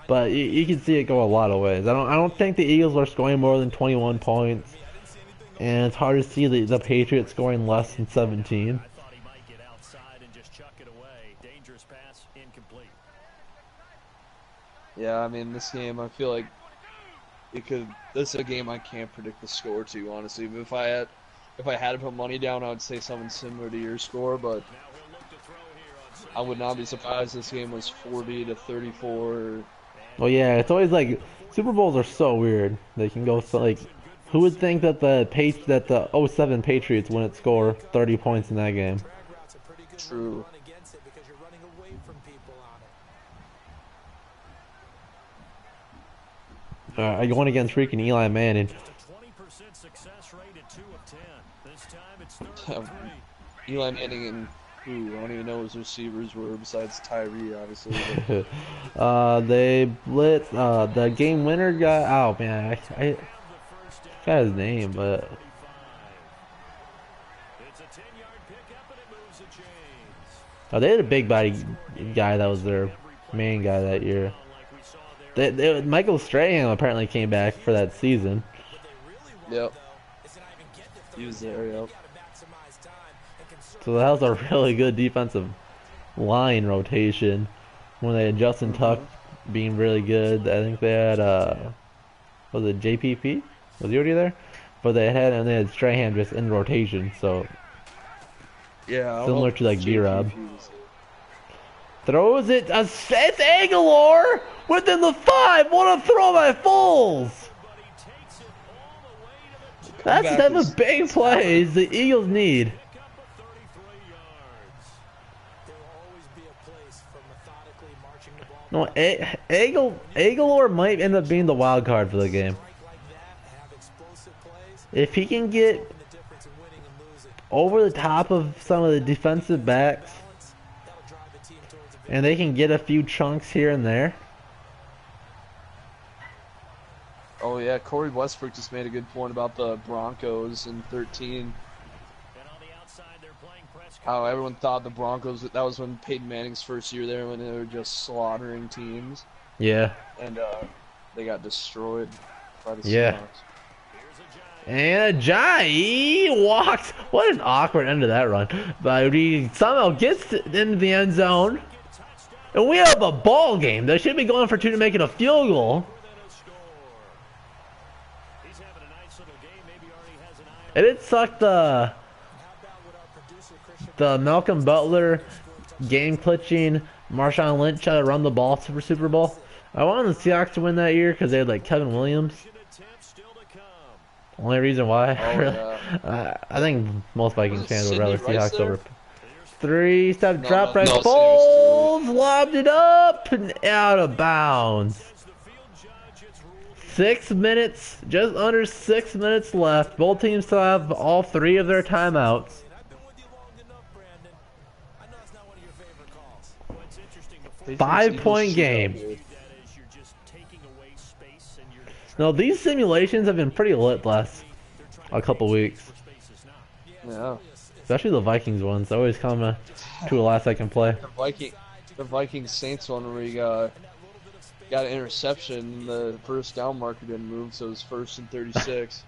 but you can see it go a lot of ways. I don't think the Eagles are scoring more than 21 points, and it's hard to see the Patriots scoring less than 17. Yeah, I mean, this game, I feel like it could. This is a game I can't predict the score to, honestly. But if I had to put money down, I would say something similar to your score. But I would not be surprised if this game was 40-34. Well, yeah, it's always like Super Bowls are so weird. They can go so, like, who would think that the 07 Patriots wouldn't score 30 points in that game? True. I going against freaking Eli Manning. Eli Manning and who? I don't even know his receivers were besides Tyree, obviously. They blitz the game winner guy. Oh man, I forgot his name, but they had a big body guy that was their main guy that year. Michael Strahan apparently came back for that season. Yep. He was there, yep. So that was a really good defensive line rotation. When they had Justin Tuck being really good. I think they had was it JPP? Was he already there? But they had Strahan just in rotation, so yeah, similar to like B-Rob. Throws it. It's Aguilar within the 5. What a throw by Foles! That's the type of big plays the Eagles need. No, Aguilar might end up being the wild card for the game. If he can get over the top of some of the defensive backs, and they can get a few chunks here and there. Oh yeah, Corey Westbrook just made a good point about the Broncos in 13. How everyone thought the Broncos, that was when Peyton Manning's first year there, when they were just slaughtering teams. Yeah. And they got destroyed by the Seahawks. And Ajayi walks. What an awkward end to that run. But he somehow gets into the end zone. And we have a ball game. They should be going for 2 to make it a field goal. And it sucked the Malcolm Butler game clutching Marshawn Lynch try to run the ball for Super Bowl. I wanted the Seahawks to win that year because they had like Kevin Williams. Only reason why. I think most Vikings fans would rather Seahawks over. 3-step drop right. Foles lobbed it up and out of bounds. 6 minutes, just under 6 minutes left. Both teams still have all 3 of their timeouts. Five-point game. No, these simulations have been pretty lit last a couple weeks. Yeah. Especially the Vikings ones. They always come to a last-second play. The Vikings Saints one where you got an interception, and the first down marker didn't move, so it was 1st and 36.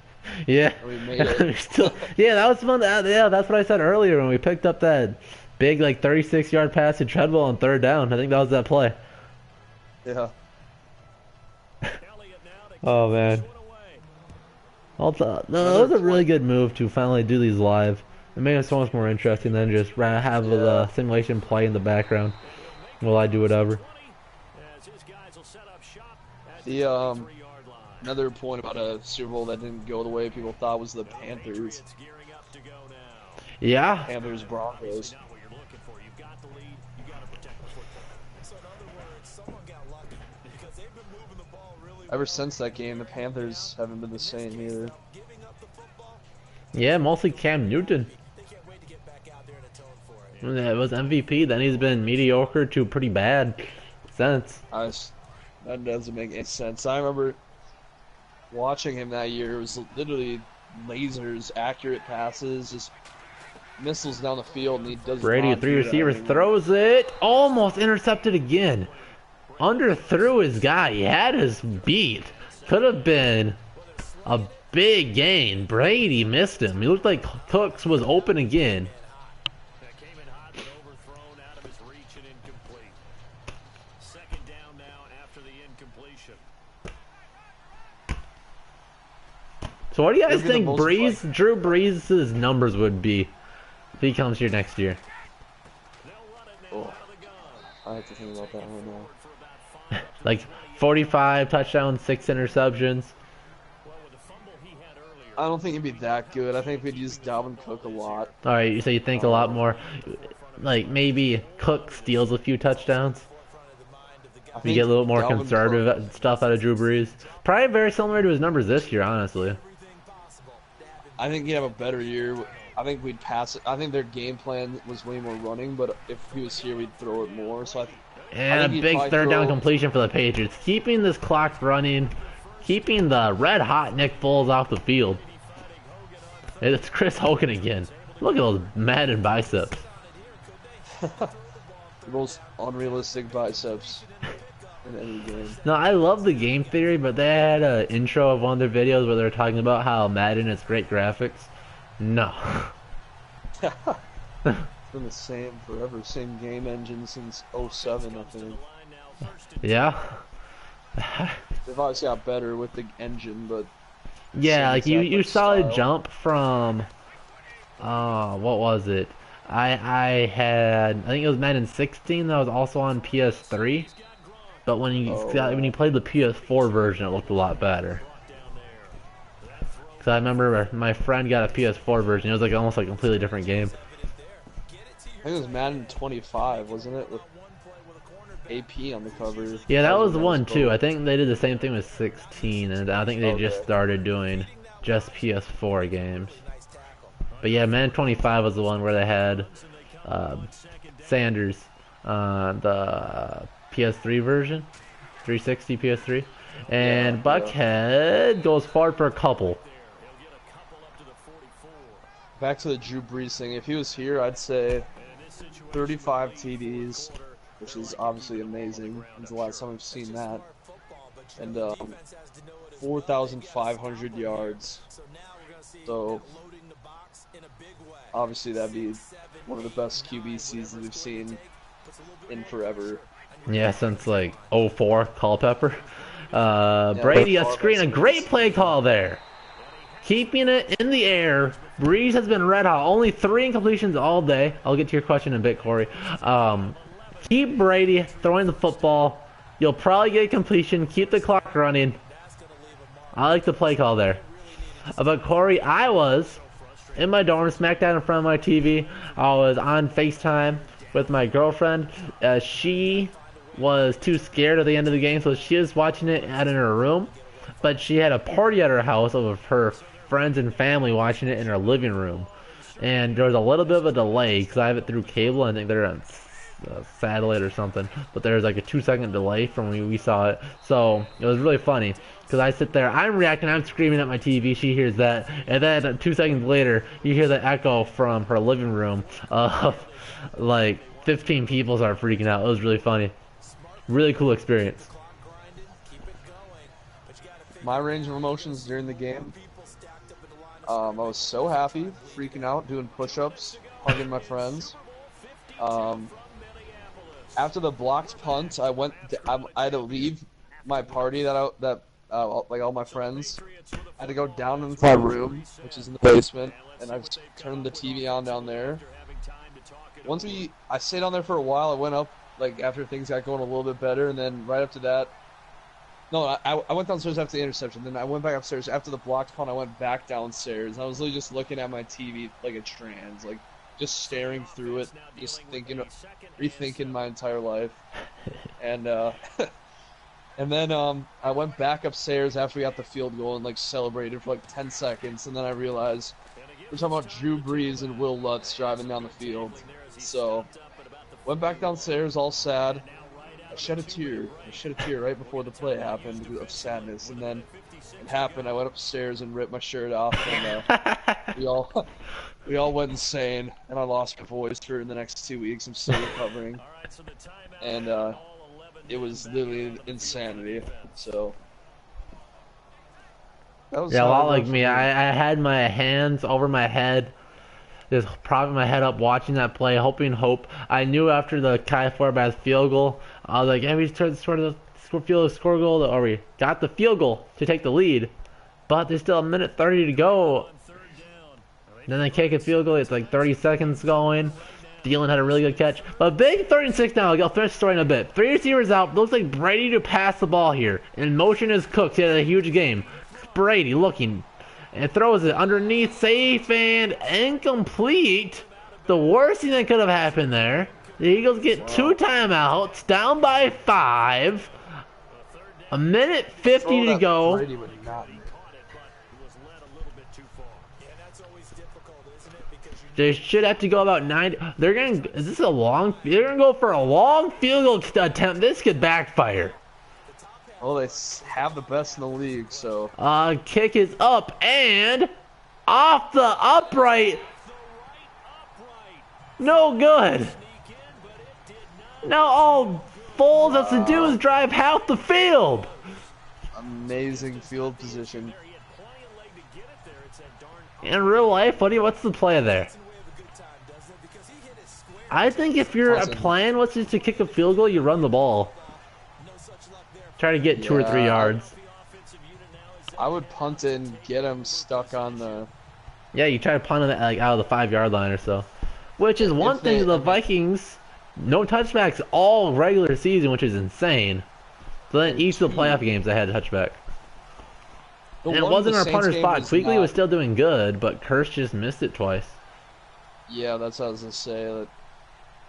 Yeah. And we made it. Yeah, that was fun. Yeah, that's what I said earlier when we picked up that big, like, 36-yard pass to Treadwell on 3rd down. I think that was that play. Yeah. Oh, man. Also, no, it Another was a really point. good move to finally do these live. It made it so much more interesting than just have Yeah. the simulation play in the background while I do whatever. The another point about a Super Bowl that didn't go the way people thought was the Panthers. Yeah, Panthers Broncos. So in other words, someone got lucky because they've been moving the ball really Ever well. since that game, the Panthers haven't been the same either. Giving up the football, yeah, mostly Cam Newton. they can't wait to get back out there and atone for it. It was MVP. Then he's been mediocre to pretty bad since. That doesn't make any sense. I remember watching him that year. It was literally lasers, accurate passes, just missiles down the field, and he does Brady, not three do that receivers, anymore. throws it, almost intercepted again. Underthrew his guy. He had his beat. Could have been a big gain. Brady missed him. He looked like Cooks was open again. That came in hot but overthrown out of his reach and incomplete. Second down now after the incompletion. So what do you guys Who'd be the think most Drew Brees' numbers would be if he comes here next year? They'll run it now Oh, out of the gun. I have to think about that right now. For about 5 up to Like the 20. 45 touchdowns, 6 interceptions. Well, with the fumble he had earlier, I don't think it'd be that good. I think we'd use Dalvin Cook a lot. All right, so you think a lot more. Like maybe Cook steals a few touchdowns. I You think get a little more Dalvin conservative Cook, stuff out of Drew Brees. Probably very similar to his numbers this year, honestly. I think he'd have a better year. I think we'd pass it. I think their game plan was way more running, but if he was here, we'd throw it more. So I think And a he'd big probably third down throw- completion for the Patriots. Keeping this clock running. Keeping the red hot Nick Foles off the field. It's Chris Hogan again. Look at those Madden biceps. the most unrealistic biceps in any game. No, I love the game theory, but they had an intro of one of their videos where they're talking about how Madden has great graphics. No. It's been the same forever. Same game engine since 07, I think. Yeah. They've obviously got better with the engine, but Yeah, same like you exact, saw a style. jump from what was it? I think it was Madden 16 that was also on PS3. But when you played the PS4 version, it looked a lot better. Cause I remember my friend got a PS4 version. It was like almost like a completely different game. I think it was Madden 25, wasn't it? With AP on the cover. Yeah, that was the when one too. both. I think they did the same thing with 16, and I think they just Okay. started doing just PS4 games. But yeah, Man 25 was the one where they had Sanders on the PS3 version, 360 PS3, and Yeah, Buckhead goes forward for a couple. Back to the Drew Brees thing. If he was here, I'd say 35 TDs, which is obviously amazing. When's the last time we've seen that? And 4,500 yards. So obviously that'd be one of the best QB seasons we've seen in forever. Yeah, since like '04 Culpepper. Brady a screen, a great play call there. Keeping it in the air. Breeze has been red hot. Only 3 incompletions all day. I'll get to your question in a bit, Corey. Keep Brady throwing the football. You'll probably get a completion. Keep the clock running. I like the play call there. But Corey, I was in my dorm, smacked down in front of my TV. I was on FaceTime with my girlfriend. She was too scared at the end of the game, so she was watching it out in her room. But she had a party at her house of her friends and family watching it in her living room. And there was a little bit of a delay because I have it through cable. I think they're on satellite or something. But there's like a 2-second delay from when we saw it. So it was really funny because I sit there, I'm reacting, I'm screaming at my TV. She hears that. And then 2 seconds later, you hear the echo from her living room of like 15 people start freaking out. It was really funny. Really cool experience. My range of emotions during the game, I was so happy, freaking out, doing push-ups, hugging my friends. After the blocked punt, I had to leave my party that like all my friends. I had to go down into my room, which is in the basement, and I turned the TV on down there. I stayed down there for a while. I went up, like, after things got going a little bit better, and then right after that, no, I went downstairs after the interception. Then I went back upstairs after the blocked punt. I went back downstairs. I was literally just looking at my TV like a trans, like just staring through it, just rethinking my entire life. And and then I went back upstairs after we got the field goal and like celebrated for like 10 seconds, and then I realized we're talking about Drew Brees and Will Lutz driving down the field. So went back downstairs all sad. I shed a tear right before the play happened of sadness, and then it happened. I went upstairs and ripped my shirt off, and we all went insane, and I lost my voice for the next 2 weeks. I'm still recovering, and it was literally insanity. So that was Yeah, a lot like me. I had my hands over my head, just propping my head up, watching that play, hoping hope. I knew after the Kai Forbath field goal, I was like, "Hey, we scored the score goal, or we got the field goal to take the lead." But there's still a minute 30 to go. Then they kick a field goal. It's like 30 seconds going. Thielen had a really good catch. But big 36 now. I'll finish the story in a bit. 3 receivers out. Looks like Brady to pass the ball here. And motion is cooked. He had a huge game. Brady looking. And throws it underneath. Safe and incomplete. The worst thing that could have happened there. The Eagles get 2 timeouts. Down by 5. A minute 50 to go. Brady would not. They should have to go about 90. They're gonna. Is this a long? They're gonna go for a long field goal attempt. This could backfire. Well, they have the best in the league, so. Kick is up and off the upright. No good. Now all Foles has to do is drive half the field. Amazing field position. In real life, what's the play there? I think if your plan was just to kick a field goal, you run the ball. Try to get 2 or 3 yards. I would punt it and get him stuck on the. Yeah, you try to punt it like out of the 5-yard line or so. Which is one thing the Vikings, no touchbacks all regular season, which is insane. So then each of the playoff games they had a touchback. And it wasn't our punter spot. Quigley was still doing good, but Kirsch just missed it twice. Yeah, that's what I was gonna say.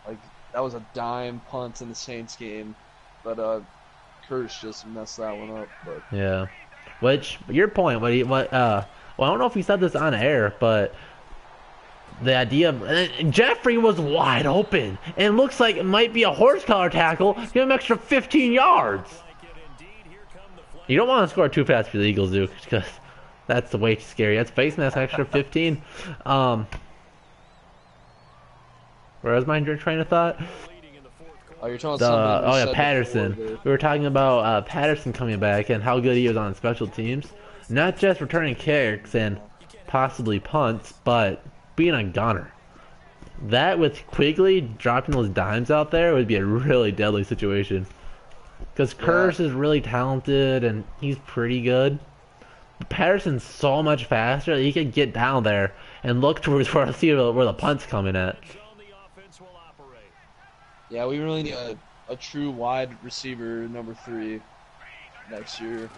Like that was a dime punt in the Saints game, but Kirsch just messed that one up. But yeah, which your point. Well, I don't know if you said this on air, but the idea of Jeffrey was wide open and looks like it might be a horsepower tackle. Give him extra 15 yards. You don't want to score too fast for the Eagles, Duke, because that's way too scary. That's face mask extra 15. Where was my train of thought? Oh, you're talking about Patterson. We were talking about Patterson coming back and how good he was on special teams. Not just returning kicks and possibly punts, but being a gunner. That with Quigley dropping those dimes out there would be a really deadly situation. Because Kurz is really talented and he's pretty good. But Patterson's so much faster that he could get down there and look towards where the punt's coming at. Yeah, we really need a true wide receiver number 3 next year.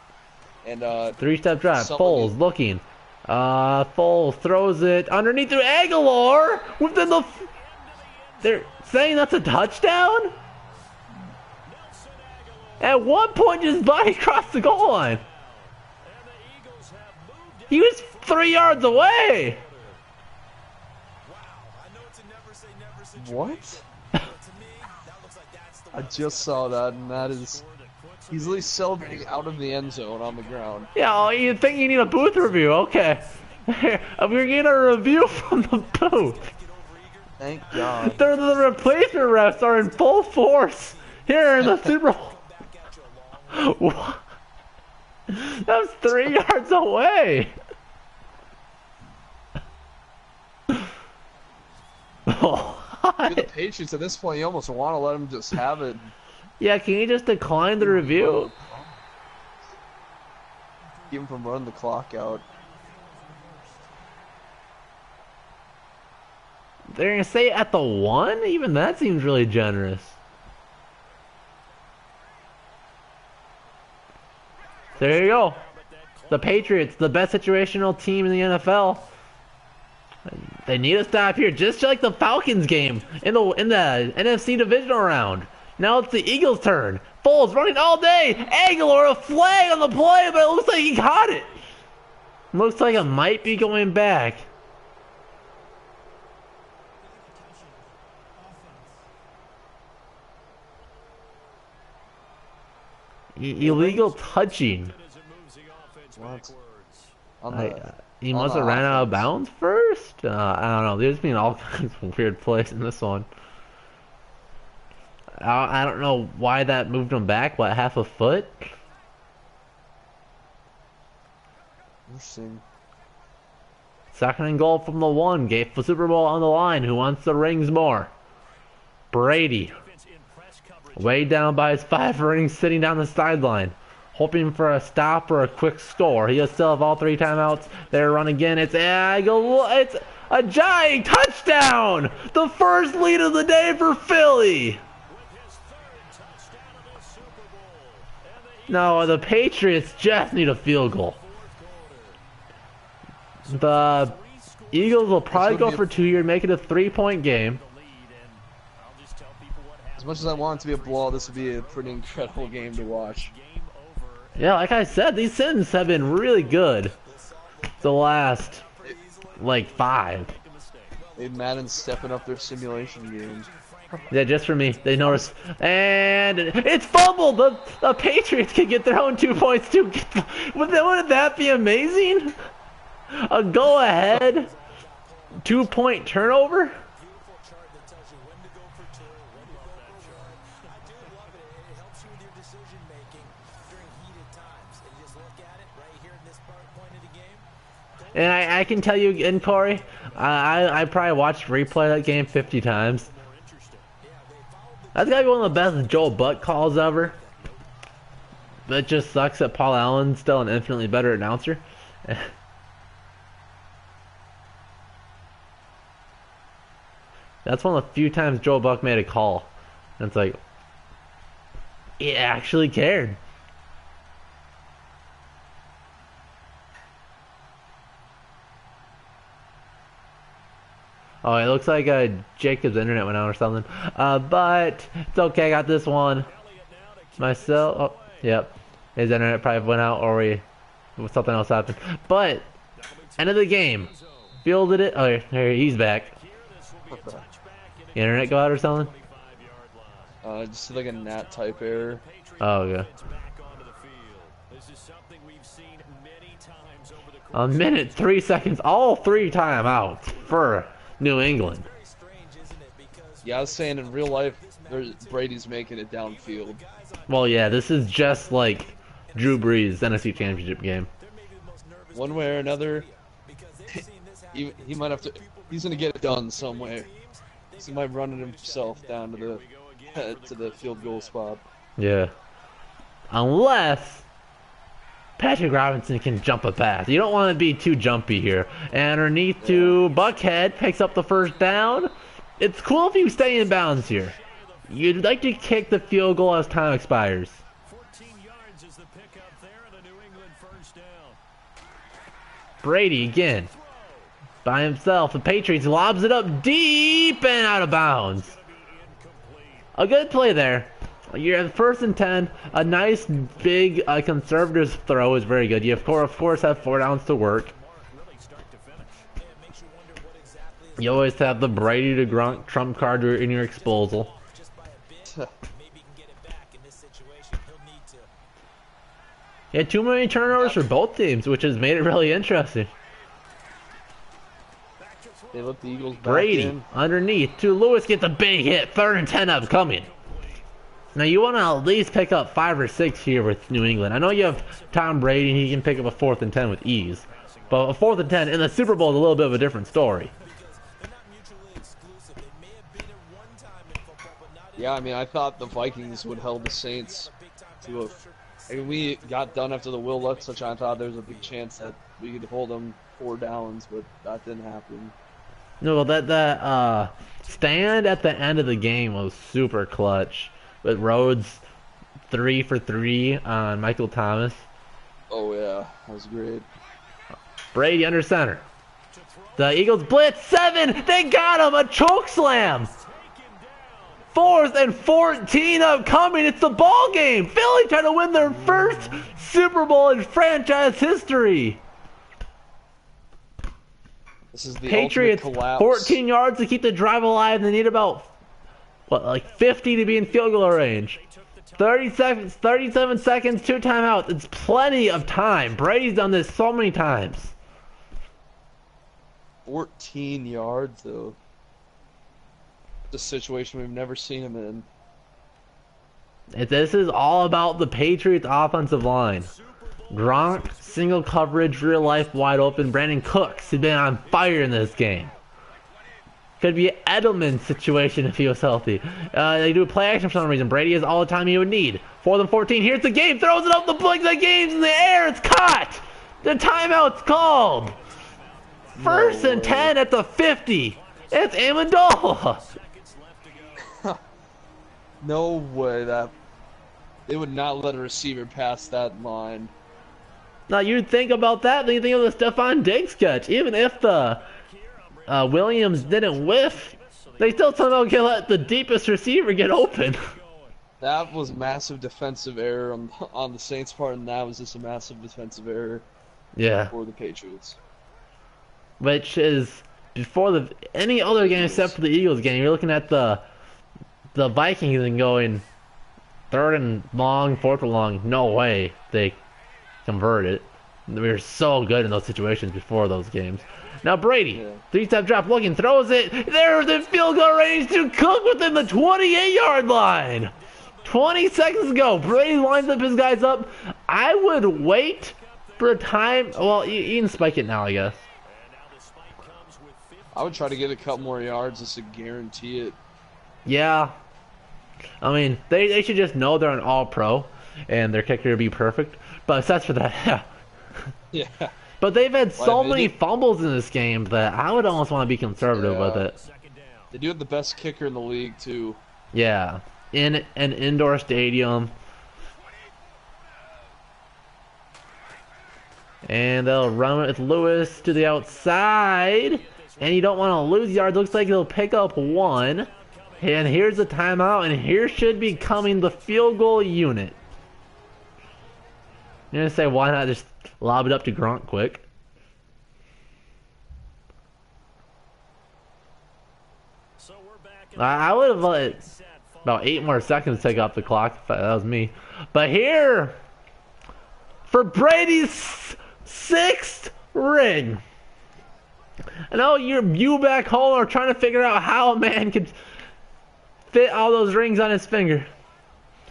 And 3-step drop. Foles looking. Foles throws it underneath through Aguilar within the. They're saying that's a touchdown. At one point, his body crossed the goal line. He was 3 yards away. What? I just saw that, and that is. He's at least celebrating out of the end zone on the ground. Yeah, you think you need a booth review? Okay. We're getting a review from the booth. Thank God. The replacement refs are in full force here in the Super Bowl. What? That was 3 yards away. You're the Patriots at this point. You almost want to let them just have it. Yeah, can you just decline the review? Keep him from running the clock out. They're gonna say at the 1? Even that seems really generous. There you go. The Patriots, the best situational team in the NFL. They need a stop here, just like the Falcons game in the NFC divisional round. Now it's the Eagles' turn. Foles running all day. Aguilar a flag on the play, but it looks like he caught it. Looks like it might be going back. Illegal touching. What? He must have ran out of bounds first? I don't know. There's been all kinds of weird plays in this one. I don't know why that moved him back, what, half a foot? Interesting. Second and goal from the 1. Gave the Super Bowl on the line. Who wants the rings more? Brady. Way down by his 5 rings, sitting down the sideline. Hoping for a stop or a quick score. He'll still have all 3 timeouts. They run again. It's a giant touchdown! The first lead of the day for Philly! No, the Patriots just need a field goal. The Eagles will probably go for 2 here, make it a 3-point game. As much as I want it to be a blowout, this would be a pretty incredible game to watch. Yeah, like I said, these Sims have been really good the last, like, 5. Madden's stepping up their simulation games. Yeah, just for me. They noticed. And it's fumbled! The Patriots can get their own 2 points, too. Wouldn't that be amazing? A go-ahead 2-point turnover? And I can tell you again, Corey, I probably watched replay of that game 50 times. That's gotta be one of the best Joe Buck calls ever. But it just sucks that Paul Allen's still an infinitely better announcer. That's one of the few times Joe Buck made a call. And it's like, he actually cared. Oh, it looks like Jacob's internet went out or something. But it's okay. I got this one myself. Oh, yep. His internet probably went out or something else happened. But end of the game. Fielded it. Oh, here he's back. The internet go out or something? Just like a NAT type error. Oh, okay. A minute, 3 seconds, all 3 timeouts for New England. Yeah, I was saying in real life, Brady's making it downfield. Well, yeah, this is just like Drew Brees' NFC Championship game. One way or another, he might have to. He's gonna get it done some way. He might run it himself down to the field goal spot. Yeah, unless Patrick Robinson can jump a pass. You don't want to be too jumpy here. And underneath to Buckhead, picks up the first down. It's cool if you stay in bounds here. You'd like to kick the field goal as time expires. 14 yards is the pickup there and a New England first down. Brady again. By himself. The Patriots lobs it up deep and out of bounds. A good play there. You're at 1st and 10. A nice, big, conservative throw is very good. You, of course, have 4 downs to work. You always have the Brady to Gronk trump card in your disposal. He had too many turnovers for both teams, which has made it really interesting. They let the Eagles back Brady in. Underneath to Lewis, gets a big hit. 3rd and 10 upcoming. Now you want to at least pick up 5 or 6 here with New England. I know you have Tom Brady and he can pick up a 4th and 10 with ease. But a 4th and 10 in the Super Bowl is a little bit of a different story. Yeah, I mean, I thought the Vikings would hold the Saints to And we got done after the Will Lutz touchdown. I thought there was a big chance that we could hold them 4 downs, but that didn't happen. No, well, that stand at the end of the game was super clutch. With Rhodes 3 for 3 on Michael Thomas. Oh yeah, that was great. Brady under center. The Eagles blitz 7. They got him, a choke slam. 4th and 14 upcoming. It's the ball game. Philly trying to win their first Super Bowl in franchise history. This is the Patriots ultimate collapse. 14 yards to keep the drive alive. They need about like 50 to be in field goal range. 30 seconds, 37 seconds, 2 timeouts. It's plenty of time. Brady's done this so many times. 14 yards though. The situation we've never seen him in. This is all about the Patriots offensive line. Gronk, single coverage, real life wide open. Brandon Cooks has been on fire in this game. Could be an Edelman situation if he was healthy. They do play action for some reason. Brady has all the time he would need. 4th and 14. Here's the game. Throws it up the blink. The game's in the air. It's caught. The timeout's called. 1st and 10 at the 50. It's Amendola. No way that they would not let a receiver pass that line. Now you'd think about that, then you think of the Stephon Diggs catch. Even if the Williams didn't whiff, they still somehow can let the deepest receiver get open. That was massive defensive error on the Saints' part, and that was just a massive defensive error Yeah. for the Patriots. Which is before any other game except for the Eagles game. You're looking at the Vikings and going 3rd and long, 4th and long. No way they convert it. We were so good in those situations before those games. Now Brady, 3-step drop, looking, throws it. There's the field goal range to Cook within the 28-yard line. 20 seconds ago, Brady lines up his guys up. I would wait for a time. Well, you can spike it now, I guess. I would try to get a couple more yards just to guarantee it. Yeah. I mean, they should just know they're an all-pro and their kicker would be perfect. But except for that, yeah. Yeah. But they've had so many fumbles in this game that I would almost want to be conservative with it. They do have the best kicker in the league, too. Yeah. In an indoor stadium. And they'll run it with Lewis to the outside. And you don't want to lose yards. Looks like he'll pick up 1. And here's the timeout. And here should be coming the field goal unit. You're going to say, why not just lob it up to Gronk quick? I would have let about 8 more seconds take off the clock if that was me. But here, for Brady's 6th ring. I know you back home are trying to figure out how a man could fit all those rings on his finger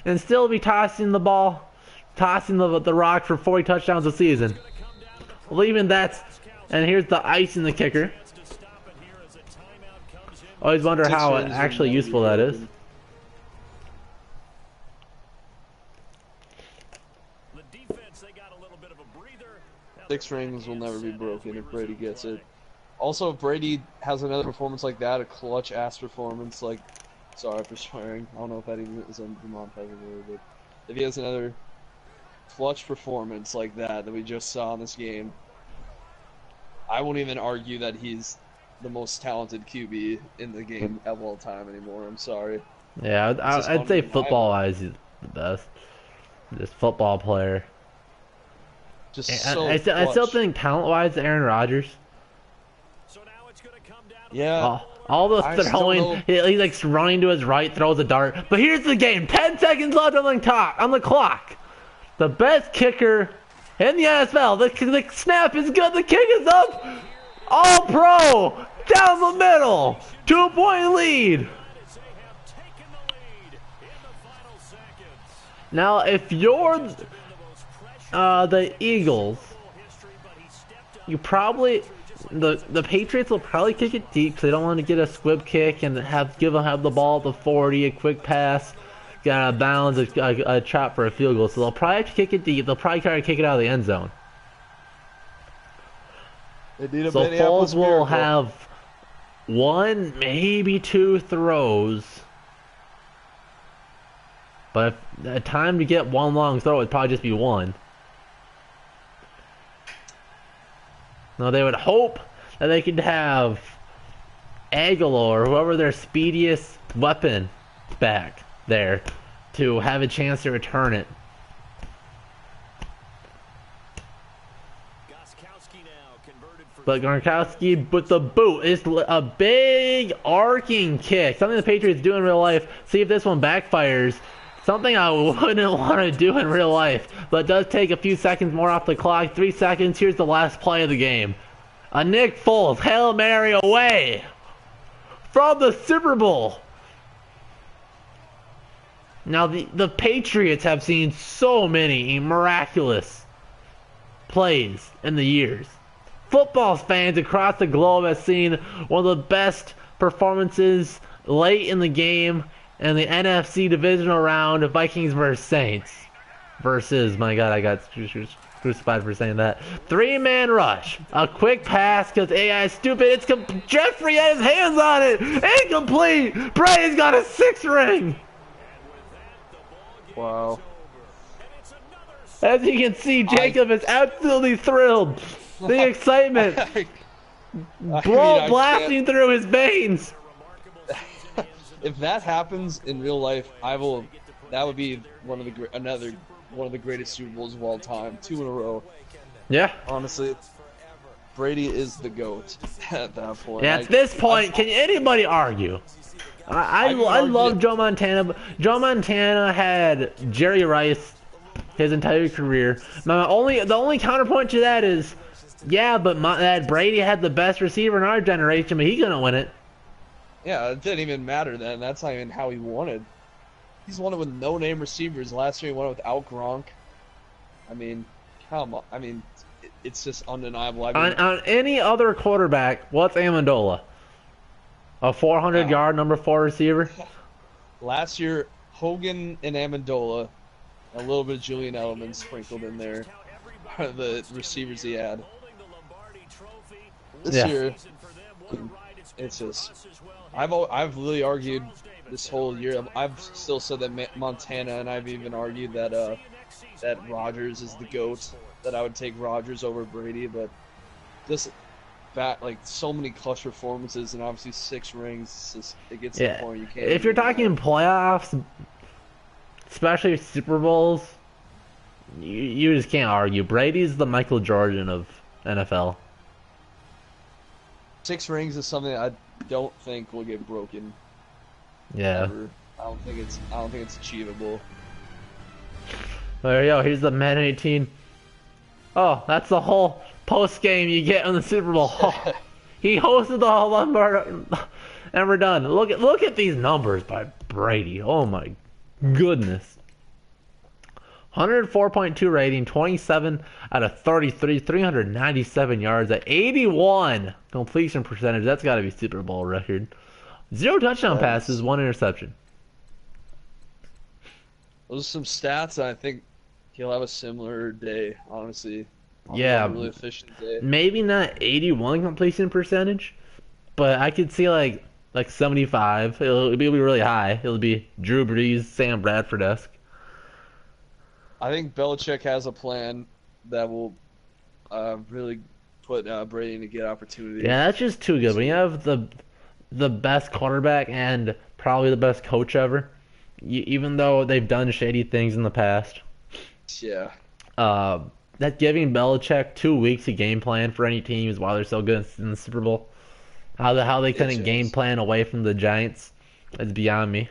and still be tossing the ball, tossing the rock for 40 touchdowns a season. Well, even that's, and here's the ice in the kicker. Always wonder how actually useful that is. Six rings will never be broken if Brady gets it. Also, if Brady has another performance like that, a clutch-ass performance, like, sorry for swearing, I don't know if that even is a demonetizing word, but if he has another clutch performance like that we just saw in this game, I won't even argue that he's the most talented QB in the game of all time anymore. I'm sorry. Yeah, I'd say football-wise, he's the best. Just football player. Just I still think talent-wise, Aaron Rodgers. Yeah. All the throwing, he's like running to his right, throws a dart. But here's the game: 10 seconds left on the clock. The best kicker in the NFL. The snap is good. The kick is up. All pro down the middle. 2-point lead. Now, if you're the Eagles, you probably the Patriots will probably kick it deep because they don't want to get a squib kick and have the ball at the 40, a quick pass get out of bounds, a trap for a field goal. So they'll probably kick it deep. They'll probably try to kick it out of the end zone. They need a So Minneapolis Foles will miracle. have 1, maybe 2 throws. But if the time to get one long throw would probably just be one. Now they would hope that they could have Aguilar, whoever their speediest weapon, back there to have a chance to return it. But Gronkowski with the boot is a big arcing kick. Something the Patriots do in real life. See if this one backfires. Something I wouldn't want to do in real life. But it does take a few seconds more off the clock. 3 seconds. Here's the last play of the game. A Nick Foles Hail Mary away from the Super Bowl. Now the Patriots have seen so many miraculous plays in the years. Football fans across the globe have seen one of the best performances late in the game in the NFC divisional round of Vikings versus Saints. Versus, my God, I got crucified for saying that. 3-man rush. A quick pass because AI is stupid. It's Jeffrey had his hands on it. Incomplete. Brady's got a 6th ring. Wow. As you can see, Jacob is absolutely thrilled. The excitement. Blood blasting through his veins. If that happens in real life, that would be one of the greatest Super Bowls of all time. 2 in a row. Yeah. Honestly, Brady is the GOAT at that point. Yeah, at this point, can anybody argue? I love Joe Montana. But Joe Montana had Jerry Rice his entire career. The only counterpoint to that is, yeah, but that Brady had the best receiver in our generation, but he couldn't win it. Yeah, it didn't even matter then. That's not even how he won it. He's won it with no-name receivers. Last year he won it without Gronk. I mean, come on. I mean, it's just undeniable. On any other quarterback, what's Amendola? A 400-yard number 4 receiver? Last year, Hogan and Amendola, a little bit of Julian Edelman sprinkled in there, are the receivers he had. This year, it's just... I've really argued this whole year. I've still said that Montana, and I've even argued that that Rodgers is the GOAT. That I would take Rodgers over Brady, but just so many clutch performances and obviously 6 rings. It gets to the point you can't. If you're talking playoffs, especially Super Bowls, you just can't argue. Brady's the Michael Jordan of NFL. 6 rings is something I don't think will get broken. Yeah. Ever. I don't think it's achievable. There you go. Here's the Madden 18. Oh, that's the whole post game you get in the Super Bowl. Oh, he hosted the whole Lombard, and we're done. Look at these numbers by Brady. Oh my goodness. 104.2 rating, 27 out of 33, 397 yards at 81 completion percentage. That's got to be Super Bowl record. 0 touchdown passes, 1 interception. Those are some stats, and I think he'll have a similar day, honestly. Yeah, a really efficient day. Maybe not 81 completion percentage, but I could see like 75. It'll be really high. It'll be Drew Brees, Sam Bradford-esque. I think Belichick has a plan that will really put Brady in a good opportunity. Yeah, that's just too good. When you have the best quarterback and probably the best coach ever, even though they've done shady things in the past. Yeah. That giving Belichick 2 weeks to game plan for any team is why they're so good in the Super Bowl. How they couldn't game plan away from the Giants is beyond me.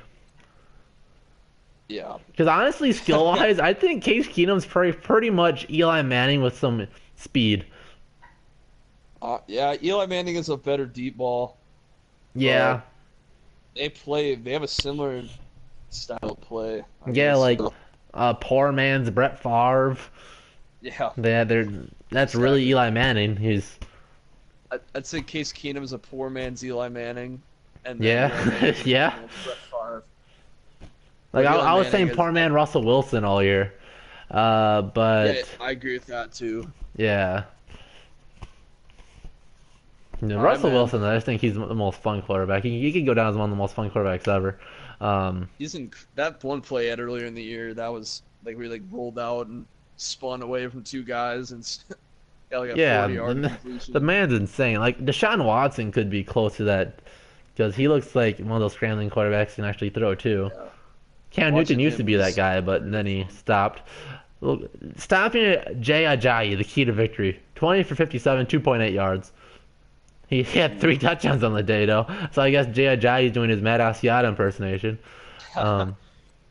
Yeah. Because honestly, skill-wise, I think Case Keenum's pretty much Eli Manning with some speed. Yeah, Eli Manning is a better deep ball. Yeah. They have a similar style of play. Poor man's Brett Favre. Yeah. That's really Eli Manning. I'd say Case Keenum is a poor man's Eli Manning. And then yeah. Yeah. Brett Favre. Like Eli I was Manning saying, is. poor man Russell Wilson all year. Yeah, But I agree with that too. yeah. All right, Russell man. Wilson, I just think he's the most fun quarterback. He could go down as one of the most fun quarterbacks ever. He's in that one play he had earlier in the year. That was like we like rolled out and spun away from two guys and got like a Yeah, 40-yard the completion. man's insane. Like Deshaun Watson could be close to that because he looks like one of those scrambling quarterbacks who can actually throw too. Yeah, Cam Newton watching used to him be that was guy, but then he stopped. Look, stopping Jay Ajayi, the key to victory. 20 for 57, 2.8 yards. He had 3 touchdowns on the day, though. So I guess Jay Ajayi is doing his Matt Asiata impersonation. Um,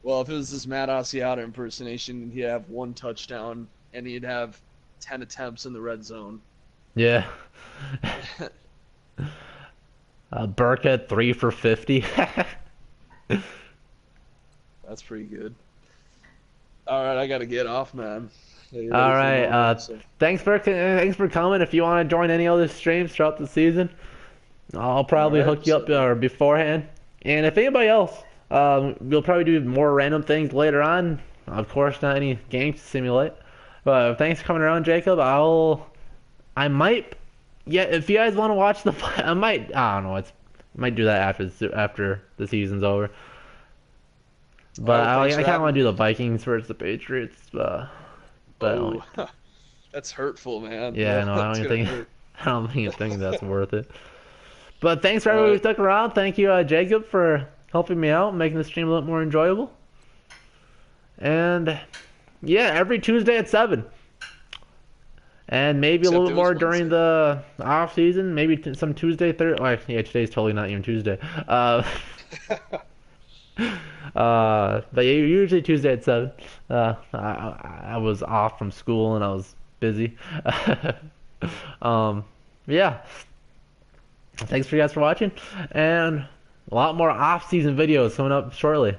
Well, if it was this Matt Asiata impersonation, he'd have 1 touchdown and he'd have 10 attempts in the red zone. yeah. Burkhead 3 for 50. That's pretty good. All right, I gotta get off, man. Yeah, you're All ready for right. the moment, so. Thanks for coming. If you want to join any other streams throughout the season, I'll probably All right, hook you up so beforehand. And if anybody else, we'll probably do more random things later on. Of course, not any games to simulate. But thanks for coming around, Jacob. I might, yeah. If you guys want to watch the, I don't know. Might do that after the season's over. all But right, well, thanks I for kind of having want me. to do the Vikings versus the Patriots. But Oh, that's hurtful, man. yeah, no, I That's don't gonna even hurt. I don't think that's worth it. But thanks for All everybody who right. stuck around. Thank you, Jacob, for helping me out, making the stream a little more enjoyable. And yeah, every Tuesday at 7. And maybe a Except little it bit was more during Wednesday. the off season. Maybe some Tuesday, Thursday. Well, yeah, today's totally not even Tuesday. But yeah, usually Tuesday at 7. I was off from school and I was busy. Yeah. Thanks for you guys for watching, and a lot more off-season videos coming up shortly.